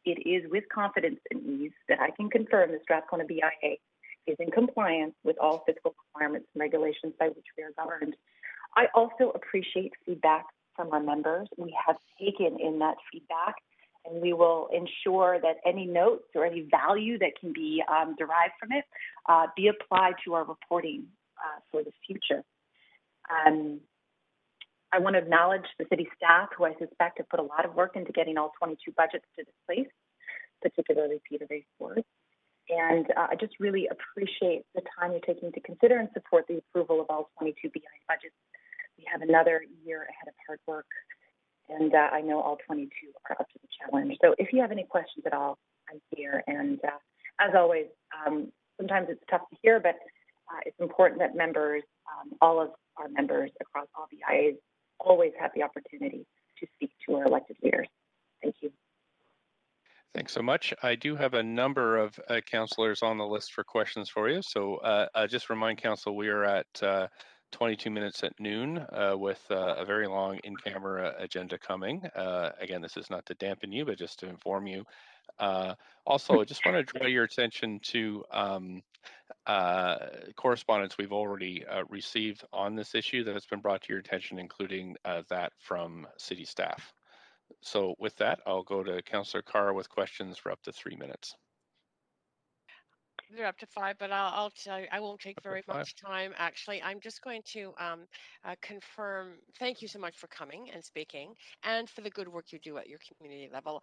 Speaker 5: it is with confidence and ease that I can confirm the Strathcona BIA is in compliance with all fiscal requirements and regulations by which we are governed. I also appreciate feedback from our members. We have taken in that feedback, and we will ensure that any notes or any value that can be derived from it be applied to our reporting for the future. I want to acknowledge the city staff, who I suspect have put a lot of work into getting all 22 budgets to this place, particularly Peter Raceford. And I just really appreciate the time you're taking to consider and support the approval of all 22 BIA budgets. We have another year ahead of hard work, and I know all 22 are up to the challenge. So if you have any questions at all, I'm here. And as always, sometimes it's tough to hear, but it's important that members, all of our members across all BIAs, always have the opportunity to speak to our elected leaders. Thank you.
Speaker 1: Thanks so much. I do have a number of councillors on the list for questions for you. So just remind Council, we are at 22 minutes at noon with a very long in-camera agenda coming. Again, this is not to dampen you, but just to inform you. Also, I just want to draw your attention to correspondence we've already received on this issue that has been brought to your attention, including that from city staff. So with that, I'll go to Councillor Carr with questions for up to 3 minutes.
Speaker 17: They're up to 5, but I'll tell you, I won't take very
Speaker 1: five.
Speaker 17: much time. Actually, I'm just going to confirm. Thank you so much for coming and speaking, and for the good work you do at your community level.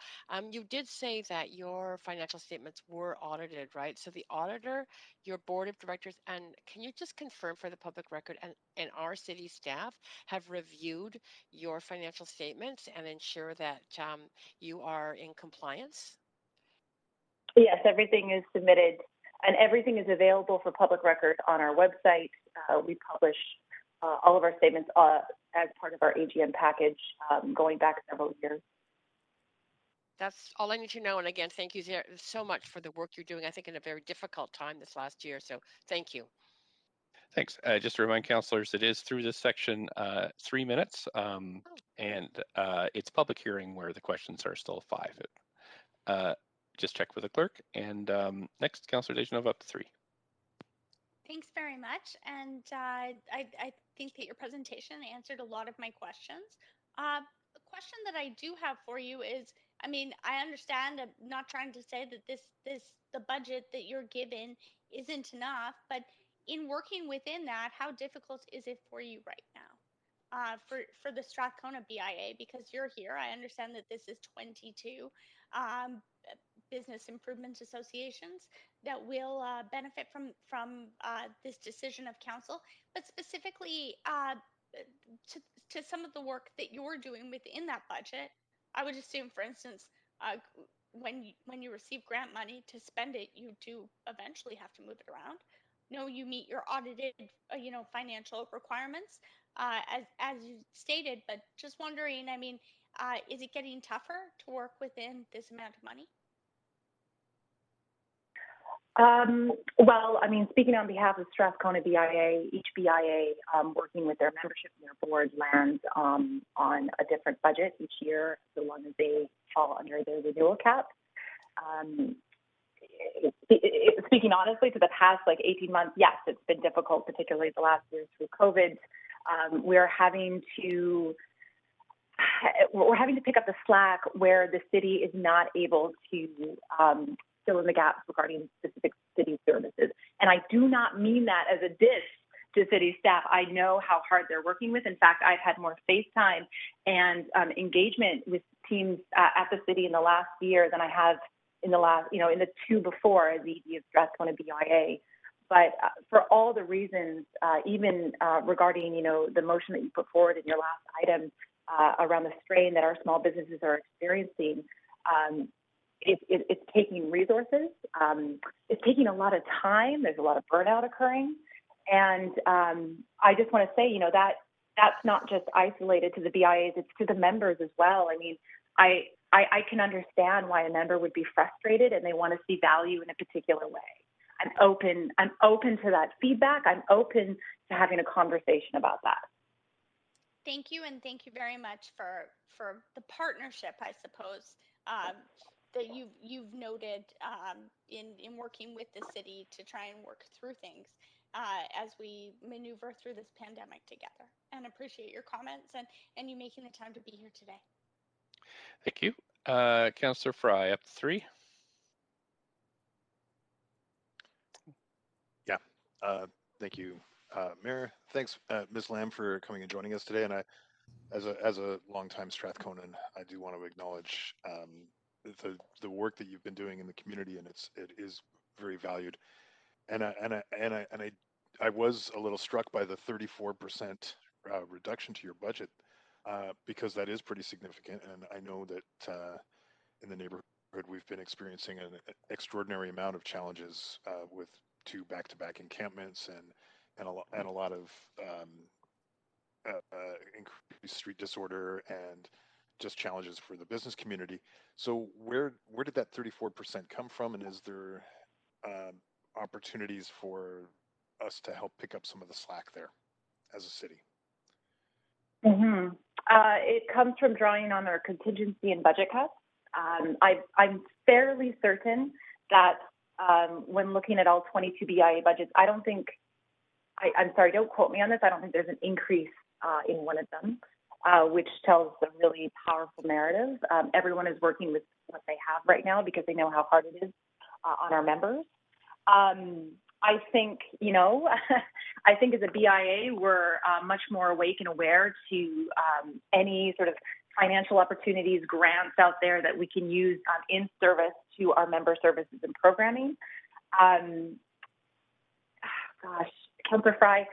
Speaker 17: You did say that your financial statements were audited, right? So the auditor, your board of directors, and can you just confirm for the public record and our city staff have reviewed your financial statements and ensure that you are in compliance?
Speaker 5: Yes, everything is submitted and everything is available for public record on our website. We publish all of our statements as part of our AGM package going back several years.
Speaker 17: That's all I need to know. And again, thank you so much for the work you're doing, I think, in a very difficult time this last year. So thank you.
Speaker 1: Thanks. Just to remind councillors, it is through this section 3 minutes, and it's public hearing where the questions are still 5. Just check with the clerk. And next, Councillor Dejanova, up to 3.
Speaker 6: Thanks very much. And I think that your presentation answered a lot of my questions. The question that I do have for you is, I mean, I understand, I'm not trying to say that the budget that you're given isn't enough, but in working within that, how difficult is it for you right now? For the Strathcona BIA, because you're here, I understand that this is 22 business improvement associations that will benefit from this decision of council, but specifically to some of the work that you're doing within that budget. I would assume, for instance, when you receive grant money to spend it, you do eventually have to move it around. No, you meet your audited, financial requirements, as you stated. But just wondering, I mean, is it getting tougher to work within this amount of money?
Speaker 5: Well, I mean, speaking on behalf of Strathcona BIA, each BIA working with their membership and their board lands on a different budget each year, so long as they fall under their renewal cap. Speaking honestly, for the past 18 months, yes, it's been difficult, particularly the last year through COVID. We're having to pick up the slack where the city is not able to fill in the gaps regarding specific city services. And I do not mean that as a diss to city staff. I know how hard they're working with. In fact, I've had more FaceTime and engagement with teams at the city in the last year than I have in the last, in the 2 before as ED of Strathcona BIA. But for all the reasons, even regarding, the motion that you put forward in your last item around the strain that our small businesses are experiencing, it's taking resources. It's taking a lot of time. There's a lot of burnout occurring. And I just want to say, that's not just isolated to the BIAs, it's to the members as well. I mean, I can understand why a member would be frustrated and they want to see value in a particular way. I'm open to that feedback. I'm open to having a conversation about that.
Speaker 6: Thank you, and thank you very much for the partnership, I suppose, that you've noted in working with the city to try and work through things as we maneuver through this pandemic together. And appreciate your comments and you making the time to be here today.
Speaker 1: Thank you. Councillor Fry, up to 3.
Speaker 16: Yeah, thank you, Mayor. Thanks, Ms. Lamb, for coming and joining us today. And I, as a longtime Strathconan, I do want to acknowledge the work that you've been doing in the community, and it is very valued. And I was a little struck by the 34% reduction to your budget because that is pretty significant. And I know that in the neighborhood we've been experiencing an extraordinary amount of challenges with 2 back-to-back encampments and a lot of increased street disorder and just challenges for the business community. So where did that 34% come from, and is there opportunities for us to help pick up some of the slack there as a city?
Speaker 5: Mm-hmm. It comes from drawing on our contingency and budget cuts. I'm fairly certain that when looking at all 22 BIA budgets, I'm sorry, don't quote me on this, I don't think there's an increase in one of them, which tells a really powerful narrative. Everyone is working with what they have right now because they know how hard it is on our members. I think, you know, I think as a BIA, we're much more awake and aware to any sort of financial opportunities, grants out there that we can use in service to our member services and programming. Gosh, Councillor Fry,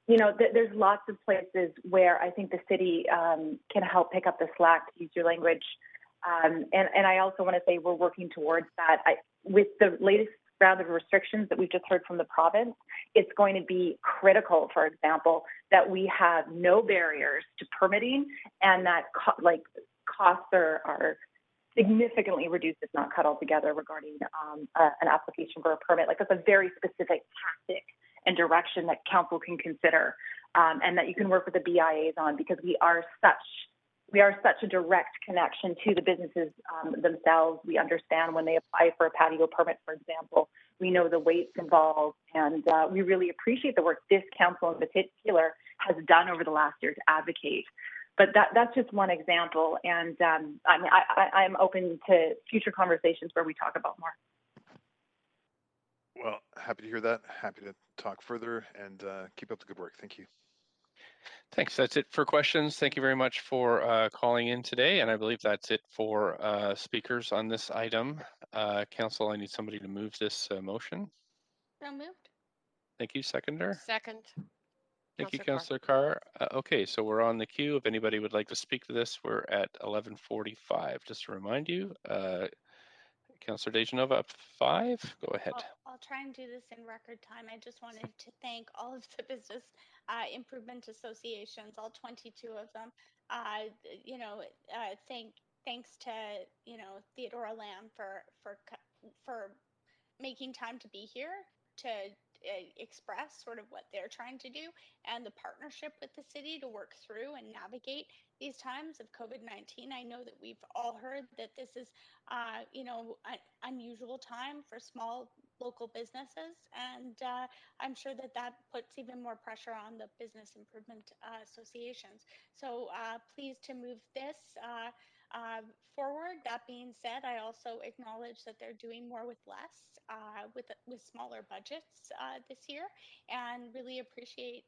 Speaker 5: you know, there's lots of places where I think the city can help pick up the slack, to use your language. And I also want to say we're working towards that. With the latest round of restrictions that we've just heard from the province, it's going to be critical, for example, that we have no barriers to permitting and that costs are significantly reduced, if not cut altogether, regarding an application for a permit. Like, that's a very specific tactic and direction that council can consider, and that you can work with the BIAs on, because we are such a direct connection to the businesses themselves. We understand when they apply for a patio permit, for example. We know the weights involved, and we really appreciate the work this council in particular has done over the last year to advocate. But that's just one example, and I'm open to future conversations where we talk about more.
Speaker 16: Well, happy to hear that. Happy to talk further, and keep up the good work. Thank you.
Speaker 1: Thanks. That's it for questions. Thank you very much for calling in today. And I believe that's it for speakers on this item. Council, I need somebody to move this motion.
Speaker 6: So moved.
Speaker 1: Thank you. Seconder.
Speaker 17: Second.
Speaker 1: Thank you, Councillor Carr. Okay, so we're on the queue. If anybody would like to speak to this, we're at 11:45. Just to remind you, Councillor Dejanova, up 5. Go ahead.
Speaker 6: I'll try and do this in record time. I just wanted to thank all of the business improvement associations, all 22 of them. Thanks to Theodora Lamb for making time to be here to express sort of what they're trying to do, and the partnership with the city to work through and navigate these times of COVID-19. I know that we've all heard that this is, an unusual time for small local businesses, and I'm sure that puts even more pressure on the business improvement associations. So pleased to move this forward. That being said, I also acknowledge that they're doing more with less, with smaller budgets this year, and really appreciate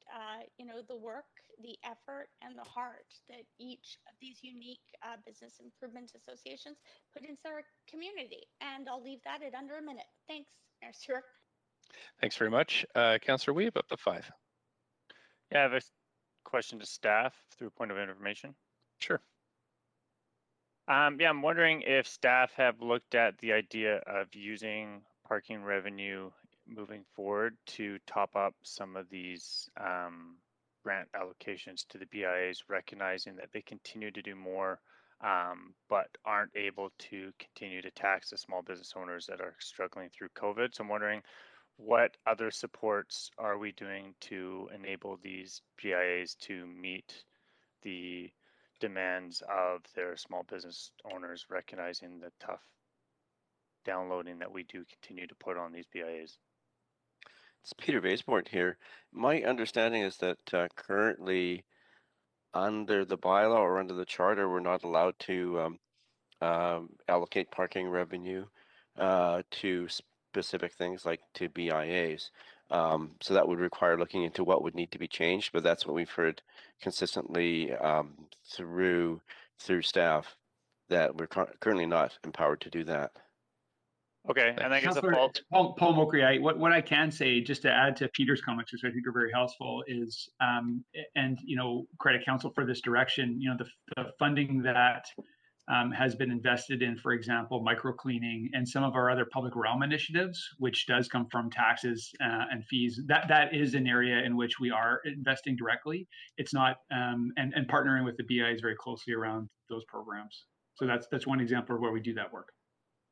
Speaker 6: the work, the effort, and the heart that each of these unique business improvement associations put into our community. And I'll leave that at under a minute. Thanks, Mayor Stewart.
Speaker 1: Thanks very much. Councillor Weeb, up to 5.
Speaker 8: Yeah, I have a question to staff through point of information.
Speaker 1: Sure.
Speaker 8: I'm wondering if staff have looked at the idea of using parking revenue moving forward to top up some of these grant allocations to the BIAs, recognizing that they continue to do more, but aren't able to continue to tax the small business owners that are struggling through COVID. So I'm wondering, what other supports are we doing to enable these BIAs to meet the demands of their small business owners, recognizing the tough downloading that we do continue to put on these BIAs?
Speaker 7: It's Peter Vasebord here. My understanding is that currently under the bylaw or under the charter, we're not allowed to allocate parking revenue to specific things like to BIAs. So that would require looking into what would need to be changed, but that's what we've heard consistently through staff, that we're currently not empowered to do that.
Speaker 8: Okay, and I guess
Speaker 9: Paul Mokry, what I can say, just to add to Peter's comments, which I think are very helpful, is credit council for this direction. The funding that has been invested in, for example, microcleaning and some of our other public realm initiatives, which does come from taxes and fees. That is an area in which we are investing directly. It's not and partnering with the BIs very closely around those programs. So that's one example of where we do that work.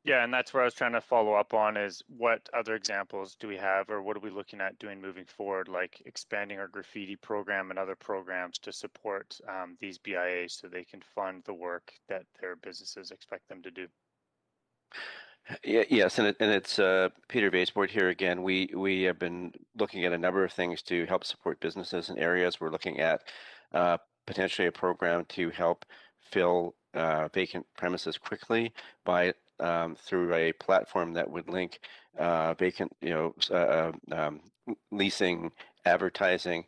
Speaker 8: Yeah, and that's where I was trying to follow up on, is what other examples do we have, or what are we looking at doing moving forward, like expanding our graffiti program and other programs to support these BIAs so they can fund the work that their businesses expect them to do.
Speaker 7: Yes, and it's Peter Vasebord here again. We have been looking at a number of things to help support businesses in areas. We're looking at potentially a program to help fill vacant premises quickly by through a platform that would link vacant, leasing, advertising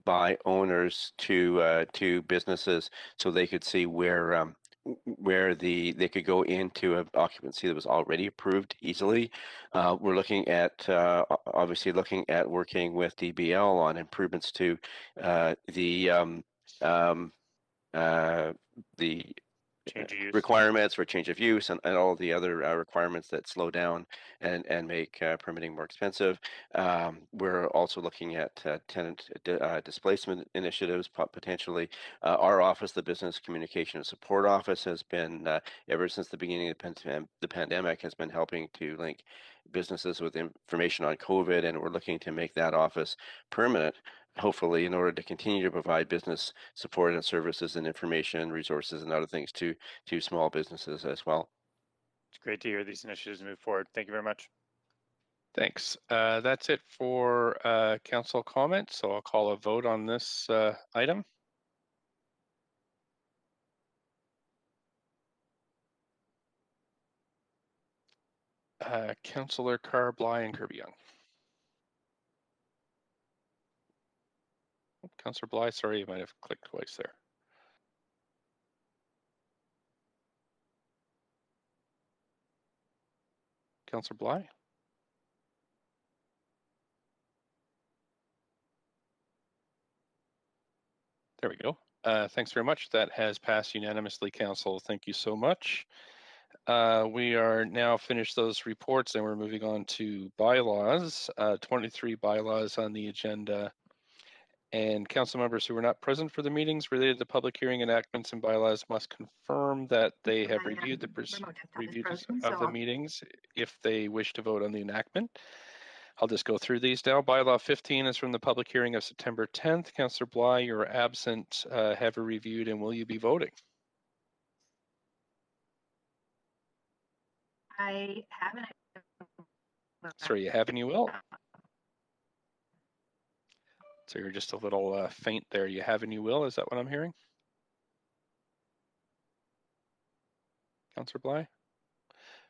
Speaker 7: by owners to businesses, so they could see where they could go into an occupancy that was already approved easily. We're looking at obviously looking at working with DBL on improvements to the requirements for change of use and all the other requirements that slow down and make permitting more expensive. We're also looking at tenant displacement initiatives potentially. Our office, the Business Communication and Support Office, has been, ever since the beginning of the pandemic, has been helping to link businesses with information on COVID, and we're looking to make that office permanent, hopefully, in order to continue to provide business support and services and information, resources, and other things to small businesses as well.
Speaker 8: It's great to hear these initiatives move forward. Thank you very much.
Speaker 1: Thanks. That's it for council comments. So I'll call a vote on this item. Councillor Carr, Bly, and Kirby-Yung. Councillor Bly, sorry, you might have clicked twice there. Councillor Bly? There we go. Thanks very much. That has passed unanimously, Council. Thank you so much. We are now finished those reports and we're moving on to bylaws. 23 bylaws on the agenda. And council members who were not present for the meetings related to public hearing enactments and bylaws must confirm that they have reviewed the reviews of the meetings if they wish to vote on the enactment. I'll just go through these now. Bylaw 15 is from the public hearing of September 10th. Councillor Bly, you're absent. Have you reviewed and will you be voting?
Speaker 11: I haven't.
Speaker 1: Sorry, you have and you will? So you're just a little faint there. You have and you will, is that what I'm hearing? Councillor Bly?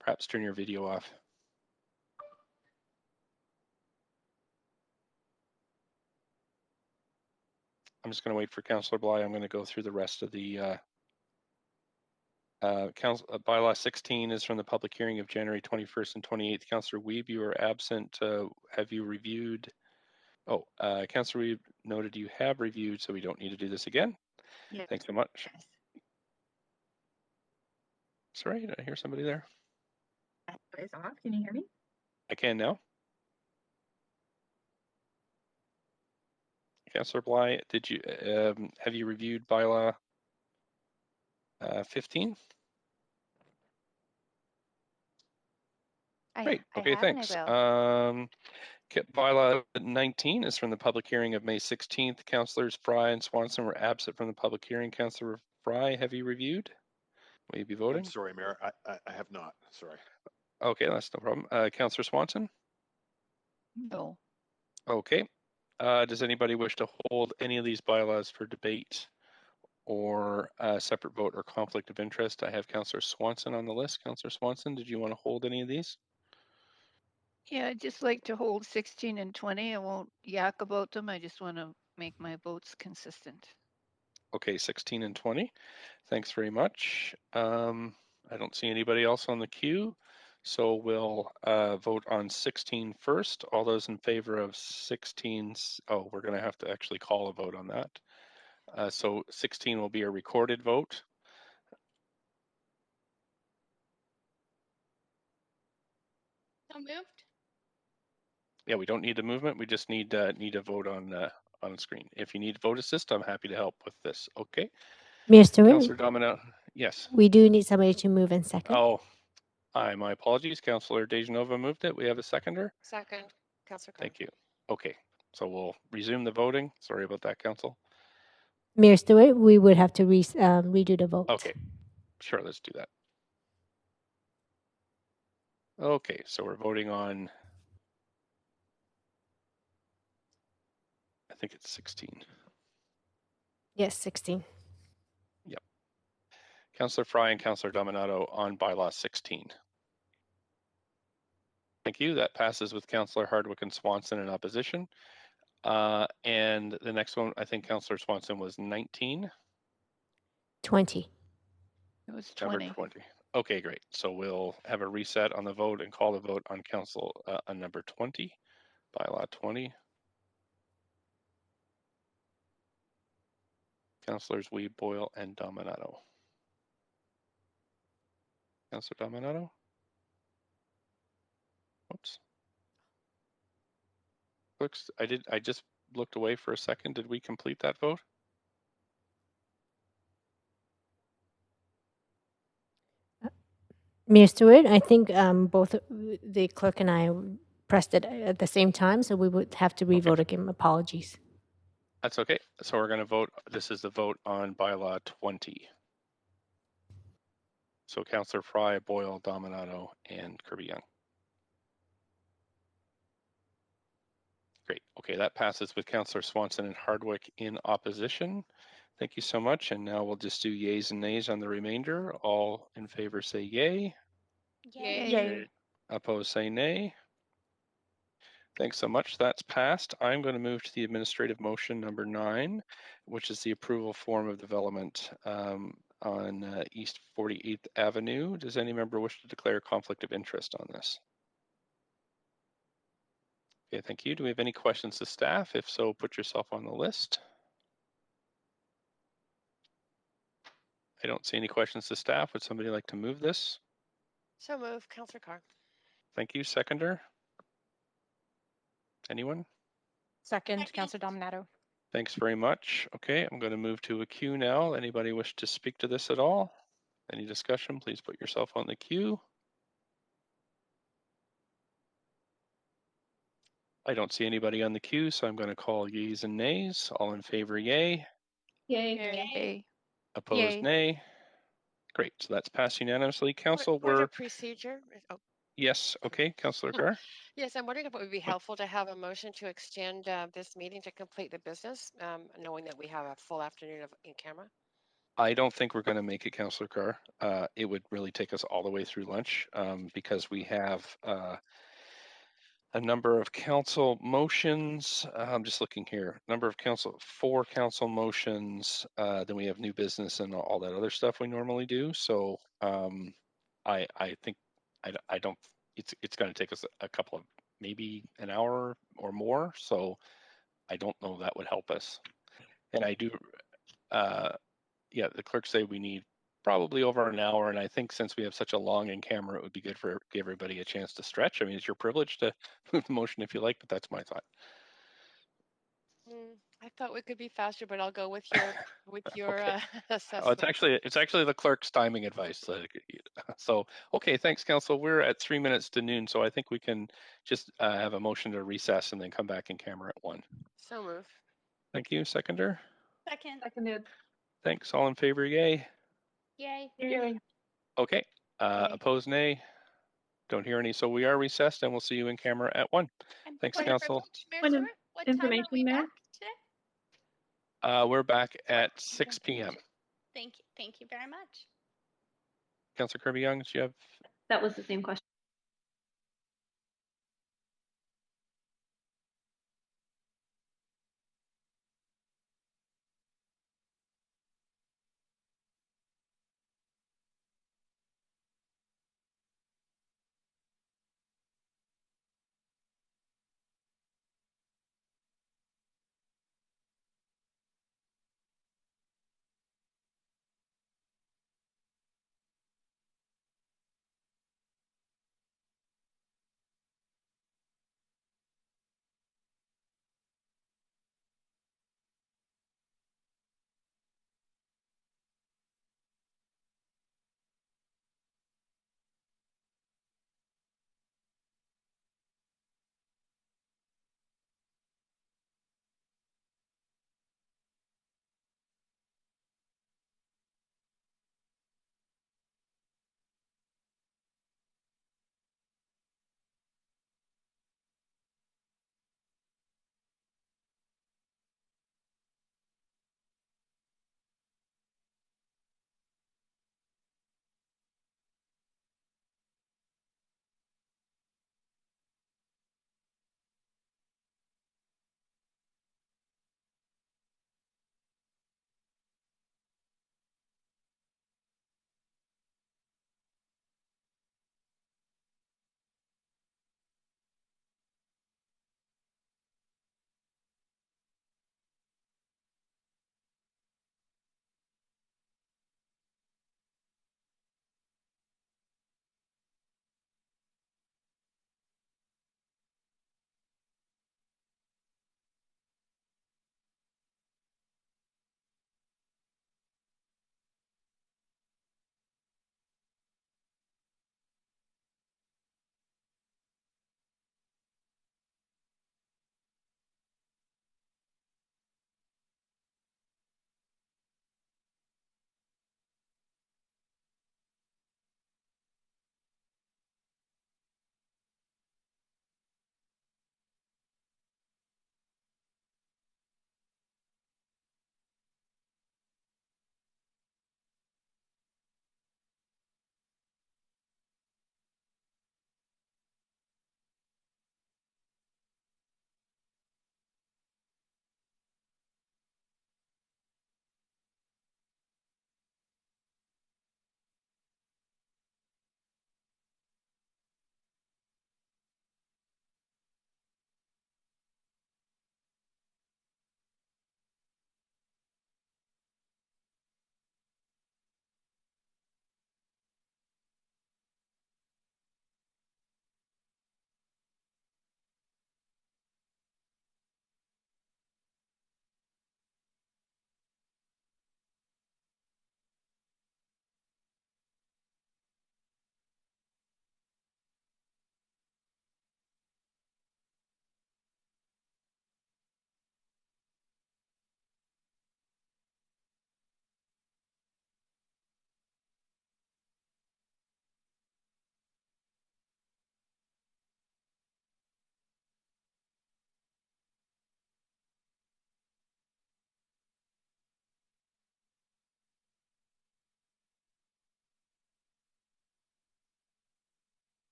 Speaker 1: Perhaps turn your video off. I'm just going to wait for Councillor Bly. I'm going to go through the rest of the bylaw 16 is from the public hearing of January 21st and 28th. Councillor Wiebe, you are absent. Have you reviewed? Oh, Councillor Wiebe noted you have reviewed, so we don't need to do this again. Yes. Thanks so much. Yes. Sorry, did I hear somebody there?
Speaker 11: It's off. Can you hear me?
Speaker 1: I can now. Councillor Bly, did you have you reviewed bylaw 15? Great. Okay, thanks. Bylaw 19 is from the public hearing of May 16th. Councillors Fry and Swanson were absent from the public hearing. Councillor Fry, have you reviewed? Will you be voting?
Speaker 16: I'm sorry, Mayor. I have not. Sorry.
Speaker 1: Okay, that's no problem. Councillor Swanson?
Speaker 13: No.
Speaker 1: Okay. Does anybody wish to hold any of these bylaws for debate or separate vote or conflict of interest? I have Councillor Swanson on the list. Councillor Swanson, did you want to hold any of these?
Speaker 13: Yeah, I'd just like to hold 16 and 20. I won't yak about them. I just want to make my votes consistent.
Speaker 1: Okay, 16 and 20. Thanks very much. I don't see anybody else on the queue, so we'll vote on 16 first. All those in favor of 16, oh, we're going to have to actually call a vote on that. So 16 will be a recorded vote.
Speaker 6: So moved.
Speaker 1: Yeah, we don't need a movement. We just need a vote on the screen. If you need vote assist, I'm happy to help with this. Okay.
Speaker 2: Mayor Stewart.
Speaker 1: Councillor Domino, yes.
Speaker 2: We do need somebody to move in second.
Speaker 1: Oh, my apologies. Councillor Dejanova moved it. We have a seconder.
Speaker 17: Second, Councillor Carr.
Speaker 1: Thank you. Okay, so we'll resume the voting. Sorry about that, Council.
Speaker 2: Mayor Stewart, we would have to redo the vote.
Speaker 1: Okay, sure. Let's do that. Okay, so we're voting on. I think it's 16.
Speaker 2: Yes, 16.
Speaker 1: Yep. Councillor Fry and Councillor Dominato on bylaw 16. Thank you. That passes with Councillor Hardwick and Swanson in opposition. And the next one, I think Councillor Swanson was 19.
Speaker 2: 20.
Speaker 13: It was 20.
Speaker 1: Number 20. Okay, great. So we'll have a reset on the vote and call the vote on on number 20, bylaw 20. Councillors Weeb, Boyle, and Dominato. Councillor Dominato? Oops. Looks, I just looked away for a second. Did we complete that vote?
Speaker 2: Mayor Stewart, I think both the clerk and I pressed it at the same time, so we would have to revote again. Apologies.
Speaker 1: That's okay. So we're going to vote. This is the vote on bylaw 20. So Councillor Fry, Boyle, Dominato, and Kirby-Yung. Great. Okay, that passes with Councillor Swanson and Hardwick in opposition. Thank you so much. And now we'll just do yays and nays on the remainder. All in favor say yay.
Speaker 13: Yay.
Speaker 1: Yay. Opposed say nay. Thanks so much. That's passed. I'm going to move to the administrative motion number 9, which is the approval form of development on East 48th Avenue. Does any member wish to declare a conflict of interest on this? Okay, thank you. Do we have any questions to staff? If so, put yourself on the list. I don't see any questions to staff. Would somebody like to move this?
Speaker 17: So move, Councillor Carr.
Speaker 1: Thank you. Seconder? Anyone?
Speaker 3: Second, Councillor Dominato.
Speaker 1: Thanks very much. Okay, I'm going to move to a queue now. Anybody wish to speak to this at all? Any discussion? Please put yourself on the queue. I don't see anybody on the queue, so I'm going to call yeas and nays. All in favor, yay.
Speaker 18: Yay.
Speaker 13: Yay.
Speaker 1: Opposed,
Speaker 3: Yay.
Speaker 1: nay. Great, so that's passed unanimously. Council,
Speaker 17: Point
Speaker 1: we're...
Speaker 17: of procedure. Oh.
Speaker 1: Yes, okay, Councillor Carr.
Speaker 17: Yes, I'm wondering if it would be helpful to have a motion to extend this meeting to complete the business, knowing that we have a full afternoon in camera.
Speaker 1: I don't think we're going to make it, Councillor Carr. It would really take us all the way through lunch because we have a number of council motions. I'm just looking here. Number of council, 4 council motions. Then we have new business and all that other stuff we normally do. So I think I don't. It's going to take us a couple of maybe an hour or more. So I don't know if that would help us. And I do. Yeah, the clerks say we need probably over an hour, and I think since we have such a long in camera, it would be good for give everybody a chance to stretch. I mean, it's your privilege to move the motion if you like, but that's my thought.
Speaker 17: I thought we could be faster, but I'll go with your
Speaker 1: Okay.
Speaker 17: assessment.
Speaker 1: Oh, it's actually the clerk's timing advice. So okay, thanks, Council. We're at 3 minutes to noon, so I think we can just have a motion to recess and then come back in camera at 1.
Speaker 17: So move.
Speaker 1: Thank you. Seconder.
Speaker 18: Second. Seconded.
Speaker 1: Thanks. All in favor, yay.
Speaker 18: Yay.
Speaker 13: Yay.
Speaker 1: Okay. Opposed, nay. Don't hear any. So we are recessed, and we'll see you in camera at 1. Thanks, Council.
Speaker 18: Point of information, Mayor.
Speaker 1: We're back at 6 p.m.
Speaker 6: Thank you. Thank you very much.
Speaker 1: Councillor Kirby-Yung, do you have?
Speaker 18: That was the same question.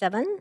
Speaker 2: 7.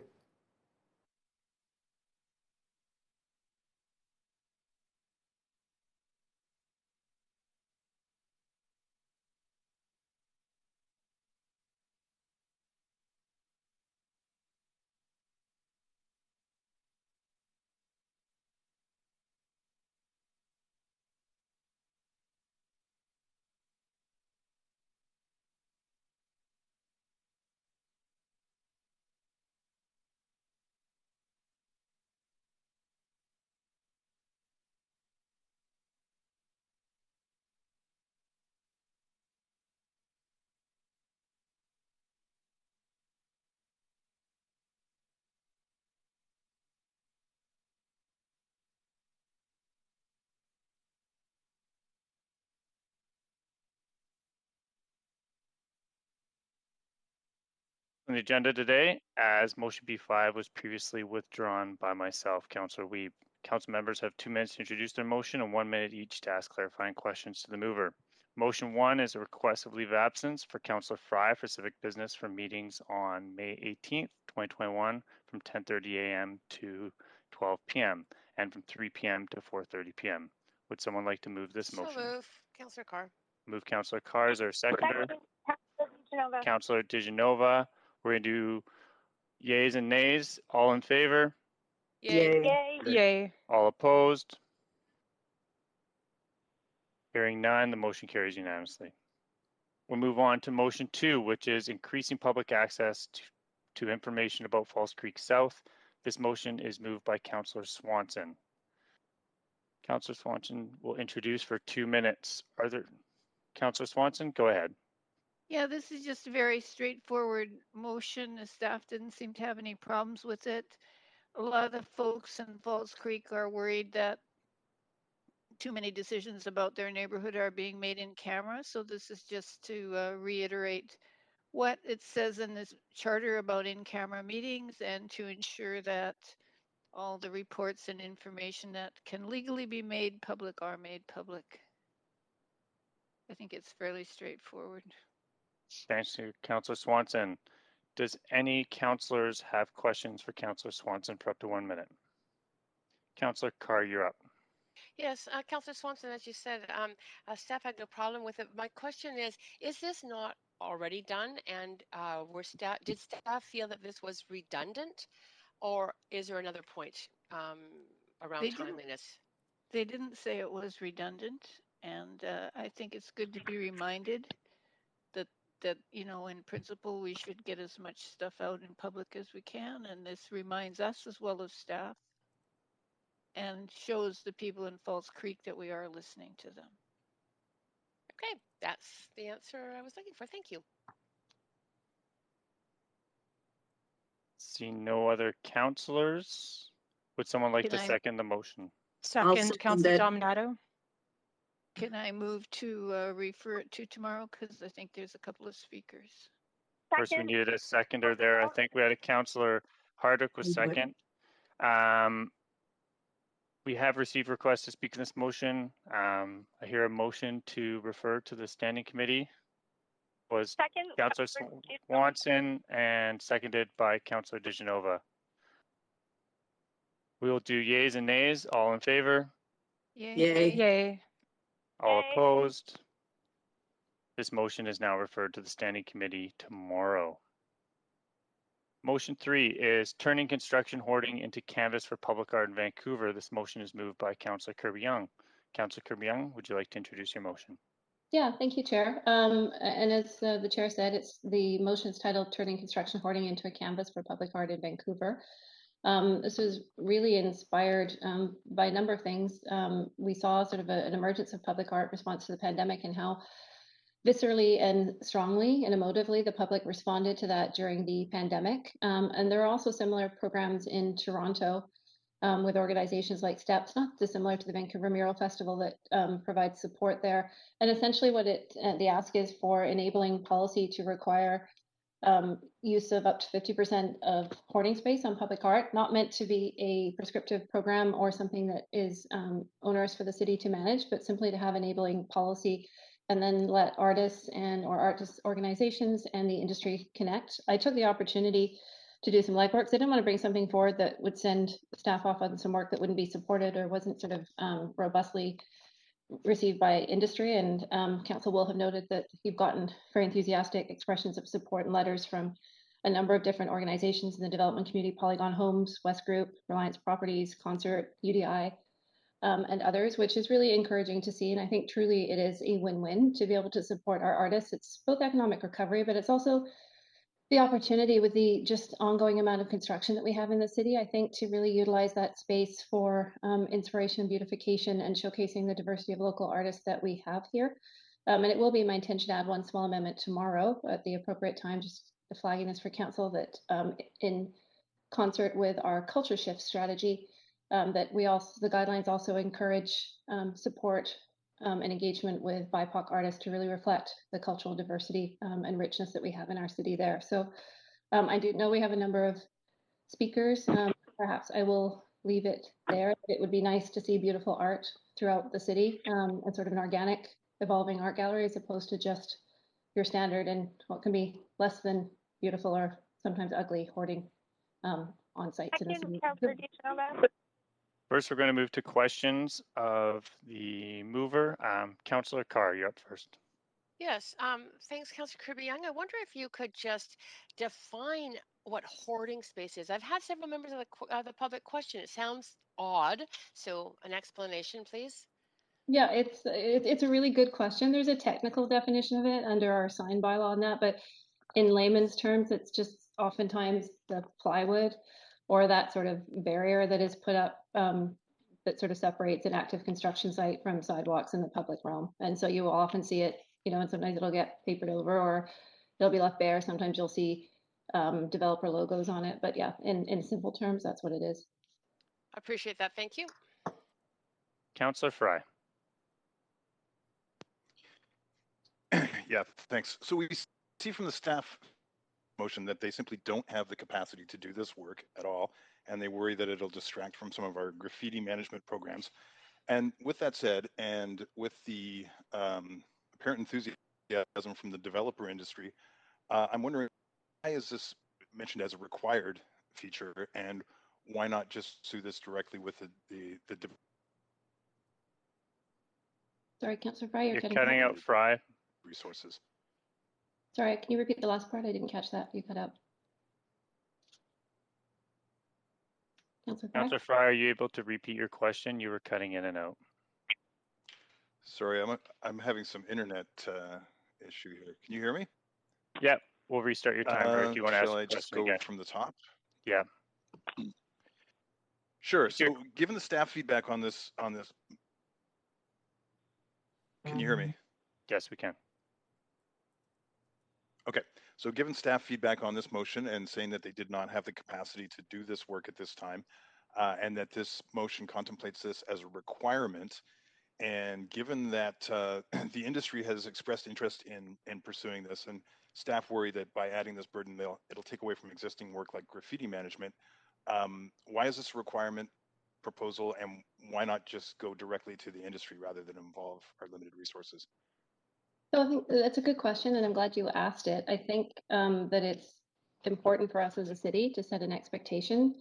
Speaker 8: On the agenda today, as motion B5 was previously withdrawn by myself, Councillor Wiebe. Council members have 2 minutes to introduce their motion and 1 minute each to ask clarifying questions to the mover. Motion 1 is a request of leave of absence for Councillor Fry for civic business for meetings on May 18th, 2021 from 10:30 a.m. to 12 p.m. and from 3 p.m. to 4:30 p.m. Would someone like to move this
Speaker 17: So
Speaker 8: motion?
Speaker 17: move, Councillor Carr.
Speaker 8: Move Councillor Carr. Is there a seconder?
Speaker 19: Digenova.
Speaker 8: Councillor Digenova. We're going to do yays and nays. All in favor?
Speaker 17: Yay.
Speaker 19: Yay.
Speaker 3: Yay.
Speaker 8: All opposed? Hearing none, the motion carries unanimously. We'll move on to motion 2, which is increasing public access to information about Falls Creek South. This motion is moved by Councillor Swanson. Councillor Swanson will introduce for 2 minutes. Are there, Councillor Swanson, go ahead.
Speaker 13: Yeah, this is just a very straightforward motion. The staff didn't seem to have any problems with it. A lot of the folks in Falls Creek are worried that too many decisions about their neighborhood are being made in camera. So this is just to reiterate what it says in this charter about in-camera meetings and to ensure that all the reports and information that can legally be made public are made public. I think it's fairly straightforward.
Speaker 8: Thanks to Councillor Swanson. Does any councillors have questions for Councillor Swanson for up to 1 minute? Councillor Carr, you're up.
Speaker 17: Yes, Councillor Swanson, as you said, staff had no problem with it. My question is this not already done? And did staff feel that this was redundant, or is there another point around timeliness?
Speaker 13: They didn't say it was redundant, and I think it's good to be reminded that you know, in principle, we should get as much stuff out in public as we can, and this reminds us as well as staff and shows the people in Falls Creek that we are listening to them.
Speaker 17: Okay, that's the answer I was looking for. Thank you.
Speaker 8: See no other councillors. Would someone like to second the motion?
Speaker 3: Second, Councillor Dominato.
Speaker 13: Can I move to refer it to tomorrow? Because I think there's a couple of speakers.
Speaker 8: First, we needed a seconder there. I think we had a Councillor Hardwick was second. We have received requests to speak in this motion. I hear a motion to refer to the standing committee. Was Councillor Swanson and seconded by Councillor Digenova. We will do yays and nays. All in favor?
Speaker 3: Yay. Yay.
Speaker 8: All opposed? This motion is now referred to the standing committee tomorrow. Motion 3 is turning construction hoarding into canvas for public art in Vancouver. This motion is moved by Councillor Kirby-Yung. Councillor Kirby-Yung, would you like to introduce your motion?
Speaker 18: Yeah, thank you, Chair. And as the Chair said, the motion is titled Turning Construction Hoarding into a Canvas for Public Art in Vancouver. This was really inspired by a number of things. We saw sort of an emergence of public art response to the pandemic and how viscerally and strongly and emotively the public responded to that during the pandemic. And there are also similar programs in Toronto with organizations like STEPS, not dissimilar to the Vancouver Mural Festival, that provides support there. And essentially what the ask is for enabling policy to require use of up to 50% of hoarding space on public art, not meant to be a prescriptive program or something that is onerous for the city to manage, but simply to have enabling policy and then let artists or artist organizations and the industry connect. I took the opportunity to do some legwork. So I didn't want to bring something forward that would send staff off on some work that wouldn't be supported or wasn't sort of robustly received by industry. And council will have noted that you've gotten very enthusiastic expressions of support and letters from a number of different organizations in the development community: Polygon Homes, West Group, Reliance Properties, Concert, UDI, and others, which is really encouraging to see. And I think truly it is a win-win to be able to support our artists. It's both economic recovery, but it's also the opportunity with the just ongoing amount of construction that we have in the city, I think, to really utilize that space for inspiration, beautification, and showcasing the diversity of local artists that we have here. And it will be my intention to add one small amendment tomorrow at the appropriate time, just flagging this for council, that in concert with our culture shift strategy, that we also, the guidelines also encourage support and engagement with BIPOC artists to really reflect the cultural diversity and richness that we have in our city there. So I do know we have a number of speakers. Perhaps I will leave it there. It would be nice to see beautiful art throughout the city and sort of an organic, evolving art gallery, as opposed to just your standard and what can be less than beautiful or sometimes ugly hoarding on sites in the city.
Speaker 8: First, we're going to move to questions of the mover. Councillor Carr, you're up first.
Speaker 17: Yes, thanks, Councillor Kirby-Yung. I wonder if you could just define what hoarding space is. I've had several members of the public question. It sounds odd, so an explanation, please.
Speaker 18: Yeah, it's a really good question. There's a technical definition of it under our sign bylaw on that, but in layman's terms, it's just oftentimes the plywood or that sort of barrier that is put up that sort of separates an active construction site from sidewalks in the public realm. And so you will often see it, you know, and sometimes it'll get papered over or it'll be left bare. Sometimes you'll see developer logos on it. But yeah, in simple terms, that's what it is.
Speaker 17: I appreciate that. Thank you.
Speaker 8: Councillor Fry.
Speaker 16: Yeah, thanks. So we see from the staff motion that they simply don't have the capacity to do this work at all, and they worry that it'll distract from some of our graffiti management programs. And with that said, and with the apparent enthusiasm from the developer industry, I'm wondering, why is this mentioned as a required feature, and why not just do this directly with the
Speaker 18: Sorry, Councillor Fry,
Speaker 8: you're cutting out, Fry.
Speaker 16: Resources.
Speaker 18: Sorry, can you repeat the last part? I didn't catch that. You cut out.
Speaker 8: Councillor Fry, are you able to repeat your question? You were cutting in and out.
Speaker 16: Sorry, I'm having some internet issue here. Can you hear me?
Speaker 8: Yeah, we'll restart your timer if you want to ask
Speaker 16: Shall
Speaker 8: the
Speaker 16: I just
Speaker 8: question
Speaker 16: go
Speaker 8: again.
Speaker 16: from the top?
Speaker 8: Yeah.
Speaker 16: Sure. So, given the staff feedback on this, can you hear me?
Speaker 8: Yes, we can.
Speaker 16: Okay. So, given staff feedback on this motion and saying that they did not have the capacity to do this work at this time, and that this motion contemplates this as a requirement, and given that the industry has expressed interest in pursuing this, and staff worry that by adding this burden, it'll take away from existing work like graffiti management, why is this a requirement proposal, and why not just go directly to the industry rather than involve our limited resources?
Speaker 18: So I think that's a good question, and I'm glad you asked it. I think that it's important for us as a city to set an expectation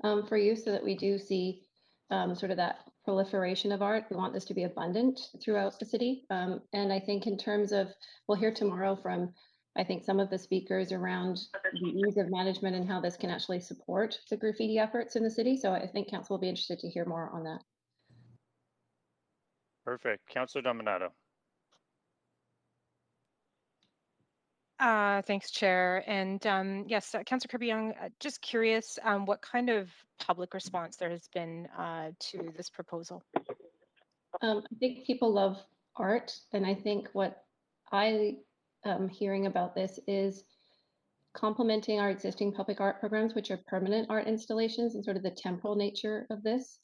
Speaker 18: for you so that we do see sort of that proliferation of art. We want this to be abundant throughout the city. And I think in terms of, we'll hear tomorrow from, I think, some of the speakers around the ease of management and how this can actually support the graffiti efforts in the city. So I think council will be interested to hear more on that.
Speaker 8: Perfect. Councillor Dominato.
Speaker 3: Thanks, Chair. And yes, Councillor Kirby-Yung, just curious what kind of public response there has been to this proposal.
Speaker 18: I think people love art, and I think what I am hearing about this is complementing our existing public art programs, which are permanent art installations, and sort of the temporal nature of this.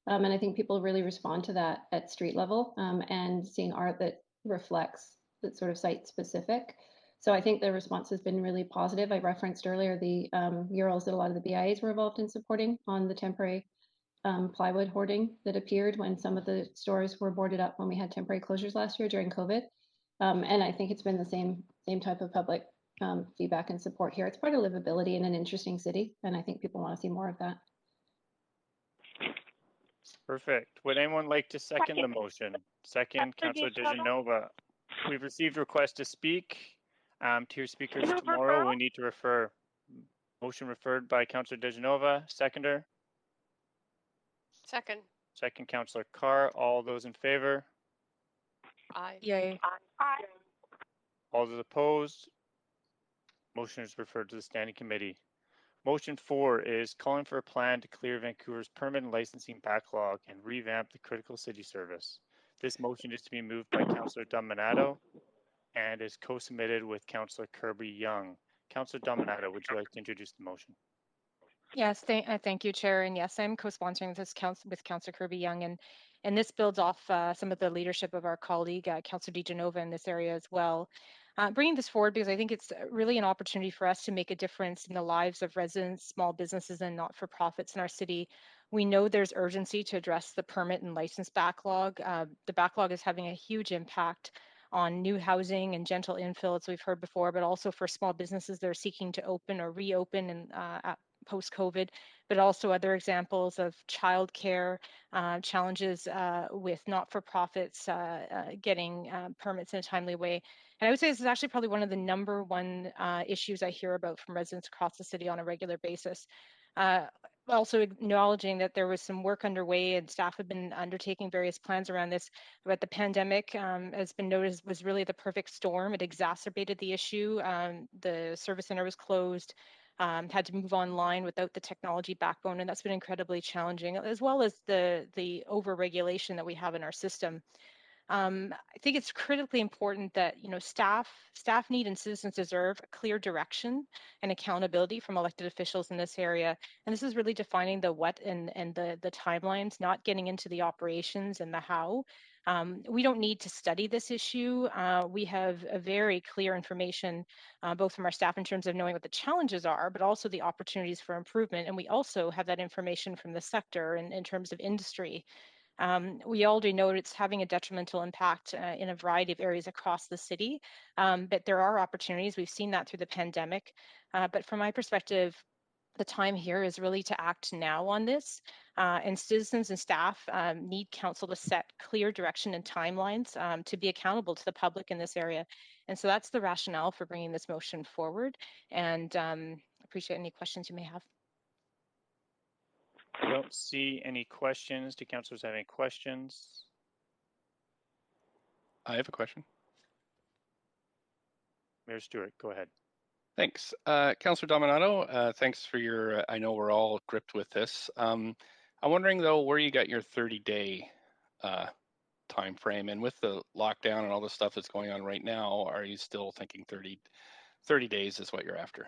Speaker 18: And I think people really respond to that at street level and seeing art that reflects that sort of site specific. So I think the response has been really positive. I referenced earlier the murals that a lot of the BIAs were involved in supporting on the temporary plywood hoarding that appeared when some of the stores were boarded up when we had temporary closures last year during COVID. And I think it's been the same type of public
Speaker 12: feedback and support here. It's part of livability in an interesting city, and I think people want to see more of that.
Speaker 8: Perfect. Would anyone like to second the motion? Second, Councillor DeGenova. We've received requests to speak. To your speakers tomorrow, we need to refer. Motion referred by Councillor DeGenova. Seconder?
Speaker 17: Second.
Speaker 8: Second, Councillor Carr. All those in favor?
Speaker 17: Aye.
Speaker 3: Yay.
Speaker 11: Aye.
Speaker 8: All those opposed? Motion is referred to the Standing Committee. Motion 4 is calling for a plan to clear Vancouver's permanent licensing backlog and revamp the critical city service. This motion is to be moved by Councillor Dominato and is co-submitted with Councillor Kirby-Yung. Councillor Dominato, would you like to introduce the motion?
Speaker 3: Yes, thank you, Chair. And yes, I'm co-sponsoring this with Councillor Kirby-Yung, and this builds off some of the leadership of our colleague, Councillor DeGenova, in this area as well. Bringing this forward because I think it's really an opportunity for us to make a difference in the lives of residents, small businesses, and not-for-profits in our city. We know there's urgency to address the permit and license backlog. The backlog is having a huge impact on new housing and gentle infill, as we've heard before, but also for small businesses that are seeking to open or reopen and post-COVID, but also other examples of childcare challenges with not-for-profits getting permits in a timely way. And I would say this is actually probably one of the number one issues I hear about from residents across the city on a regular basis. Also acknowledging that there was some work underway and staff have been undertaking various plans around this, but the pandemic has been noticed was really the perfect storm. It exacerbated the issue. The service center was closed. Had to move online without the technology backbone, and that's been incredibly challenging, as well as the over-regulation that we have in our system. I think it's critically important that staff need and citizens deserve a clear direction and accountability from elected officials in this area. And this is really defining the what and the timelines, not getting into the operations and the how. We don't need to study this issue. We have a very clear information, both from our staff in terms of knowing what the challenges are, but also the opportunities for improvement. And we also have that information from the sector in terms of industry. We already know it's having a detrimental impact in a variety of areas across the city, but there are opportunities. We've seen that through the pandemic. But from my perspective, the time here is really to act now on this, and citizens and staff need council to set clear direction and timelines to be accountable to the public in this area. And so that's the rationale for bringing this motion forward, and appreciate any questions you may have.
Speaker 8: I don't see any questions. Do councillors have any questions?
Speaker 1: I have a question.
Speaker 8: Mayor Stewart, go ahead.
Speaker 1: Thanks. Councillor Dominato, thanks for your, I know we're all gripped with this. I'm wondering though, where you got your 30-day time frame, and with the lockdown and all the stuff that's going on right now, are you still thinking 30 days is what you're after?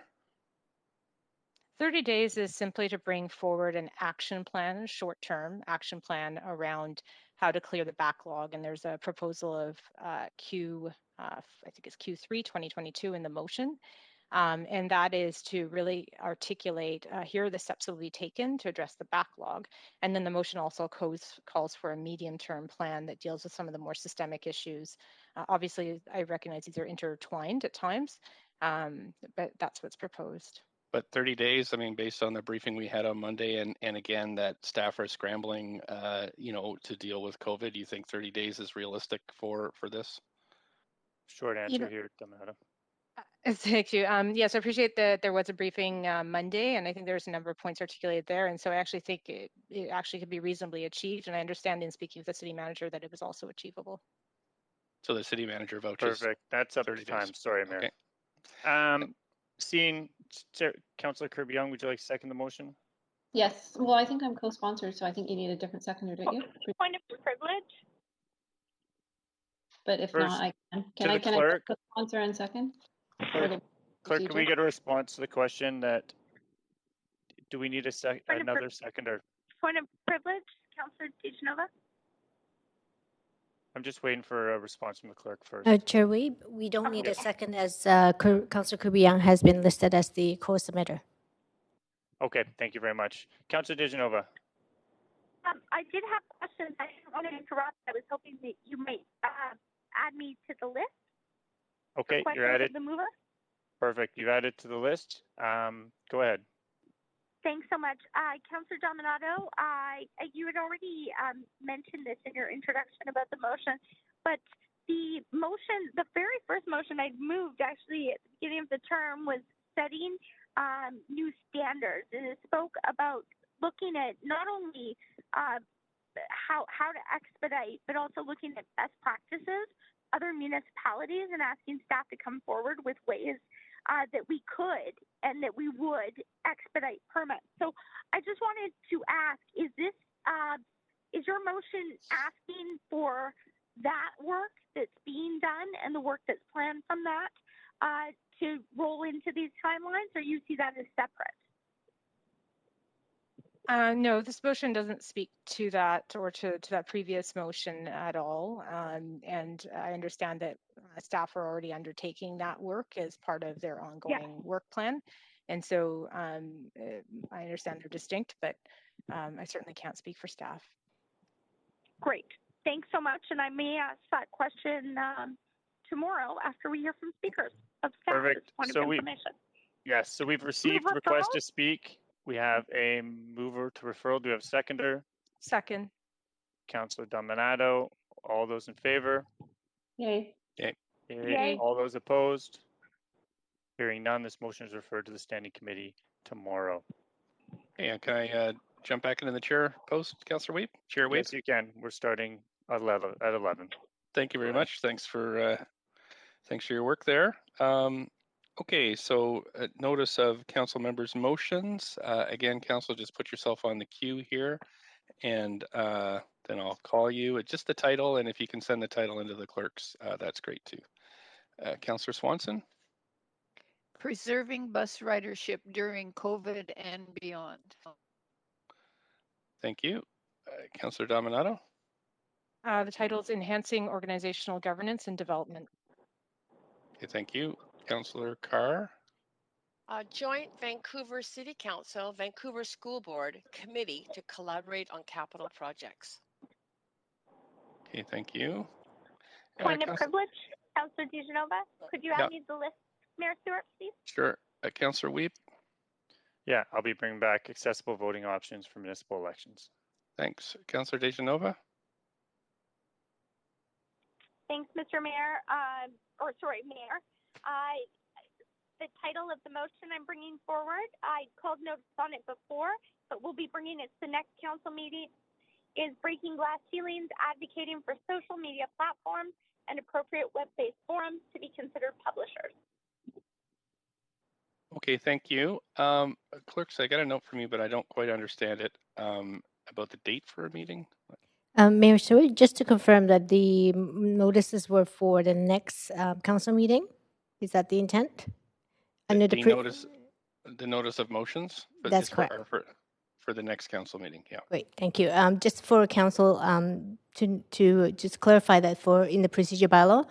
Speaker 3: 30 days is simply to bring forward an action plan, a short-term action plan around how to clear the backlog. And there's a proposal of I think it's Q3 2022 in the motion. And that is to really articulate, here are the steps that will be taken to address the backlog. And then the motion also calls for a medium-term plan that deals with some of the more systemic issues. Obviously, I recognize these are intertwined at times, but that's what's proposed.
Speaker 1: But 30 days, I mean, based on the briefing we had on Monday, and again, that staff are scrambling, to deal with COVID, do you think 30 days is realistic for this?
Speaker 8: Short answer here, Dominato.
Speaker 3: Thank you. Yes, I appreciate that there was a briefing Monday, and I think there's a number of points articulated there. And so I actually think it actually could be reasonably achieved. And I understand in speaking with the city manager that it was also achievable.
Speaker 1: So the city manager vouches.
Speaker 8: Perfect. That's up to time. Sorry, Mayor. Okay. Seeing Councillor Kirby-Yung, would you like to second the motion?
Speaker 12: Yes. Well, I think I'm co-sponsored, so I think you need a different seconder, don't you?
Speaker 21: Point of privilege.
Speaker 12: But if
Speaker 8: First,
Speaker 12: not, I can.
Speaker 8: Can I
Speaker 12: co-sponsor and second?
Speaker 8: Clerk, can we get a response to the question that do we need another seconder?
Speaker 21: Point of privilege, Councillor DeGenova.
Speaker 8: I'm just waiting for a response from the clerk first.
Speaker 2: Chair, we don't need a second, as Councillor Kirby-Yung has been listed as the co-submitter.
Speaker 8: Okay, thank you very much. Councillor DeGenova.
Speaker 21: I did have questions. I didn't want to interrupt. I was hoping that you might add me to the list.
Speaker 8: Okay, you're added.
Speaker 21: The mover.
Speaker 8: Perfect. You added to the list. Go ahead.
Speaker 21: Thanks so much. Councillor Dominato, you had already mentioned this in your introduction about the motion, but the very first motion I'd moved actually at the beginning of the term was setting new standards, and it spoke about looking at not only how to expedite, but also looking at best practices, other municipalities, and asking staff to come forward with ways that we could and that we would expedite permits. So I just wanted to ask, is your motion asking for that work that's being done and the work that's planned from that to roll into these timelines, or you see that as separate?
Speaker 3: No, this motion doesn't speak to that or to that previous motion at all. And I understand that staff are already undertaking that work as part of their ongoing work plan. And so I understand they're distinct, but I certainly can't speak for staff.
Speaker 21: Great. Thanks so much. And I may ask that question tomorrow after we hear from speakers of staff.
Speaker 8: Perfect. So we've received requests to speak. We have a mover to referral. Do we have a seconder?
Speaker 3: Second.
Speaker 8: Councillor Dominato. All those in favor?
Speaker 18: Yay.
Speaker 8: Yay.
Speaker 21: Yay.
Speaker 8: All those opposed? Hearing none, this motion is referred to the standing committee tomorrow.
Speaker 1: Yeah, can I jump back into the chair post, Councillor Weep? Chair Weep?
Speaker 8: Yes, you can. We're starting at 11.
Speaker 1: Thank you very much. Thanks for your work there. Okay, so notice of council members' motions. Again, council, just put yourself on the queue here, and then I'll call you. Just the title, and if you can send the title into the clerks, that's great too. Councillor Swanson.
Speaker 13: Preserving bus ridership during COVID and beyond.
Speaker 1: Thank you. Councillor Dominato.
Speaker 3: The title is Enhancing Organizational Governance and Development.
Speaker 1: Okay, thank you. Councillor Carr.
Speaker 17: Joint Vancouver City Council, Vancouver School Board Committee to collaborate on capital projects.
Speaker 1: Okay, thank you.
Speaker 21: Point of privilege, Councillor DiGenova. Could you add me to the list, Mayor Stewart, please?
Speaker 1: Sure. Councillor Weep.
Speaker 8: Yeah, I'll be bringing back accessible voting options for municipal elections.
Speaker 1: Thanks. Councillor DeGenova.
Speaker 21: Thanks, Mr. Mayor. Mayor. The title of the motion I'm bringing forward, I called notice on it before, but we'll be bringing it to the next council meeting, is Breaking Glass Ceilings, Advocating for Social Media Platforms and Appropriate Web-Based Forums to be Considered Publishers.
Speaker 1: Okay, thank you. Clerks, I got a note from you, but I don't quite understand it about the date for a meeting.
Speaker 2: Mayor, just to confirm that the notices were for the next council meeting? Is that the intent?
Speaker 1: The notice of motions?
Speaker 2: That's correct.
Speaker 1: For the next council meeting, yeah.
Speaker 2: Great, thank you. Just for council, to just clarify that in the procedure bylaw,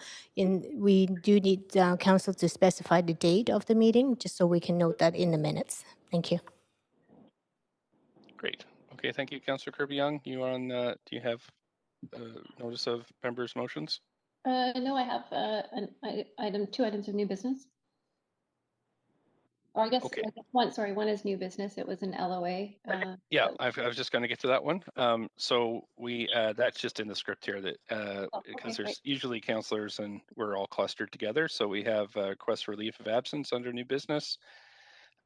Speaker 2: we do need council to specify the date of the meeting, just so we can note that in the minutes. Thank you.
Speaker 1: Great. Okay, thank you, Councillor Kirby-Yung. You on? Do you have notice of members' motions?
Speaker 18: No, I have two items of new business. Or I guess,
Speaker 1: okay.
Speaker 18: One is new business. It was an LOA.
Speaker 1: Yeah, I was just going to get to that one. So that's just in the script here that because there's usually councillors and we're all clustered together. So we have request for leave of absence under new business.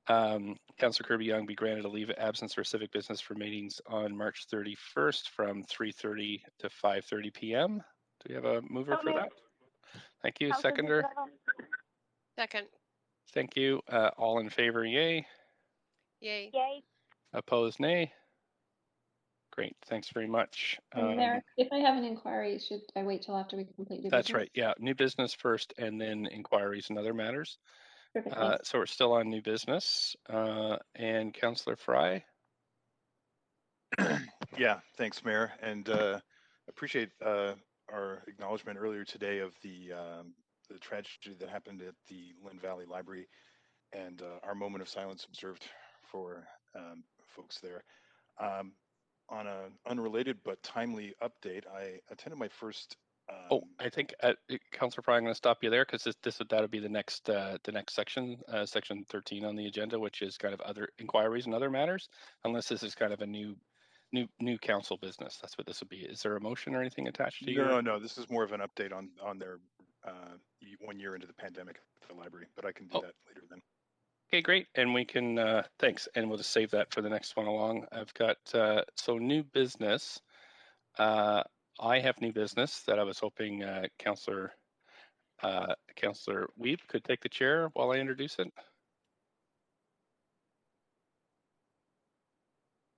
Speaker 1: Councillor Kirby-Yung be granted a leave of absence for civic business for meetings on March 31st from 3:30 to 5:30 p.m. Do we have a mover for that? Thank you. Seconder.
Speaker 17: Second.
Speaker 1: Thank you. All in favor, yay.
Speaker 17: Yay.
Speaker 21: Yay.
Speaker 1: Opposed, nay. Great. Thanks very much.
Speaker 18: Mayor, if I have an inquiry, should I wait till after we complete new business?
Speaker 1: That's right. Yeah. New business first and then inquiries and other matters.
Speaker 18: Perfect,
Speaker 1: so we're still on new business. And Councillor Fry.
Speaker 16: Yeah, thanks, Mayor. And appreciate our acknowledgement earlier today of the tragedy that happened at the Lynn Valley Library and our moment of silence observed for folks there. On an unrelated but timely update, I attended my first
Speaker 1: I think Councillor Fry, I'm going to stop you there because that would be the next section, section 13 on the agenda, which is kind of other inquiries and other matters. Unless this is kind of a new council business, that's what this would be. Is there a motion or anything attached to your?
Speaker 16: No, this is more of an update on their 1 year into the pandemic at the library, but I can do that later then.
Speaker 1: Okay, great. And we can, thanks. And we'll just save that for the next one along. I've got, so new business. I have new business that I was hoping Councillor Weeb could take the chair while I introduce it.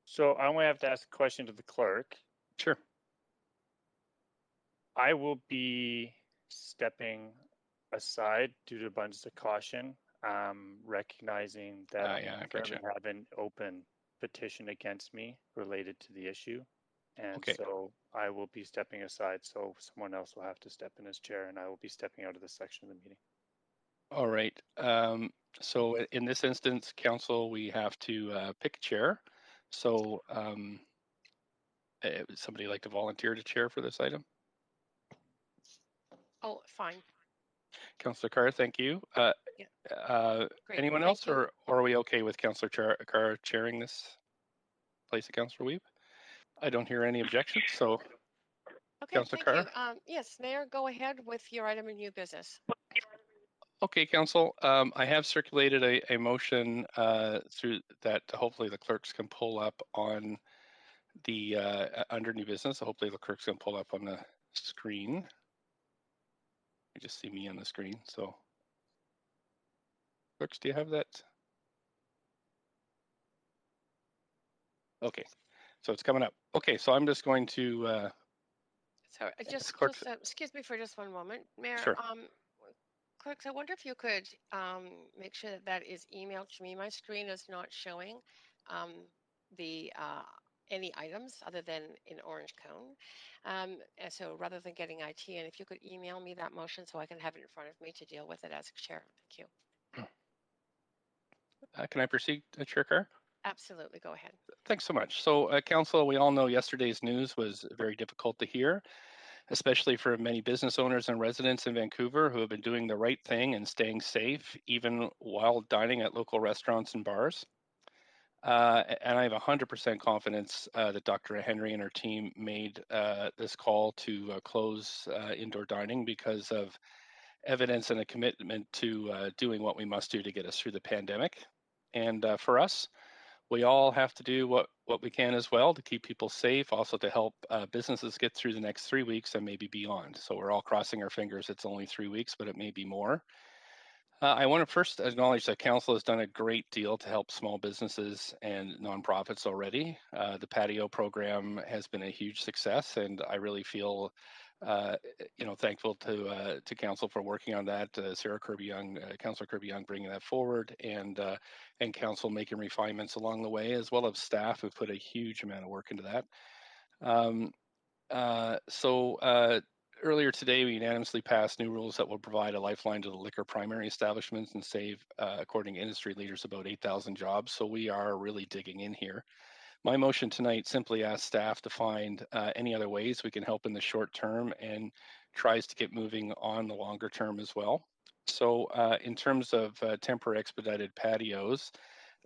Speaker 8: So I'm going to have to ask a question to the clerk.
Speaker 1: Sure.
Speaker 8: I will be stepping aside due to abundance of caution, recognizing that I currently have an open petition against me related to the issue. And so I will be stepping aside, so someone else will have to step in as chair, and I will be stepping out of this section of the meeting.
Speaker 1: All right. So in this instance, council, we have to pick a chair. So would somebody like to volunteer to chair for this item?
Speaker 17: Oh, fine.
Speaker 1: Councillor Carr, thank you. Anyone else, or are we okay with Councillor Carr chairing this place of Councillor Weeb? I don't hear any objections, so
Speaker 17: okay,
Speaker 1: Councillor Carr.
Speaker 17: Yes, Mayor, go ahead with your item of new business.
Speaker 1: Okay, Council. I have circulated a motion through that. Hopefully, the clerks can pull up on the under new business. Hopefully, the clerks can pull up on the screen. You just see me on the screen. So, clerks, do you have that? Okay, so it's coming up. Okay, so I'm just going to.
Speaker 17: Sorry, just excuse me for just one moment, Mayor.
Speaker 1: Sure.
Speaker 17: Clerks, I wonder if you could make sure that is emailed to me. My screen is not showing any items other than in orange cone. And so rather than getting IT, and if you could email me that motion so I can have it in front of me to deal with it as chair. Thank you.
Speaker 1: Can I proceed, Chair Carr?
Speaker 17: Absolutely, go ahead.
Speaker 1: Thanks so much. So, Council, we all know yesterday's news was very difficult to hear, especially for many business owners and residents in Vancouver who have been doing the right thing and staying safe, even while dining at local restaurants and bars. And I have 100% confidence that Dr. Henry and her team made this call to close indoor dining because of evidence and a commitment to doing what we must do to get us through the pandemic. And for us, we all have to do what we can as well to keep people safe, also to help businesses get through the next 3 weeks and maybe beyond. So we're all crossing our fingers. It's only 3 weeks, but it may be more. I want to first acknowledge that Council has done a great deal to help small businesses and nonprofits already. The patio program has been a huge success, and I really feel thankful to Council for working on that. Sarah Kirby-Young, Councillor Kirby-Young bringing that forward, and Council making refinements along the way, as well as staff who put a huge amount of work into that. Earlier today, we unanimously passed new rules that will provide a lifeline to the liquor primary establishments and save, according to industry leaders, about 8,000 jobs. So we are really digging in here. My motion tonight simply asks staff to find any other ways we can help in the short term and tries to get moving on the longer term as well. So in terms of temporary expedited patios,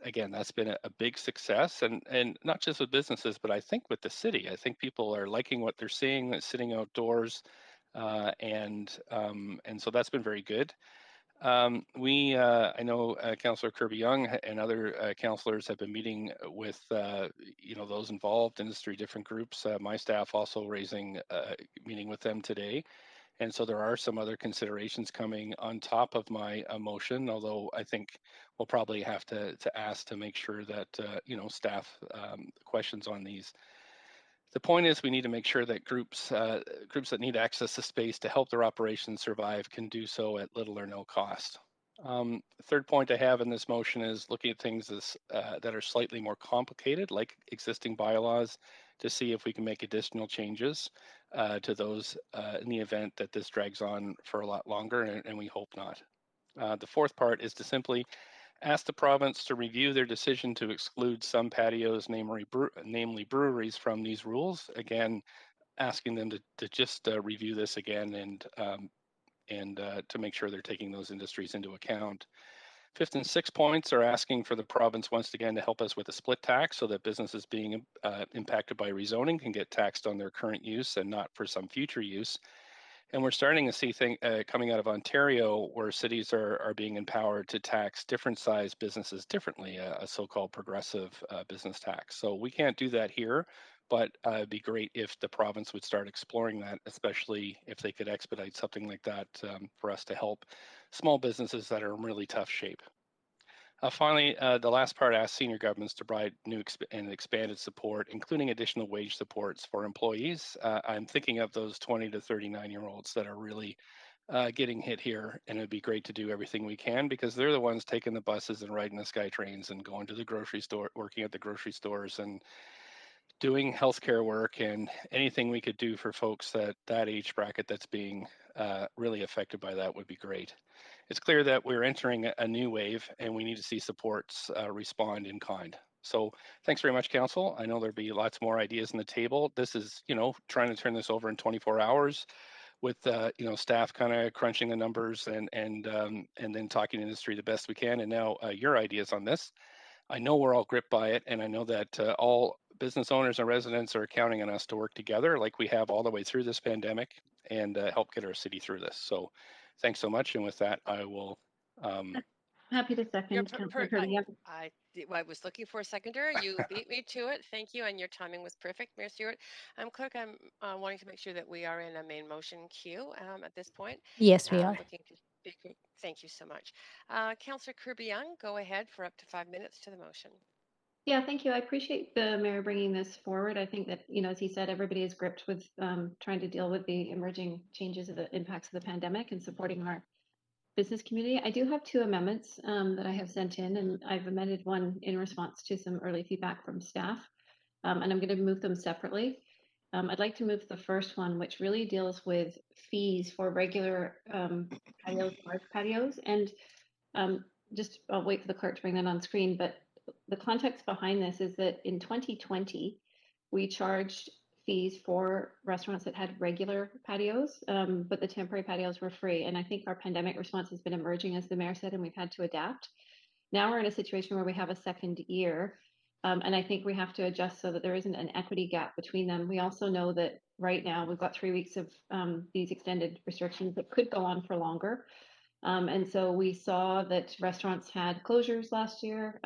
Speaker 1: again, that's been a big success, and not just with businesses, but I think with the city. I think people are liking what they're seeing, sitting outdoors, and so that's been very good. I know Councillor Kirby-Young and other councillors have been meeting with those involved, industry, different groups. My staff also meeting with them today. And so there are some other considerations coming on top of my motion, although I think we'll probably have to ask to make sure that, staff questions on these. The point is we need to make sure that groups that need access to space to help their operations survive can do so at little or no cost. The third point I have in this motion is looking at things that are slightly more complicated, like existing bylaws, to see if we can make additional changes to those in the event that this drags on for a lot longer, and we hope not. The fourth part is to simply ask the province to review their decision to exclude some patios, namely breweries, from these rules. Again, asking them to just review this again and to make sure they're taking those industries into account. 5th and 6th points are asking for the province once again to help us with a split tax so that businesses being impacted by rezoning can get taxed on their current use and not for some future use. And we're starting to see things coming out of Ontario where cities are being empowered to tax different size businesses differently, a so-called progressive business tax. So we can't do that here, but it'd be great if the province would start exploring that, especially if they could expedite something like that for us to help small businesses that are in really tough shape. Finally, the last part asks senior governments to provide new and expanded support, including additional wage supports for employees. I'm thinking of those 20 to 39-year-olds that are really getting hit here, and it'd be great to do everything we can because they're the ones taking the buses and riding the SkyTrains and going to the grocery store, working at the grocery stores and doing healthcare work, and anything we could do for folks that age bracket that's being really affected by that would be great. It's clear that we're entering a new wave and we need to see supports respond in kind. So thanks very much, Council. I know there'll be lots more ideas on the table. This is, trying to turn this over in 24 hours with, staff kind of crunching the numbers and then talking to industry the best we can. And now your ideas on this. I know we're all gripped by it, and I know that all business owners and residents are counting on us to work together like we have all the way through this pandemic and help get our city through this. So thanks so much. And with that, I will.
Speaker 18: Happy to second, Councillor Kirby.
Speaker 17: I was looking for a seconder. You beat me to it. Thank you. And your timing was perfect, Mayor Stewart. Clerk, I'm wanting to make sure that we are in a main motion queue at this point.
Speaker 2: Yes, we are.
Speaker 17: Thank you so much. Councillor Kirby-Yung, go ahead for up to 5 minutes to the motion.
Speaker 18: Yeah, thank you. I appreciate the mayor bringing this forward. I think that, as he said, everybody is gripped with trying to deal with the emerging changes of the impacts of the pandemic and supporting our business community. I do have 2 amendments that I have sent in, and I've amended one in response to some early feedback from staff, and I'm going to move them separately. I'd like to move the first one, which really deals with fees for regular patios, large patios, and I'll wait for the clerk to bring that on screen, but the context behind this is that in 2020, we charged fees for restaurants that had regular patios, but the temporary patios were free. And I think our pandemic response has been emerging, as the mayor said, and we've had to adapt. Now we're in a situation where we have a second year, and I think we have to adjust so that there isn't an equity gap between them. We also know that right now we've got 3 weeks of these extended restrictions that could go on for longer. And so we saw that restaurants had closures last year.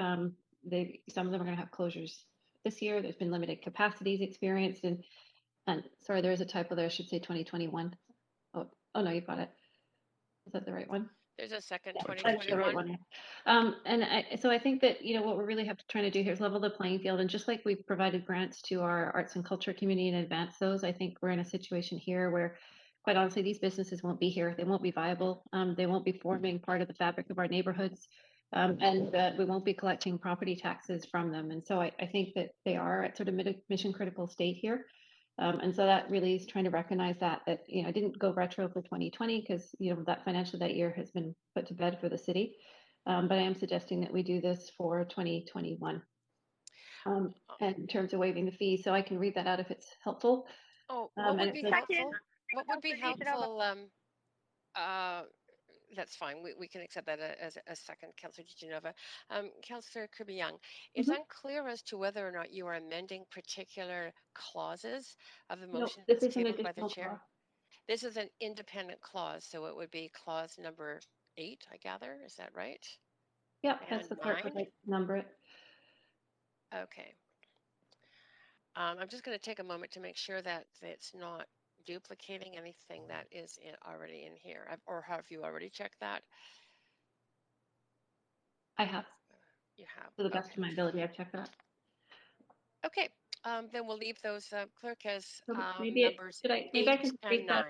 Speaker 18: Some of them are going to have closures this year. There's been limited capacities experienced, and sorry, there is a typo there. I should say 2021. Oh no, you've got it. Is that the right one?
Speaker 17: There's a second 2021. The right one.
Speaker 18: So I think that what we really have to try to do here is level the playing field, and just like we've provided grants to our arts and culture community and advance those, I think we're in a situation here where, quite honestly, these businesses won't be here. They won't be viable. They won't be forming part of the fabric of our neighborhoods. And we won't be collecting property taxes from them. And so I think that they are at sort of mission critical state here. And so that really is trying to recognize that I didn't go retro for 2020 because, that financial that year has been put to bed for the city. But I am suggesting that we do this for 2021 in terms of waiving the fee. So I can read that out if it's helpful.
Speaker 17: Oh, what would be helpful? What would be helpful? That's fine. We can accept that as a second, Councillor DiGenova. Councillor Kirby-Yung, it's unclear as to whether or not you are amending particular clauses of the motion that's tabled by the chair. This is an independent clause, so it would be clause number 8, I gather. Is that right?
Speaker 18: Yeah, that's the clerk would number it.
Speaker 17: Okay. I'm just going to take a moment to make sure that it's not duplicating anything that is already in here. Or have you already checked that?
Speaker 18: I have.
Speaker 17: You have.
Speaker 18: To the best of my ability, I've checked that.
Speaker 17: Okay. Then we'll leave those, clerk, as
Speaker 18: numbers 8 and 9.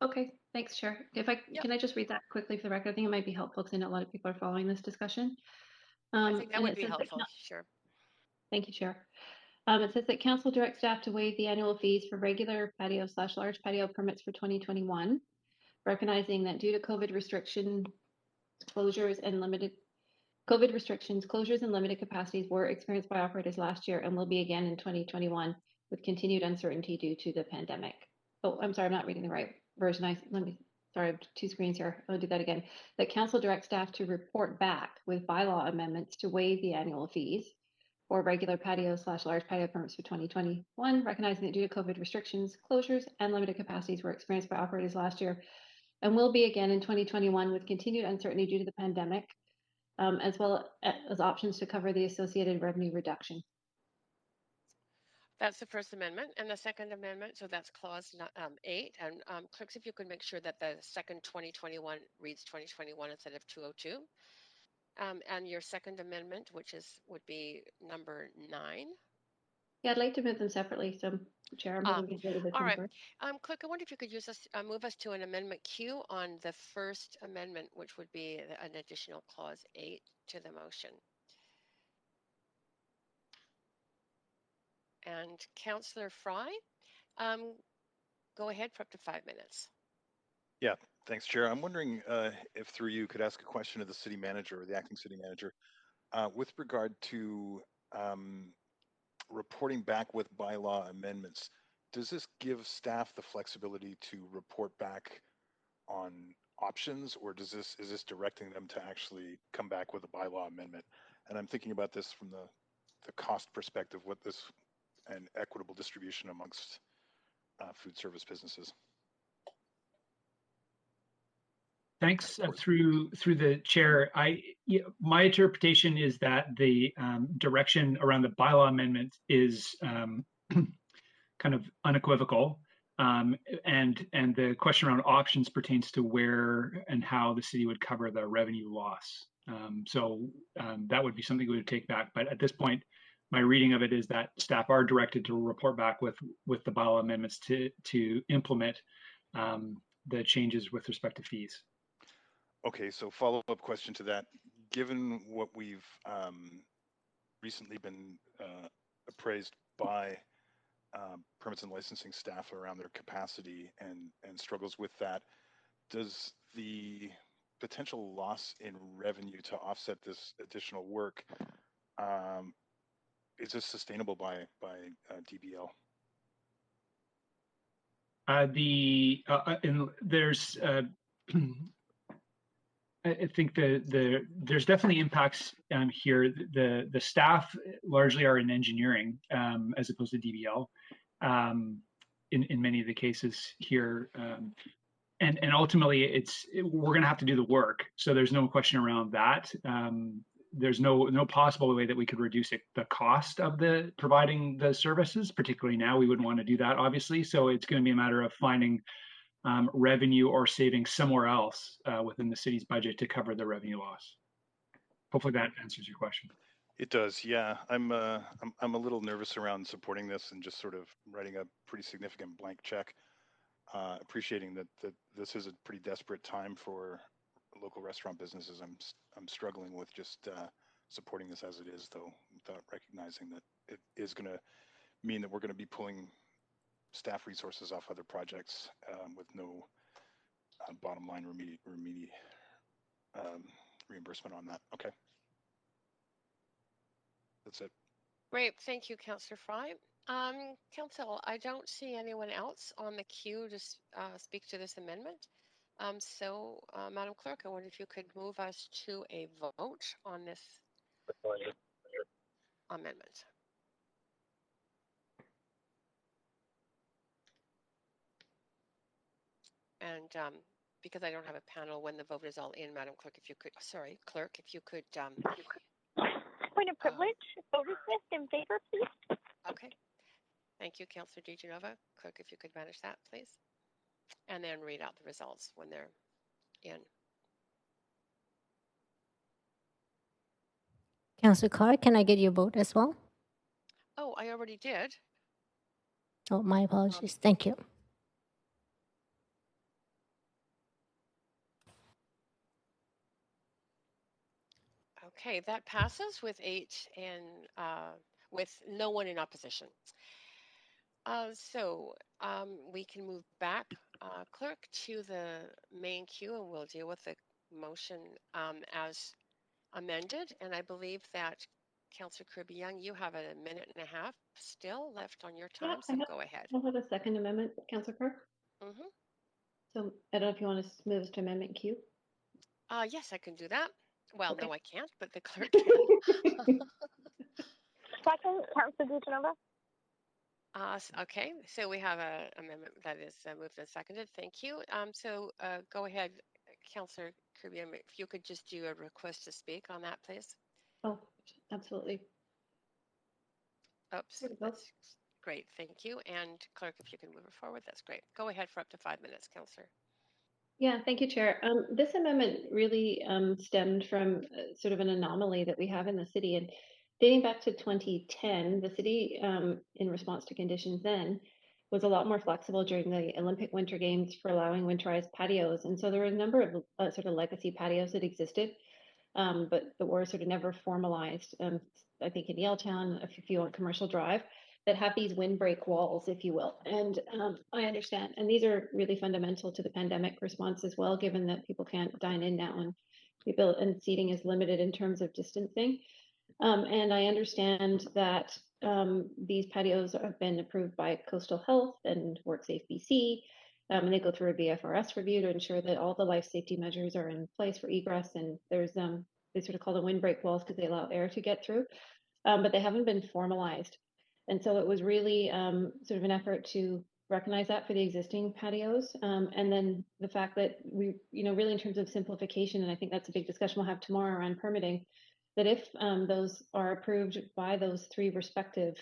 Speaker 18: Okay, thanks, Chair. Can I just read that quickly for the record? I think it might be helpful because I know a lot of people are following this discussion.
Speaker 17: I think that would be helpful. Sure.
Speaker 18: Thank you, Chair. It says that Council directs staff to waive the annual fees for regular patio/large patio permits for 2021, recognizing that due to COVID restrictions, closures, and limited capacities were experienced by operators last year and will be again in 2021.
Speaker 12: with continued uncertainty due to the pandemic. Oh, I'm sorry, I'm not reading the right version. Sorry, I have two screens here. I'll do that again. That council directs staff to report back with bylaw amendments to waive the annual fees for regular patio/large patio permits for 2021, recognizing that due to COVID restrictions, closures, and limited capacities were experienced by operators last year and will be again in 2021 with continued uncertainty due to the pandemic, as well as options to cover the associated revenue reduction.
Speaker 17: That's the First Amendment. And the Second Amendment, so that's clause 8. And clerks, if you could make sure that the second 2021 reads 2021 instead of 202. And your Second Amendment, which would be number 9.
Speaker 12: Yeah, I'd like to move them separately. So, Chair, I'm moving to the
Speaker 17: all right.
Speaker 12: first.
Speaker 17: Clerk, I wonder if you could move us to an amendment Q on the First Amendment, which would be an additional clause 8 to the motion. And Councillor Fry, go ahead for up to 5 minutes.
Speaker 16: Yeah, thanks, Chair. I'm wondering if through you could ask a question of the city manager or the acting city manager with regard to reporting back with bylaw amendments. Does this give staff the flexibility to report back on options, or is this directing them to actually come back with a bylaw amendment? And I'm thinking about this from the cost perspective, what this and equitable distribution amongst food service businesses.
Speaker 9: Thanks. Through the chair, my interpretation is that the direction around the bylaw amendment is kind of unequivocal, and the question around options pertains to where and how the city would cover the revenue loss. So that would be something we would take back. But at this point, my reading of it is that staff are directed to report back with the bylaw amendments to implement the changes with respect to fees.
Speaker 16: Okay, so follow-up question to that. Given what we've recently been appraised by permits and licensing staff around their capacity and struggles with that, does the potential loss in revenue to offset this additional work, is this sustainable by DBL?
Speaker 9: There's I think there's definitely impacts here. The staff largely are in engineering as opposed to DBL in many of the cases here, and ultimately we're going to have to do the work. So there's no question around that. There's no possible way that we could reduce the cost of providing the services, particularly now. We wouldn't want to do that, obviously. So it's going to be a matter of finding revenue or savings somewhere else within the city's budget to cover the revenue loss. Hopefully that answers your question.
Speaker 16: It does, yeah. I'm a little nervous around supporting this and just sort of writing a pretty significant blank check, appreciating that this is a pretty desperate time for local restaurant businesses. I'm struggling with just supporting this as it is, though, without recognizing that it is going to mean that we're going to be pulling staff resources off other projects with no bottom line reimbursement on that. Okay. That's it.
Speaker 17: Great, thank you, Councillor Fry. Council, I don't see anyone else on the queue to speak to this amendment. So, Madam Clerk, I wonder if you could move us to a vote on this amendment. And because I don't have a panel when the vote is all in, Madam Clerk, if you could, sorry, Clerk, if you could.
Speaker 21: Point of privilege, vote assist in favor, please.
Speaker 17: Okay. Thank you, Councillor DiGenova. Clerk, if you could manage that, please. And then read out the results when they're in.
Speaker 2: Councillor Carr, can I get your vote as well?
Speaker 17: Oh, I already did.
Speaker 2: Oh, my apologies. Thank you.
Speaker 17: Okay, that passes with 8 and with no one in opposition. So we can move back, Clerk, to the main queue, and we'll deal with the motion as amended. And I believe that Councillor Kirby-Young, you have a minute and a half still left on your
Speaker 18: Yeah,
Speaker 17: time, so go ahead.
Speaker 18: I have a second amendment, Councillor Kerr.
Speaker 17: Mm-hmm.
Speaker 18: So I don't know if you want to move us to amendment Q.
Speaker 17: Yes, I can do that. Well,
Speaker 18: Okay.
Speaker 17: no, I can't, but the clerk can.
Speaker 21: Second, Councillor DiGenova.
Speaker 17: Okay, so we have a amendment that is moved and seconded. Thank you. So go ahead, Councillor Kirby, if you could just do a request to speak on that, please.
Speaker 18: Oh, absolutely.
Speaker 17: Oops, that's great. Thank you. And clerk, if you can move it forward, that's great. Go ahead for up to 5 minutes, Councillor.
Speaker 18: Yeah, thank you, Chair. This amendment really stemmed from sort of an anomaly that we have in the city. And dating back to 2010, the city, in response to conditions then, was a lot more flexible during the Olympic Winter Games for allowing winterized patios. And so there were a number of sort of legacy patios that existed, but were sort of never formalized. I think in Yaletown, a few on Commercial Drive, that have these windbreak walls, if you will. And I understand, and these are really fundamental to the pandemic response as well, given that people can't dine in now and seating is limited in terms of distancing. And I understand that these patios have been approved by Coastal Health and WorkSafe BC, and they go through a BFRS review to ensure that all the life safety measures are in place for egress. And there's they sort of call them windbreak walls because they allow air to get through, but they haven't been formalized. And so it was really sort of an effort to recognize that for the existing patios. And then the fact that we, really in terms of simplification, and I think that's a big discussion we'll have tomorrow around permitting, that if those are approved by those three respective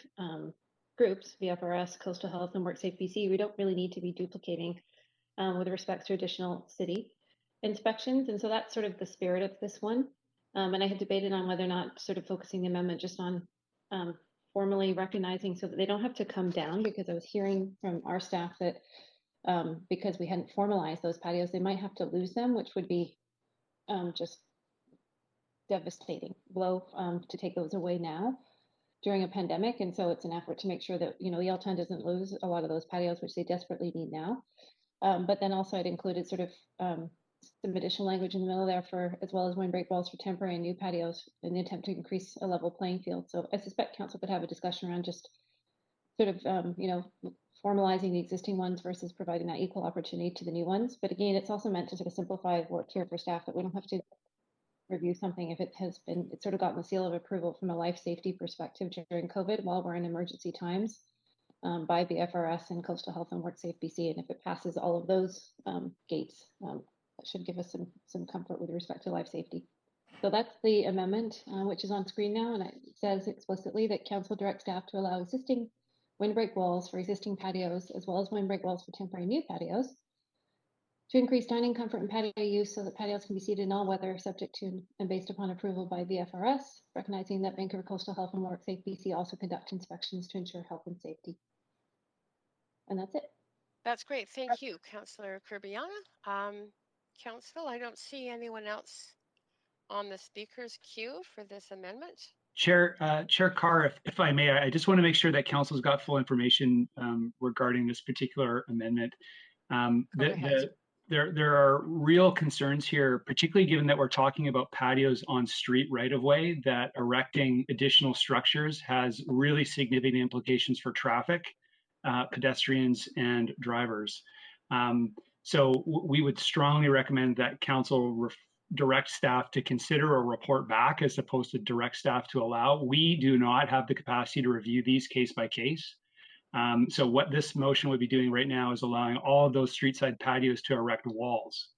Speaker 18: groups, VFRS, Coastal Health, and WorkSafe BC, we don't really need to be duplicating with respect to additional city inspections. And so that's sort of the spirit of this one. And I had debated on whether or not sort of focusing the amendment just on formally recognizing so that they don't have to come down, because I was hearing from our staff that because we hadn't formalized those patios, they might have to lose them, which would be just devastating blow to take those away now during a pandemic. And so it's an effort to make sure that, Yaletown doesn't lose a lot of those patios, which they desperately need now. But then also I'd included sort of some additional language in the middle there for, as well as windbreak walls for temporary and new patios in the attempt to increase a level playing field. So I suspect council could have a discussion around just sort of, formalizing the existing ones versus providing that equal opportunity to the new ones. But again, it's also meant to sort of simplify work here for staff, that we don't have to review something if it's sort of gotten the seal of approval from a life safety perspective during COVID while we're in emergency times by the FRS and Coastal Health and WorkSafe BC. And if it passes all of those gates, that should give us some comfort with respect to life safety. So that's the amendment, which is on screen now, and it says explicitly that council directs staff to allow existing windbreak walls for existing patios, as well as windbreak walls for temporary new patios, to increase dining comfort and patio use so that patios can be seated in all weather, subject to and based upon approval by VFRS, recognizing that Vancouver Coastal Health and WorkSafe BC also conduct inspections to ensure health and safety. And that's it.
Speaker 17: That's great. Thank you, Councillor Kirby-Young. Council, I don't see anyone else on the speaker's queue for this amendment.
Speaker 9: Chair Carr, if I may, I just want to make sure that council's got full information regarding this particular amendment. There are real concerns here, particularly given that we're talking about patios on street right-of-way, that erecting additional structures has really significant implications for traffic, pedestrians, and drivers. So we would strongly recommend that council direct staff to consider a report back as opposed to direct staff to allow. We do not have the capacity to review these case by case. So what this motion would be doing right now is allowing all of those street side patios to erect walls.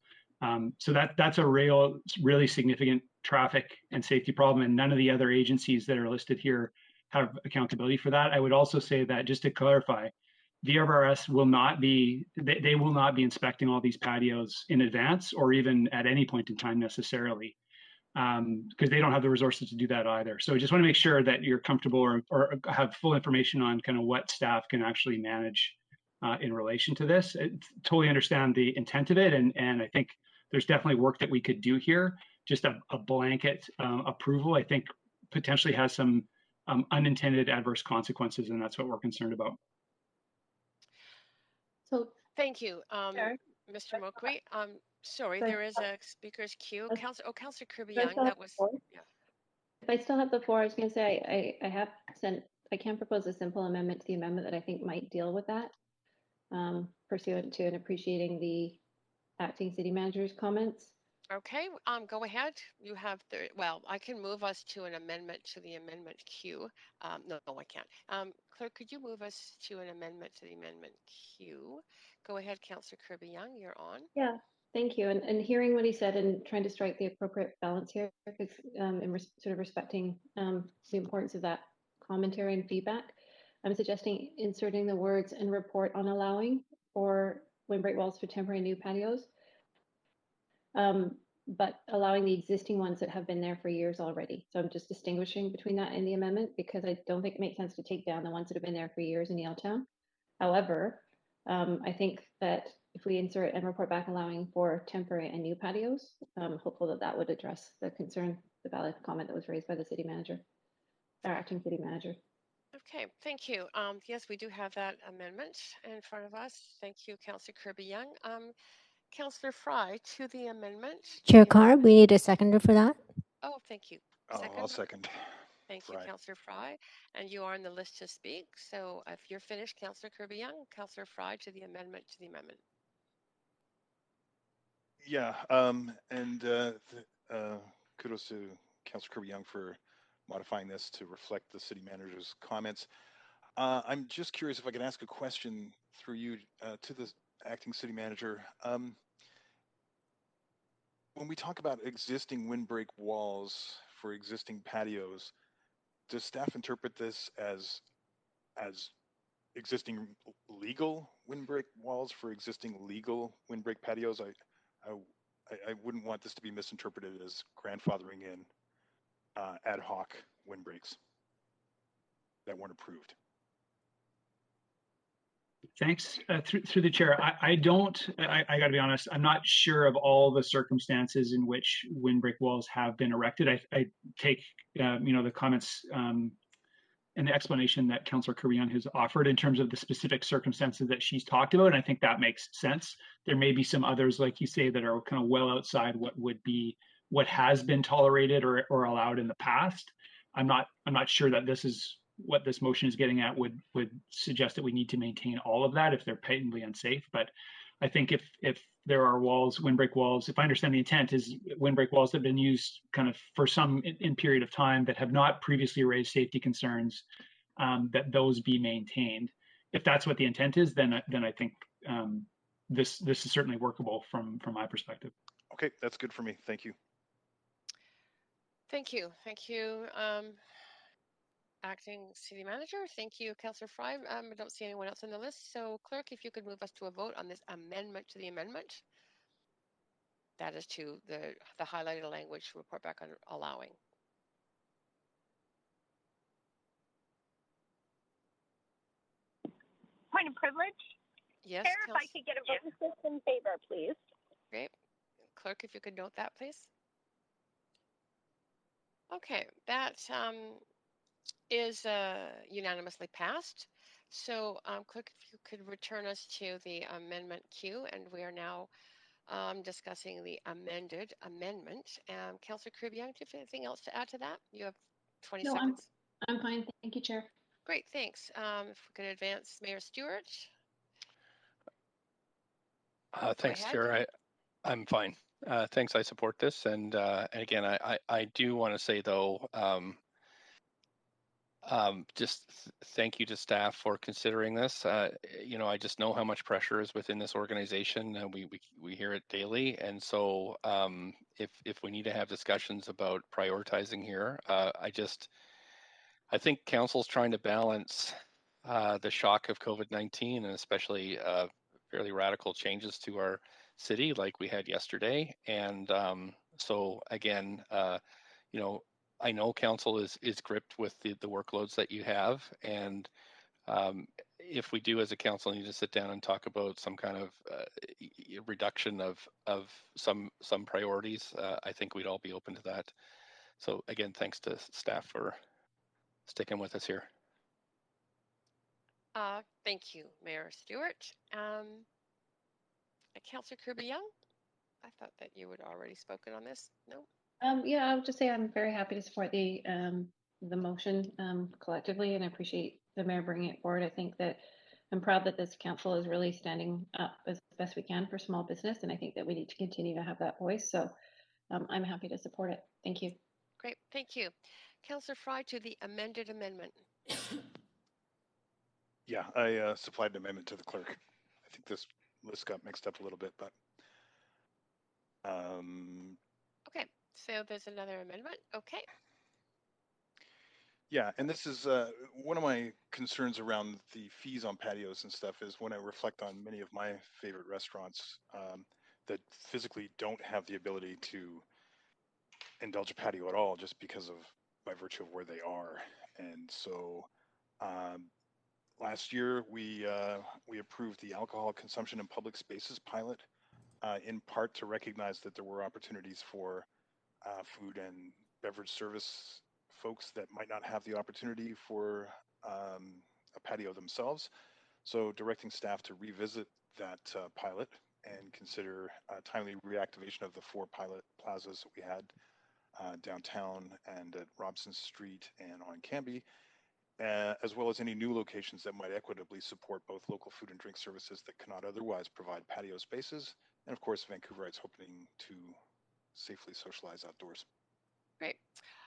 Speaker 9: So that's a really significant traffic and safety problem, and none of the other agencies that are listed here have accountability for that. I would also say that, just to clarify, VRRS will not be, they will not be inspecting all these patios in advance or even at any point in time necessarily, because they don't have the resources to do that either. So I just want to make sure that you're comfortable or have full information on kind of what staff can actually manage in relation to this. I totally understand the intent of it, and I think there's definitely work that we could do here. Just a blanket approval, I think, potentially has some unintended adverse consequences, and that's what we're concerned about.
Speaker 18: So
Speaker 17: thank you, Mr. Mokri. Sorry, there is a speaker's queue. Councillor Kirby-Young, that was, yeah.
Speaker 12: If I still have the floor, I was going to say I can propose a simple amendment to the amendment that I think might deal with that, pursuant to and appreciating the acting city manager's comments.
Speaker 17: Okay, go ahead. You have the, well, I can move us to an amendment to the amendment queue. No, I can't. Clerk, could you move us to an amendment to the amendment queue? Go ahead, Councillor Kirby-Yung, you're on.
Speaker 12: Yeah, thank you. And hearing what he said and trying to strike the appropriate balance here, because sort of respecting the importance of that commentary and feedback, I'm suggesting inserting the words "and report on allowing" for windbreak walls for temporary new patios, but allowing the existing ones that have been there for years already. So I'm just distinguishing between that and the amendment because I don't think it makes sense to take down the ones that have been there for years in Yaletown. However, I think that if we insert "and report back" allowing for temporary and new patios, I'm hopeful that that would address the concern, the valid comment that was raised by the city manager, our acting city manager.
Speaker 17: Okay, thank you. Yes, we do have that amendment in front of us. Thank you, Councillor Kirby-Yung. Councillor Fry, to the amendment.
Speaker 2: Chair Carr, we need a seconder for that.
Speaker 17: Oh, thank you.
Speaker 16: Second? I'll second.
Speaker 17: Thank
Speaker 16: Fry.
Speaker 17: you, Councillor Fry. And you are on the list to speak. So if you're finished, Councillor Kirby-Yung, Councillor Fry to the amendment to the amendment.
Speaker 16: Yeah, kudos to Councillor Kirby-Yung for modifying this to reflect the city manager's comments. I'm just curious if I could ask a question through you to the acting city manager. When we talk about existing windbreak walls for existing patios, does staff interpret this as existing legal windbreak walls for existing legal windbreak patios? I wouldn't want this to be misinterpreted as grandfathering in ad hoc windbreaks that weren't approved.
Speaker 9: Thanks. Through the chair, I got to be honest, I'm not sure of all the circumstances in which windbreak walls have been erected. I take the comments and the explanation that Councillor Kirby-Yung has offered in terms of the specific circumstances that she's talked about, and I think that makes sense. There may be some others, like you say, that are kind of well outside what has been tolerated or allowed in the past. I'm not sure that this is what this motion is getting at would suggest that we need to maintain all of that if they're patently unsafe. But I think if there are walls, windbreak walls, if I understand the intent is windbreak walls that have been used kind of for some in period of time that have not previously raised safety concerns, that those be maintained. If that's what the intent is, then I think this is certainly workable from my perspective.
Speaker 16: Okay, that's good for me. Thank you.
Speaker 17: Thank you. Thank you. Acting City Manager. Thank you, Councillor Fry. I don't see anyone else on the list. So, Clerk, if you could move us to a vote on this amendment to the amendment. That is to the highlighted language, report back on allowing.
Speaker 21: Point of privilege?
Speaker 17: Yes,
Speaker 21: Chair, if I could get a vote in favor, please.
Speaker 17: Great. Clerk, if you could note that, please. Okay, that is unanimously passed. So, Clerk, if you could return us to the amendment queue, and we are now discussing the amended amendment. Councillor Kirby-Yung, do you have anything else to add to that? You have 20 seconds.
Speaker 12: I'm fine. Thank you, Chair.
Speaker 17: Great, thanks. If we could advance Mayor Stewart.
Speaker 1: Thanks, Chair. I'm fine. Thanks. I support this, and again, I do want to say though, just thank you to staff for considering this. I just know how much pressure is within this organization. We hear it daily, and so if we need to have discussions about prioritizing here, I think council's trying to balance the shock of COVID-19 and especially fairly radical changes to our city like we had yesterday. And so again, I know council is gripped with the workloads that you have, and if we do as a council need to sit down and talk about some kind of reduction of some priorities, I think we'd all be open to that. So again, thanks to staff for sticking with us here.
Speaker 17: Thank you, Mayor Stewart. Councillor Kirby-Yung, I thought that you had already spoken on this. No?
Speaker 12: Yeah, I would just say I'm very happy to support the motion collectively, and I appreciate the mayor bringing it forward. I think that I'm proud that this council is really standing up as best we can for small business, and I think that we need to continue to have that voice. So I'm happy to support it. Thank you.
Speaker 17: Great, thank you. Councillor Fry to the amended amendment.
Speaker 16: Yeah, I supplied an amendment to the clerk. I think this list got mixed up a little bit, but
Speaker 17: okay, so there's another amendment. Okay.
Speaker 16: Yeah, and this is one of my concerns around the fees on patios and stuff is when I reflect on many of my favorite restaurants that physically don't have the ability to indulge a patio at all just because of by virtue of where they are. And so last year we approved the alcohol consumption in public spaces pilot in part to recognize that there were opportunities for food and beverage service folks that might not have the opportunity for a patio themselves. So directing staff to revisit that pilot and consider timely reactivation of the 4 pilot plazas that we had downtown and at Robson Street and on Cambie, as well as any new locations that might equitably support both local food and drink services that cannot otherwise provide patio spaces, and of course Vancouverites hoping to safely socialize outdoors.
Speaker 17: Great.